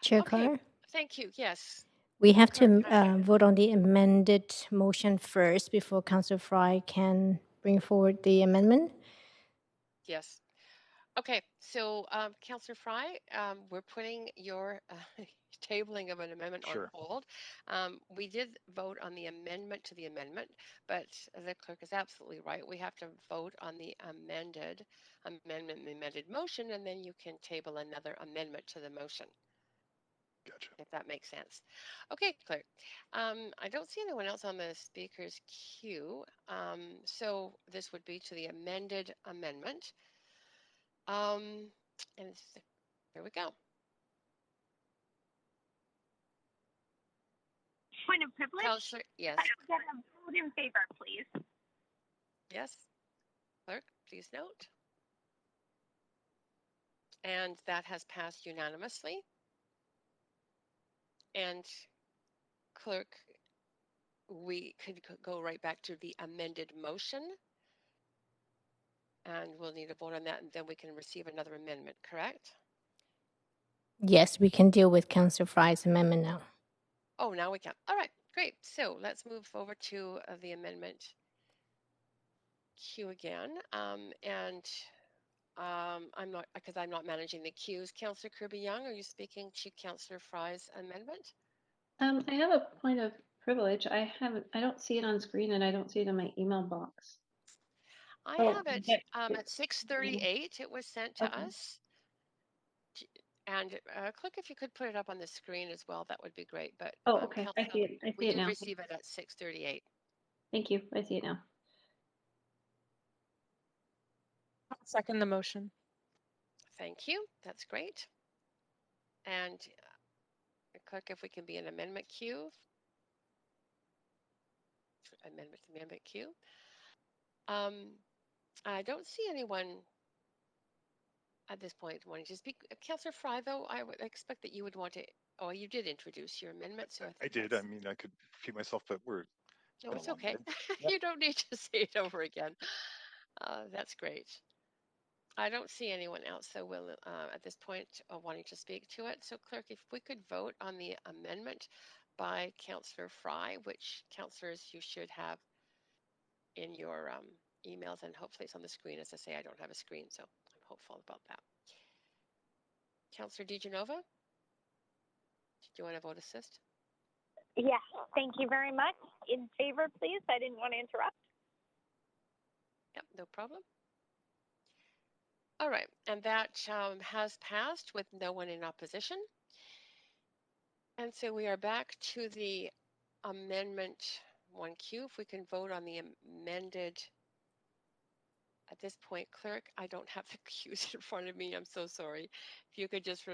Speaker 2: Chair
Speaker 17: Okay,
Speaker 2: Carr?
Speaker 17: thank you. Yes.
Speaker 2: We have to vote on the amended motion first before Councillor Fry can bring forward the amendment.
Speaker 17: Yes. Okay, so Councillor Fry, we're putting your tabling of an amendment on hold. We did vote on the amendment to the amendment, but the clerk is absolutely right. We have to vote on the amended motion, and then you can table another amendment to the motion.
Speaker 16: Gotcha.
Speaker 17: If that makes sense. Okay, clerk. I don't see anyone else on the speaker's queue. So this would be to the amended amendment. And there we go.
Speaker 21: Point of privilege.
Speaker 17: Counselor, yes.
Speaker 21: I would get a vote in favor, please.
Speaker 17: Yes. Clerk, please note. And that has passed unanimously. And clerk, we could go right back to the amended motion. And we'll need a vote on that, and then we can receive another amendment, correct?
Speaker 2: Yes, we can deal with Councillor Fry's amendment now.
Speaker 17: Oh, now we can. All right, great. So let's move over to the amendment queue again. I'm not, because I'm not managing the queues. Councillor Kirby-Yung, are you speaking to Councillor Fry's amendment?
Speaker 12: I have a point of privilege. I don't see it on screen, and I don't see it in my email box.
Speaker 17: I have it at 6:38. It was sent to us. And click if you could put it up on the screen as well. That would be great. But
Speaker 12: okay. I see it. I see it now.
Speaker 17: We did receive it at 6:38.
Speaker 12: Thank you. I see it now.
Speaker 3: I'll second the motion.
Speaker 17: Thank you. That's great. And click if we can be an amendment queue. Amendment queue. I don't see anyone at this point wanting to speak. Councillor Fry, though, I would expect that you would want to. Oh, you did introduce your amendment, so
Speaker 16: I did. I mean, I could repeat myself, but
Speaker 17: no, it's okay. You don't need to say it over again. That's great. I don't see anyone else that will, at this point, wanting to speak to it. So, clerk, if we could vote on the amendment by Councillor Fry, which councillors you should have in your emails, and hopefully it's on the screen. As I say, I don't have a screen, so I'm hopeful about that. Councillor DiGenova, do you want to vote assist?
Speaker 21: Yes, thank you very much. In favor, please. I didn't want to interrupt.
Speaker 17: Yep, no problem. All right, and that has passed with no one in opposition. And so we are back to the amendment 1Q. If we can vote on the amended, at this point, clerk, I don't have the queues in front of me. I'm so sorry. If you could just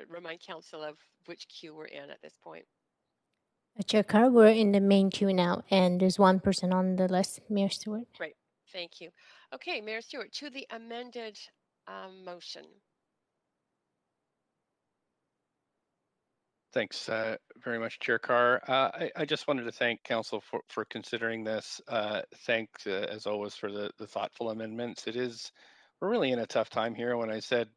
Speaker 17: remind council of which queue we're in at this point.
Speaker 2: Chair Carr, we're in the main queue now, and there's one person on the list, Mayor Stewart.
Speaker 17: Great, thank you. Okay, Mayor Stewart, to the amended motion.
Speaker 1: Thanks very much, Chair Carr. I just wanted to thank Council for considering this. Thanks, as always, for the thoughtful amendments. We're really in a tough time here. When I said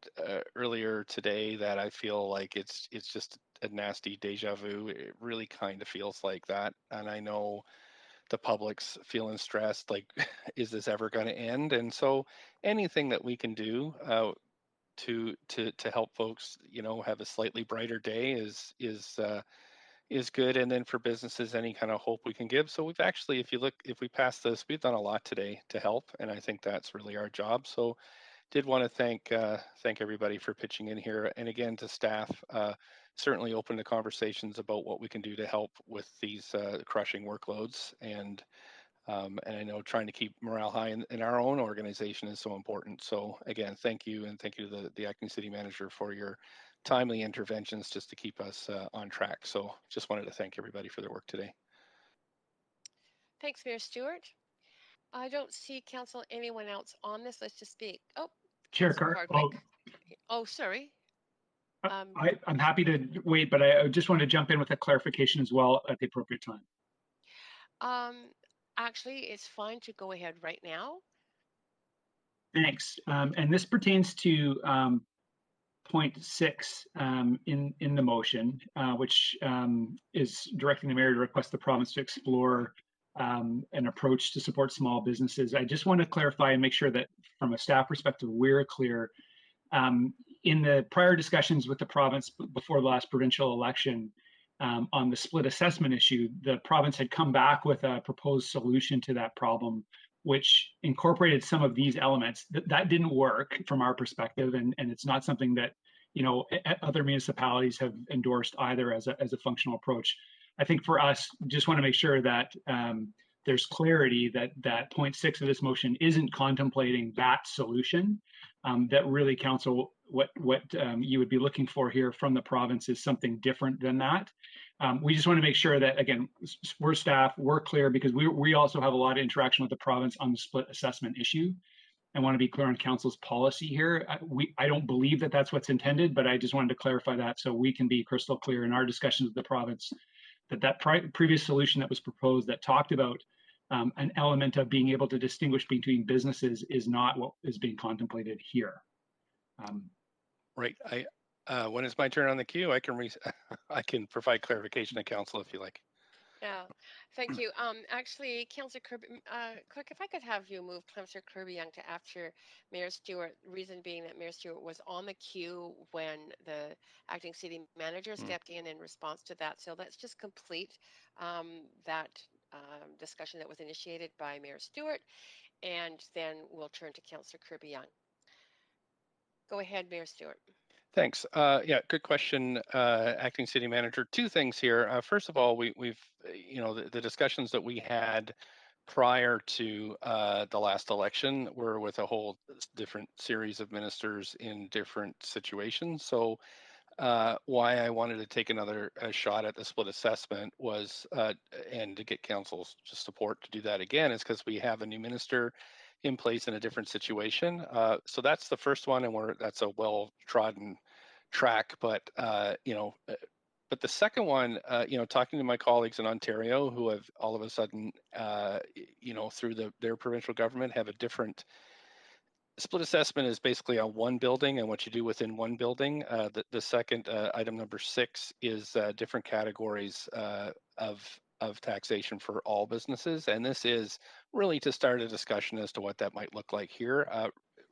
Speaker 1: earlier today that I feel like it's just a nasty deja vu, it really kind of feels like that. And I know the public's feeling stressed, like, is this ever going to end? And so anything that we can do to help folks, have a slightly brighter day is good. And then for businesses, any kind of hope we can give. So we've actually, if we pass this, we've done a lot today to help, and I think that's really our job. So did want to thank everybody for pitching in here, and again to staff. Certainly open to conversations about what we can do to help with these crushing workloads, and I know trying to keep morale high in our own organization is so important. So again, thank you, and thank you to the acting city manager for your timely interventions just to keep us on track. So just wanted to thank everybody for their work today.
Speaker 17: Thanks, Mayor Stewart. I don't see anyone else on this list to speak. Oh,
Speaker 9: Chair Carr.
Speaker 17: Oh, sorry.
Speaker 9: I'm happy to wait, but I just want to jump in with a clarification as well at the appropriate time.
Speaker 17: Actually, it's fine to go ahead right now.
Speaker 9: Thanks. And this pertains to point 6 in the motion, which is directing the mayor to request the province to explore an approach to support small businesses. I just want to clarify and make sure that from a staff perspective, we're clear. In the prior discussions with the province before the last provincial election on the split assessment issue, the province had come back with a proposed solution to that problem, which incorporated some of these elements. That didn't work from our perspective, and it's not something that other municipalities have endorsed either as a functional approach. I think for us, just want to make sure that there's clarity that point 6 of this motion isn't contemplating that solution. That really, council, what you would be looking for here from the province is something different than that. We just want to make sure that, again, we're staff, we're clear, because we also have a lot of interaction with the province on the split assessment issue. I want to be clear on council's policy here. I don't believe that that's what's intended, but I just wanted to clarify that so we can be crystal clear in our discussions with the province that previous solution that was proposed that talked about an element of being able to distinguish between businesses is not what is being contemplated here.
Speaker 1: Right. When it's my turn on the queue, I can provide clarification to council if you like.
Speaker 17: Yeah, thank you. Actually, Councillor Kirby, Clerk, if I could have you move Councillor Kirby-Yung to after Mayor Stewart, reason being that Mayor Stewart was on the queue when the acting city manager stepped in response to that. So let's just complete that discussion that was initiated by Mayor Stewart, and then we'll turn to Councillor Kirby-Yung. Go ahead, Mayor Stewart.
Speaker 1: Thanks. Yeah, good question, acting city manager. Two things here. First of all, we've the discussions that we had prior to the last election were with a whole different series of ministers in different situations. So why I wanted to take another shot at the split assessment was, and to get council's support to do that again, is because we have a new minister in place in a different situation. So that's the first one, and that's a well-trodden track. But but the second one, talking to my colleagues in Ontario who have all of a sudden, through their provincial government, have a different split assessment is basically on one building and what you do within one building. The second item number 6 is different categories of taxation for all businesses, and this is really to start a discussion as to what that might look like here.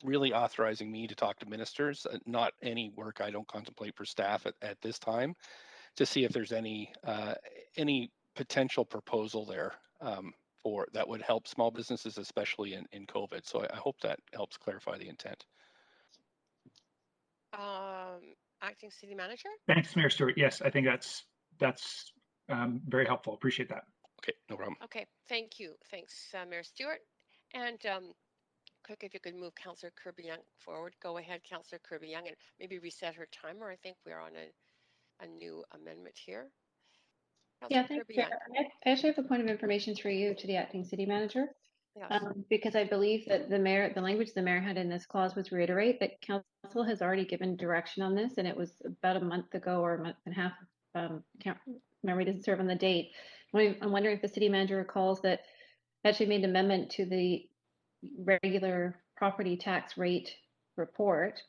Speaker 1: Really authorizing me to talk to ministers, not any work I don't contemplate for staff at this time, to see if there's any potential proposal there for that would help small businesses, especially in COVID. So I hope that helps clarify the intent.
Speaker 17: Acting City Manager.
Speaker 9: Thanks, Mayor Stewart. Yes, I think that's very helpful. Appreciate that.
Speaker 1: Okay, no problem.
Speaker 17: Okay, thank you. Thanks, Mayor Stewart. And Clerk, if you could move Councillor Kirby-Yung forward. Go ahead, Councillor Kirby-Yung, and maybe reset her timer. I think we're on a new amendment here.
Speaker 12: Yeah, thanks. I actually have a point of information for you to the acting city manager.
Speaker 17: Yes.
Speaker 12: Because I believe that the language the mayor had in this clause was reiterate that council has already given direction on this, and it was about a month ago or a month and a half can't remember, he doesn't serve on the date. I'm wondering if the city manager recalls that actually made an amendment to the regular property tax rate report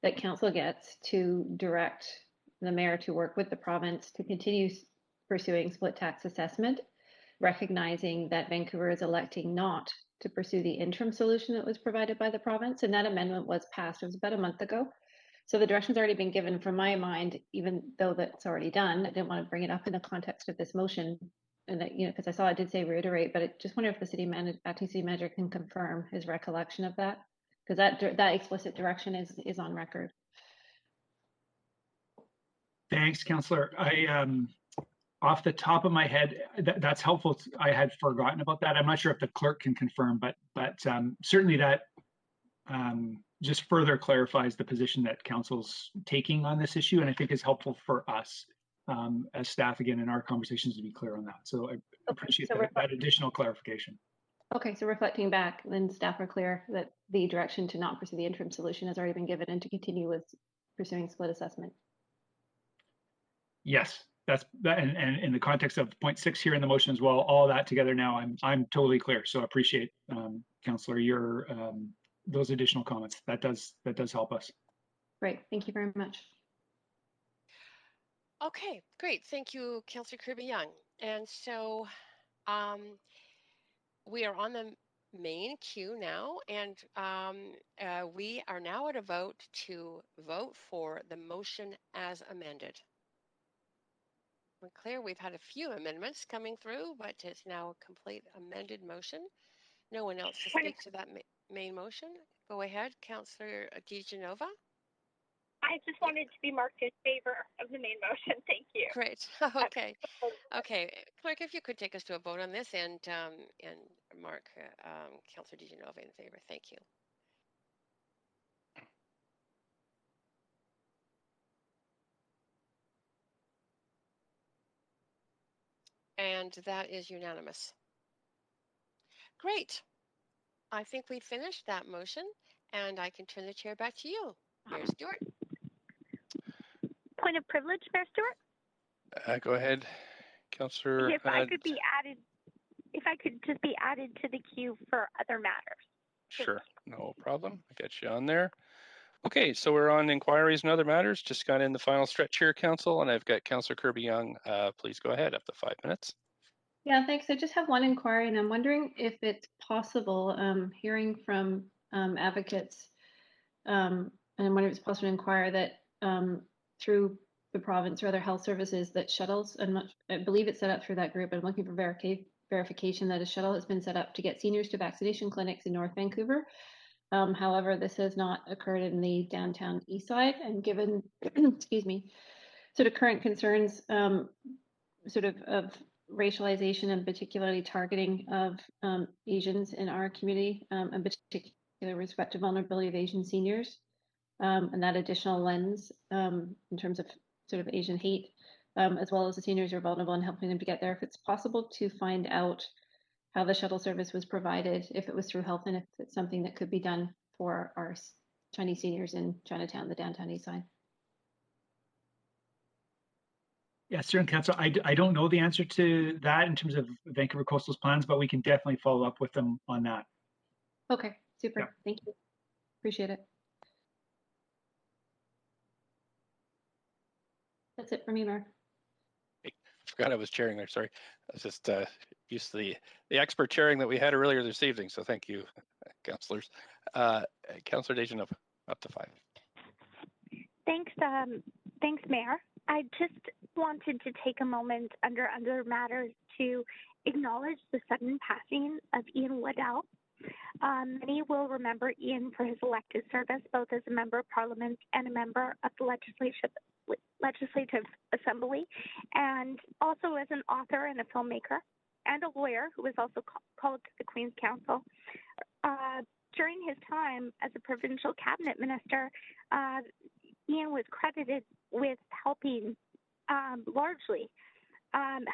Speaker 12: that council gets to direct the mayor to work with the province to continue pursuing split tax assessment, recognizing that Vancouver is electing not to pursue the interim solution that was provided by the province. And that amendment was passed, it was about a month ago. So the direction's already been given from my mind, even though that's already done. I didn't want to bring it up in the context of this motion. And that, you know, because I saw it did say reiterate, but I just wonder if the acting city manager can confirm his recollection of that, because that explicit direction is on record.
Speaker 9: Thanks, Councillor. I off the top of my head, that's helpful. I had forgotten about that. I'm not sure if the clerk can confirm, but certainly that just further clarifies the position that council's taking on this issue, and I think is helpful for us as staff, again, in our conversations, to be clear on that. So I appreciate that additional clarification.
Speaker 12: Okay, so reflecting back, then staff are clear that the direction to not pursue the interim solution has already been given and to continue with pursuing split assessment.
Speaker 9: Yes, that's that, and in the context of point 6 here in the motion as well, all that together now, I'm totally clear. So I appreciate, Councillor, your those additional comments. That does help us.
Speaker 12: Great, thank you very much.
Speaker 17: Okay, great. Thank you, Councillor Kirby-Yung. And so we are on the main queue now, and we are now at a vote to vote for the motion as amended. We're clear we've had a few amendments coming through, but it's now a complete amended motion. No one else to speak to that main motion. Go ahead, Councillor DiGenova.
Speaker 21: I just wanted to be marked in favor of the main motion. Thank you.
Speaker 17: Great. Okay. Okay, clerk, if you could take us to a vote on this and mark Councillor DiGenova in favor. Thank you. And that is unanimous. Great. I think we finished that motion, and I can turn the chair back to you, Mayor Stewart.
Speaker 21: Point of privilege, Mayor Stewart?
Speaker 1: Go ahead, Councillor.
Speaker 21: If I could just be added to the queue for other matters.
Speaker 1: Sure, no problem. I got you on there. Okay, so we're on inquiries and other matters. Just got in the final stretch here, Council, and I've got Councillor Kirby-Yung. Please go ahead, up to 5 minutes.
Speaker 12: Yeah, thanks. I just have one inquiry, and I'm wondering if it's possible, hearing from advocates, and I'm wondering if it's possible to inquire that through the province or other health services that shuttles, and I believe it's set up through that group, I'm looking for verification that a shuttle has been set up to get seniors to vaccination clinics in North Vancouver. However, this has not occurred in the downtown east side, and given, excuse me, sort of current concerns sort of racialization and particularly targeting of Asians in our community, and particularly with respect to vulnerability of Asian seniors, and that additional lens in terms of sort of Asian hate, as well as the seniors who are vulnerable and helping them to get there. If it's possible to find out how the shuttle service was provided, if it was through health, and if it's something that could be done for our Chinese seniors in Chinatown, the downtown east side.
Speaker 9: Yeah, certainly, Council. I don't know the answer to that in terms of Vancouver Coastal's plans, but we can definitely follow up with them on that.
Speaker 12: Okay, super.
Speaker 9: Yeah.
Speaker 12: Thank you. Appreciate it. That's it for me, Mayor.
Speaker 1: Forgot I was chairing there. Sorry, I was just used to the expert chairing that we had earlier this evening. So thank you, councillors. Councillor DiGenova, up to 5.
Speaker 21: Thanks, Mayor. I just wanted to take a moment under other matters to acknowledge the sudden passing of Ian Waddell. Many will remember Ian for his elected service, both as a member of Parliament and a member of the Legislative Assembly, and also as an author and a filmmaker and a lawyer who was also called to the Queen's Council. During his time as a provincial cabinet minister, Ian was credited with helping, largely,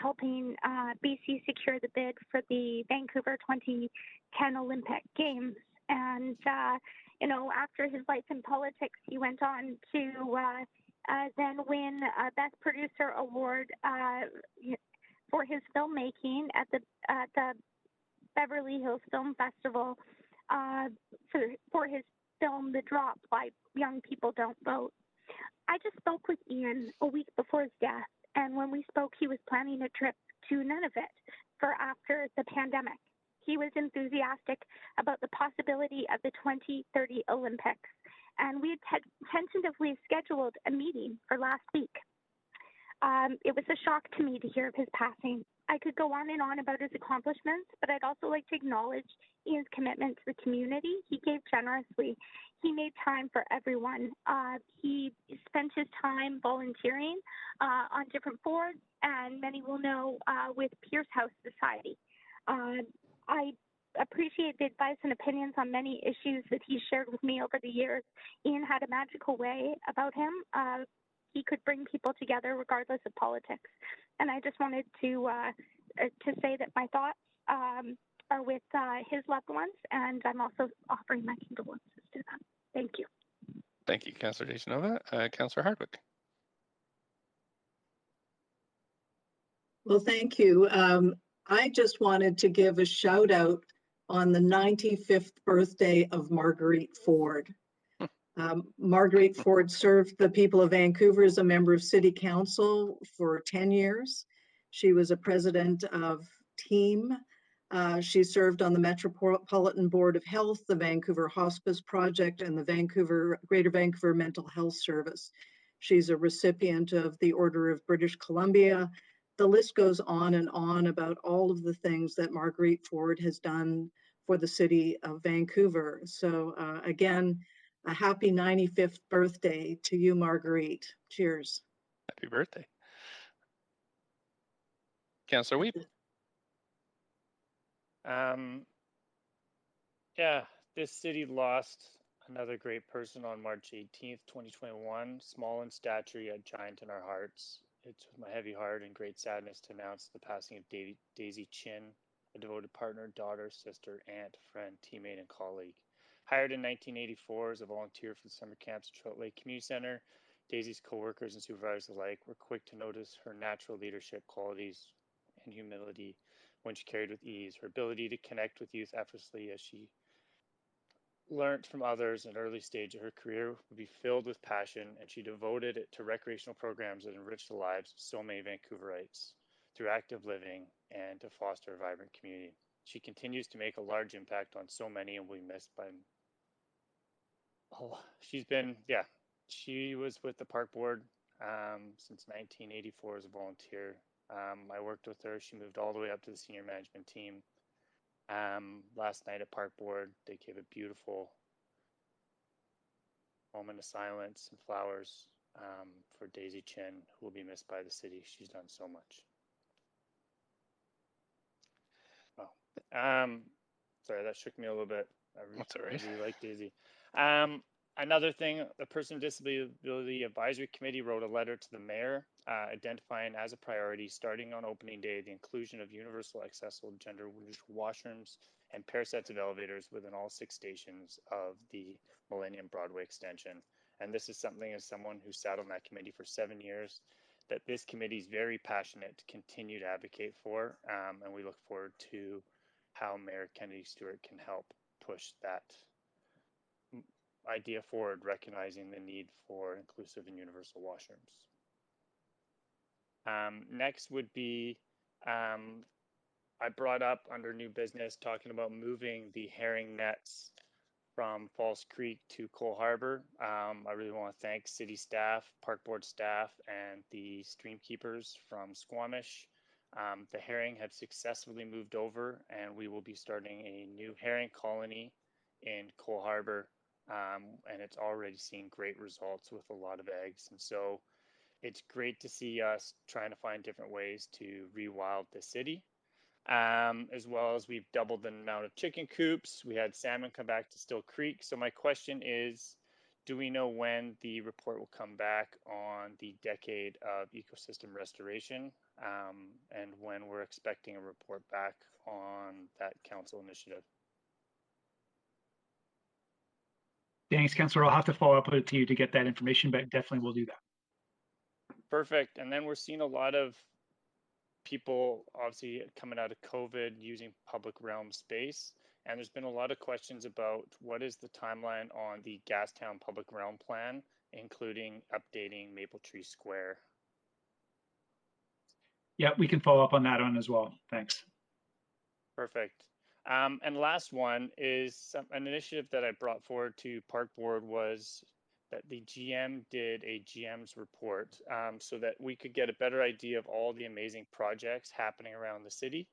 Speaker 21: helping BC secure the bid for the Vancouver 2010 Olympic Games. And, you know, after his life in politics, he went on to then win a Best Producer Award for his filmmaking at the Beverly Hills Film Festival for his film The Drop, Why Young People Don't Vote. I just spoke with Ian a week before his death, and when we spoke, he was planning a trip to Nunavut for after the pandemic. He was enthusiastic about the possibility of the 2030 Olympics, and we had tentatively scheduled a meeting for last week. It was a shock to me to hear of his passing. I could go on and on about his accomplishments, but I'd also like to acknowledge Ian's commitment to the community. He gave generously. He made time for everyone. He spent his time volunteering on different boards, and many will know with Pierce House Society. I appreciate the advice and opinions on many issues that he shared with me over the years. Ian had a magical way about him. He could bring people together regardless of politics. And I just wanted to say that my thoughts are with his loved ones, and I'm also offering my condolences to them. Thank you.
Speaker 1: Thank you, Councillor DeGenova. Councillor Hardwick.
Speaker 14: Well, thank you. I just wanted to give a shout out on the 95th birthday of Marguerite Ford. Marguerite Ford served the people of Vancouver as a member of City Council for 10 years. She was a president of TEAM. She served on the Metropolitan Board of Health, the Vancouver Hospice Project, and the Greater Vancouver Mental Health Service. She's a recipient of the Order of British Columbia. The list goes on and on about all of the things that Marguerite Ford has done for the city of Vancouver. So again, a happy 95th birthday to you, Marguerite. Cheers.
Speaker 1: Happy birthday. Councillor Wiebe.
Speaker 8: Yeah, this city lost another great person on March 18th, 2021, small in stature yet giant in our hearts. It's with my heavy heart and great sadness to announce the passing of Daisy Chin, a devoted partner, daughter, sister, aunt, friend, teammate, and colleague. Hired in 1984 as a volunteer for the summer camps at Trout Lake Community Center, Daisy's coworkers and supervisors alike were quick to notice her natural leadership qualities and humility when she carried with ease, her ability to connect with youth effortlessly as she learned from others in an early stage of her career would be filled with passion, and she devoted it to recreational programs that enriched the lives of so many Vancouverites through active living and to foster a vibrant community. She continues to make a large impact on so many and will be missed by she was with the park board since 1984 as a volunteer. I worked with her. She moved all the way up to the senior management team. Last night at park board, they gave a beautiful moment of silence and flowers for Daisy Chin, who will be missed by the city. She's done so much. Sorry, that shook me a little bit.
Speaker 1: That's all right.
Speaker 8: I really like Daisy. Another thing, the Person with Disability Advisory Committee wrote a letter to the mayor identifying as a priority, starting on opening day, the inclusion of universal accessible gender-neutral washrooms and pair sets of elevators within all 6 stations of the Millennium Broadway extension. And this is something, as someone who sat on that committee for 7 years, that this committee is very passionate to continue to advocate for, and we look forward to how Mayor Kennedy Stewart can help push that idea forward, recognizing the need for inclusive and universal washrooms. Next would be, I brought up under new business, talking about moving the herring nets from Falls Creek to Cole Harbor. I really want to thank city staff, park board staff, and the stream keepers from Squamish. The herring have successfully moved over, and we will be starting a new herring colony in Cole Harbor. And it's already seen great results with a lot of eggs. And so it's great to see us trying to find different ways to rewild the city. As well as we've doubled the amount of chicken coops. We had salmon come back to Still Creek. So my question is, do we know when the report will come back on the decade of ecosystem restoration, and when we're expecting a report back on that council initiative?
Speaker 9: Thanks, Councillor. I'll have to follow up with it to you to get that information, but definitely we'll do that.
Speaker 8: Perfect. And then we're seeing a lot of people obviously coming out of COVID using public realm space. And there's been a lot of questions about what is the timeline on the Gastown public realm plan, including updating Maple Tree Square.
Speaker 9: Yeah, we can follow up on that one as well. Thanks.
Speaker 8: Perfect. And last one is an initiative that I brought forward to Park Board was that the GM did a GM's report so that we could get a better idea of all the amazing projects happening around the city.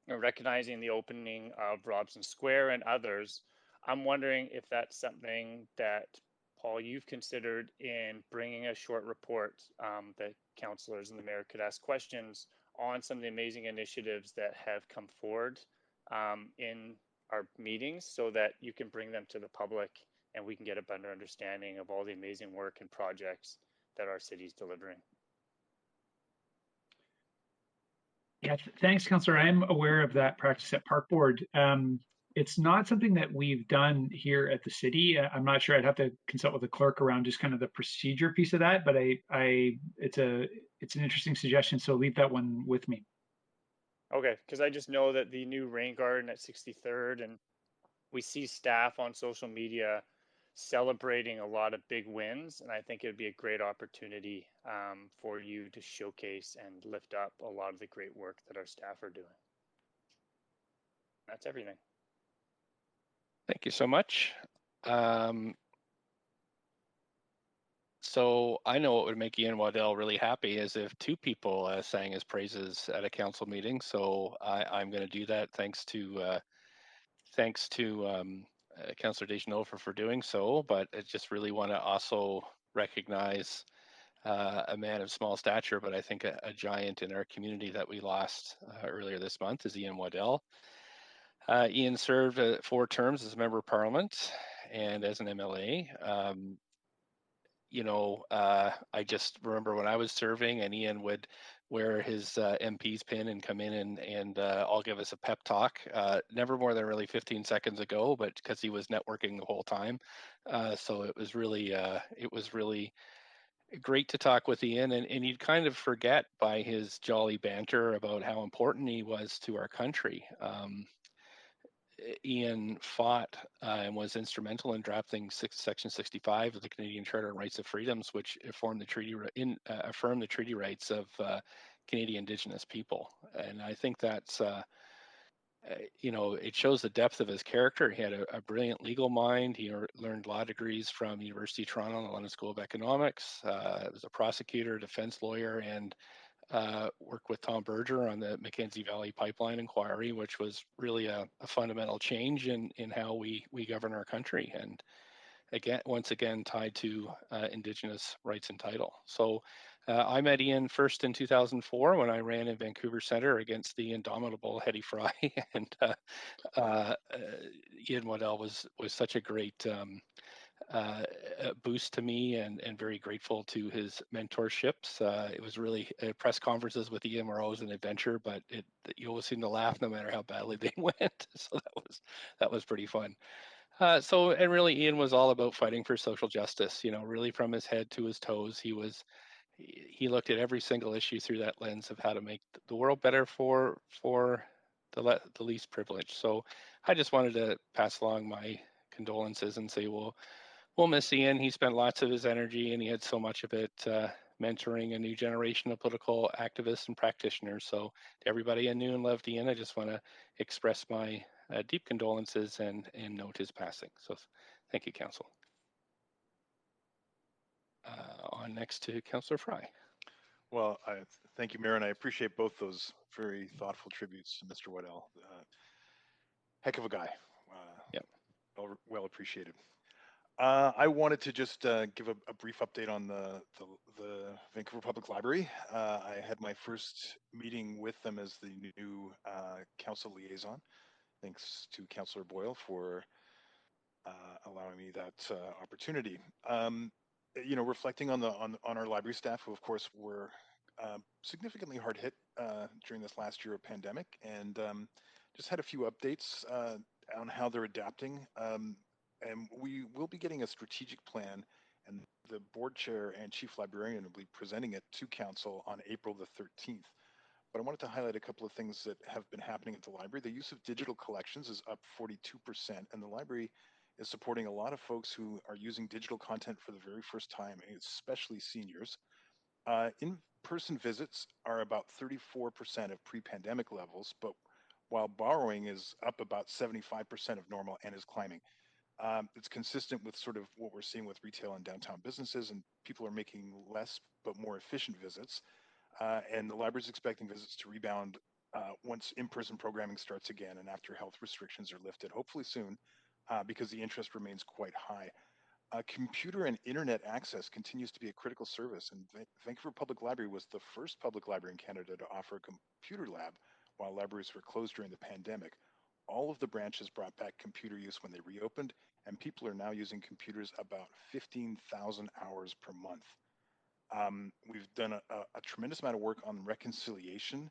Speaker 8: Recognizing the opening of Robson Square and others, I'm wondering if that's something that, Paul, you've considered in bringing a short report that councillors and the mayor could ask questions on some of the amazing initiatives that have come forward in our meetings so that you can bring them to the public and we can get a better understanding of all the amazing work and projects that our city is delivering.
Speaker 9: Yeah, thanks, Councillor. I'm aware of that practice at Park Board. It's not something that we've done here at the city. I'm not sure. I'd have to consult with the clerk around just kind of the procedure piece of that. But it's an interesting suggestion. So leave that one with me.
Speaker 8: Okay, because I just know that the new rain garden at 63rd, and we see staff on social media celebrating a lot of big wins, and I think it would be a great opportunity for you to showcase and lift up a lot of the great work that our staff are doing. That's everything.
Speaker 1: Thank you so much. So I know what would make Ian Waddell really happy is if two people sang his praises at a council meeting. So I'm going to do that. Thanks to Councillor Deschanel for doing so. But I just really want to also recognize a man of small stature, but I think a giant in our community that we lost earlier this month is Ian Waddell. Ian served 4 terms as a member of Parliament and as an MLA. I just remember when I was serving and Ian would wear his MP's pin and come in and all give us a pep talk, never more than really 15 seconds ago, but because he was networking the whole time. So it was really great to talk with Ian, and you'd kind of forget by his jolly banter about how important he was to our country. Ian fought and was instrumental in drafting Section 65 of the Canadian Charter on Rights of Freedoms, which affirmed the treaty rights of Canadian Indigenous people. And I think that's, it shows the depth of his character. He had a brilliant legal mind. He learned law degrees from the University of Toronto and the London School of Economics. Was a prosecutor, defense lawyer, and worked with Tom Berger on the Mackenzie Valley Pipeline Inquiry, which was really a fundamental change in how we govern our country, and once again tied to Indigenous rights and title. So I met Ian first in 2004 when I ran in Vancouver Centre against the indomitable Hetty Fry, and Ian Waddell was such a great boost to me, and very grateful to his mentorships. It was really press conferences with Ian were always an adventure, but you always seem to laugh no matter how badly they went. So that was pretty fun. And really Ian was all about fighting for social justice, really from his head to his toes. He looked at every single issue through that lens of how to make the world better for the least privileged. So I just wanted to pass along my condolences and say, we'll miss Ian. He spent lots of his energy, and he had so much of it mentoring a new generation of political activists and practitioners. So to everybody I knew and loved Ian, I just want to express my deep condolences and note his passing. So thank you, Council. On next to Councillor Fry.
Speaker 16: Well, thank you, Mayor, and I appreciate both those very thoughtful tributes to Mr. Waddell. Heck of a guy.
Speaker 1: Yep.
Speaker 16: Well appreciated. I wanted to just give a brief update on the Vancouver Public Library. I had my first meeting with them as the new council liaison. Thanks to Councillor Boyle for allowing me that opportunity. Reflecting on our library staff, who of course were significantly hard hit during this last year of pandemic, and just had a few updates on how they're adapting. And we will be getting a strategic plan, and the board chair and chief librarian will be presenting it to council on April the 13th. But I wanted to highlight a couple of things that have been happening at the library. The use of digital collections is up 42%, and the library is supporting a lot of folks who are using digital content for the very first time, especially seniors. In-person visits are about 34% of pre-pandemic levels, but while borrowing is up about 75% of normal and is climbing. It's consistent with sort of what we're seeing with retail and downtown businesses, and people are making less but more efficient visits. And the library is expecting visits to rebound once in-person programming starts again and after health restrictions are lifted, hopefully soon, because the interest remains quite high. Computer and internet access continues to be a critical service, and Vancouver Public Library was the first public library in Canada to offer a computer lab while libraries were closed during the pandemic. All of the branches brought back computer use when they reopened, and people are now using computers about 15,000 hours per month. We've done a tremendous amount of work on reconciliation.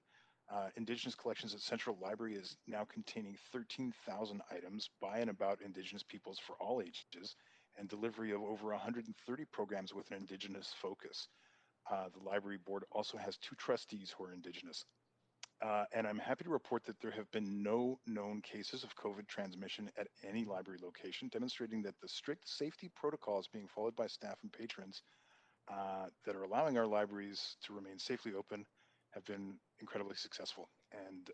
Speaker 16: Indigenous Collections at Central Library is now containing 13,000 items by and about Indigenous peoples for all ages, and delivery of over 130 programs with an Indigenous focus. The library board also has 2 trustees who are Indigenous. And I'm happy to report that there have been no known cases of COVID transmission at any library location, demonstrating that the strict safety protocols being followed by staff and patrons that are allowing our libraries to remain safely open have been incredibly successful. And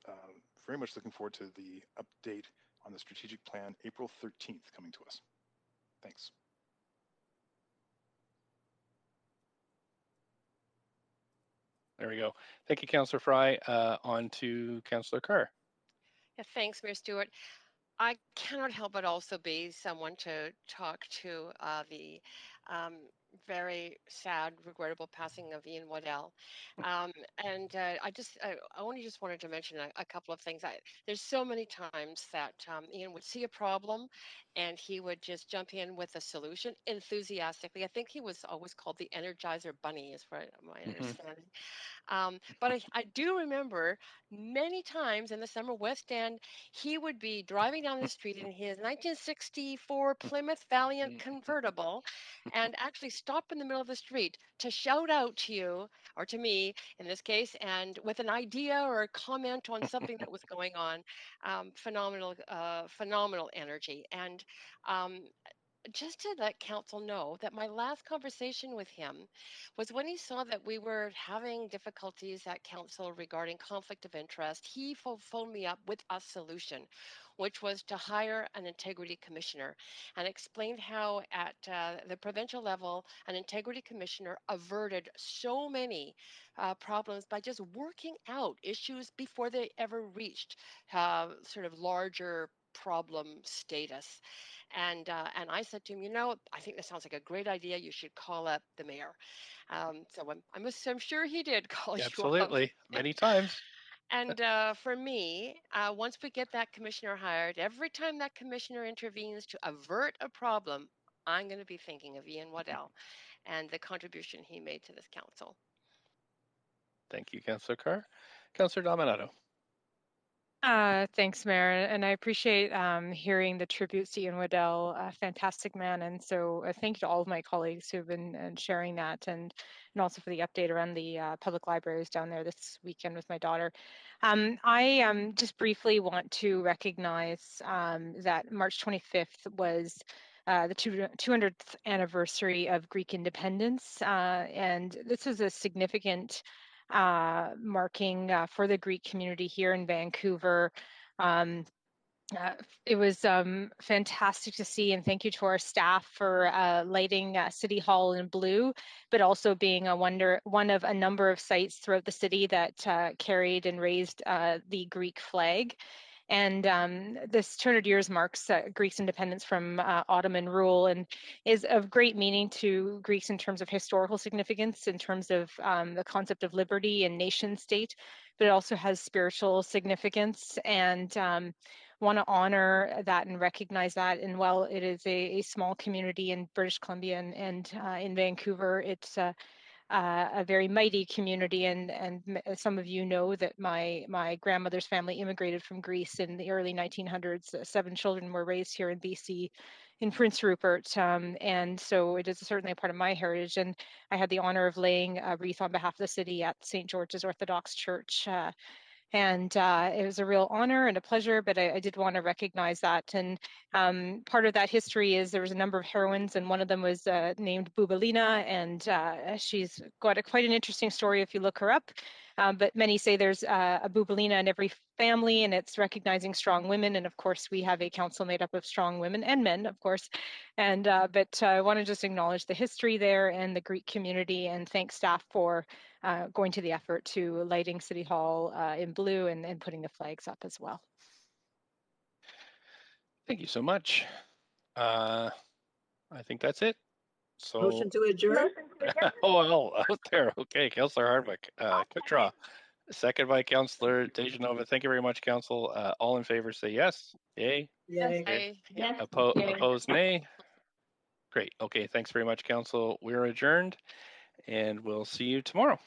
Speaker 16: very much looking forward to the update on the strategic plan, April 13th, coming to us. Thanks.
Speaker 1: There we go. Thank you, Councillor Fry. On to Councillor Carr.
Speaker 17: Yeah, thanks, Mayor Stewart. I cannot help but also be someone to talk to the very sad, regrettable passing of Ian Waddell. I only just wanted to mention a couple of things. There's so many times that Ian would see a problem and he would just jump in with a solution enthusiastically. I think he was always called the Energizer Bunny, is what my understanding. But I do remember many times in the summer West End, he would be driving down the street in his 1964 Plymouth Valiant convertible and actually stop in the middle of the street to shout out to you, or to me in this case, and with an idea or a comment on something that was going on. Phenomenal energy. And just to let council know that my last conversation with him was when he saw that we were having difficulties at council regarding conflict of interest. He phoned me up with a solution, which was to hire an integrity commissioner, and explained how at the provincial level, an integrity commissioner averted so many problems by just working out issues before they ever reached sort of larger problem status. And I said to him, you know, I think this sounds like a great idea. You should call up the mayor. So I'm sure he did call you up.
Speaker 1: Absolutely, many times.
Speaker 17: And for me, once we get that commissioner hired, every time that commissioner intervenes to avert a problem, I'm going to be thinking of Ian Waddell and the contribution he made to this council.
Speaker 1: Thank you, Councillor Carr. Councillor Dominato.
Speaker 3: Thanks, Mayor, and I appreciate hearing the tributes to Ian Waddell, a fantastic man, and so thank you to all of my colleagues who have been sharing that, and also for the update around the public libraries down there this weekend with my daughter. I just briefly want to recognize that March 25th was the 200th anniversary of Greek independence, and this was a significant marking for the Greek community here in Vancouver. It was fantastic to see, and thank you to our staff for lighting City Hall in blue, but also being one of a number of sites throughout the city that carried and raised the Greek flag. And this 200 years marks Greece's independence from Ottoman rule and is of great meaning to Greeks in terms of historical significance, in terms of the concept of liberty and nation state, but it also has spiritual significance, and want to honor that and recognize that. And while it is a small community in British Columbia and in Vancouver, it's a very mighty community, and some of you know that my grandmother's family immigrated from Greece in the early 1900s. 7 children were raised here in BC, in Prince Rupert. And so it is certainly a part of my heritage. And I had the honor of laying a wreath on behalf of the city at St. George's Orthodox Church. And it was a real honor and a pleasure, but I did want to recognize that. And part of that history is there was a number of heroines, and one of them was named Bubalina, and she's got quite an interesting story if you look her up. But many say there's a Bubalina in every family, and it's recognizing strong women. And of course, we have a council made up of strong women and men, of course. And but I want to just acknowledge the history there and the Greek community, and thank staff for going to the effort to lighting City Hall in blue and putting the flags up as well.
Speaker 1: Thank you so much. I think that's it. So
Speaker 14: Motion to adjourn?
Speaker 1: oh, out there. Okay, Councillor Hardwick, quick draw. Second by Councillor Dejanova. Thank you very much, Council. All in favor say yes. Yay.
Speaker 14: Yay.
Speaker 1: Yes. Opposed, nay. Great. Okay, thanks very much, Council. We're adjourned, and we'll see you tomorrow.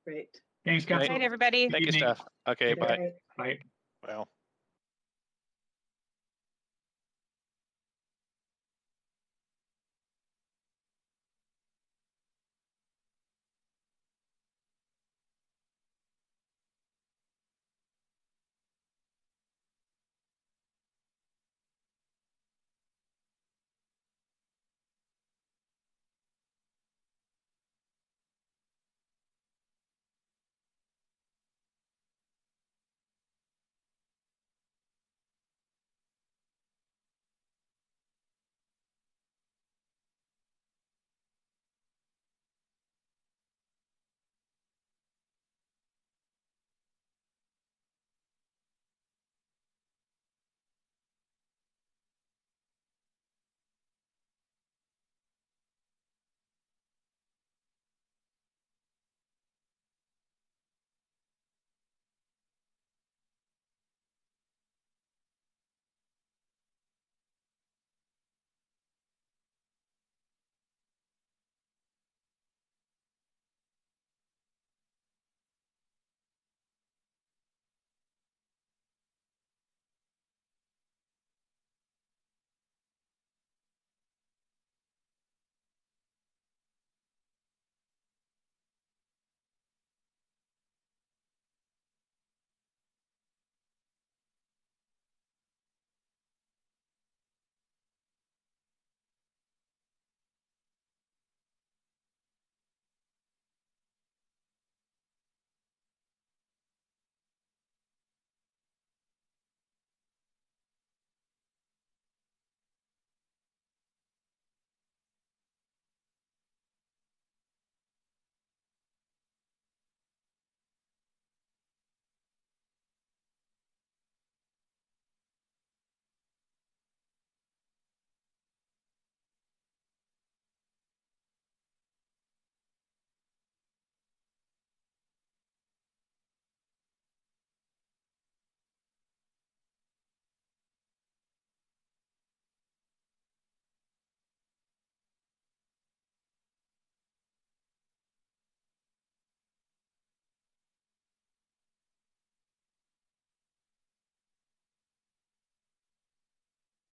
Speaker 14: Great.
Speaker 9: Thanks, Council.
Speaker 3: Good night, everybody.
Speaker 1: Thank you, staff. Okay, bye.
Speaker 9: Bye.
Speaker 16: Well.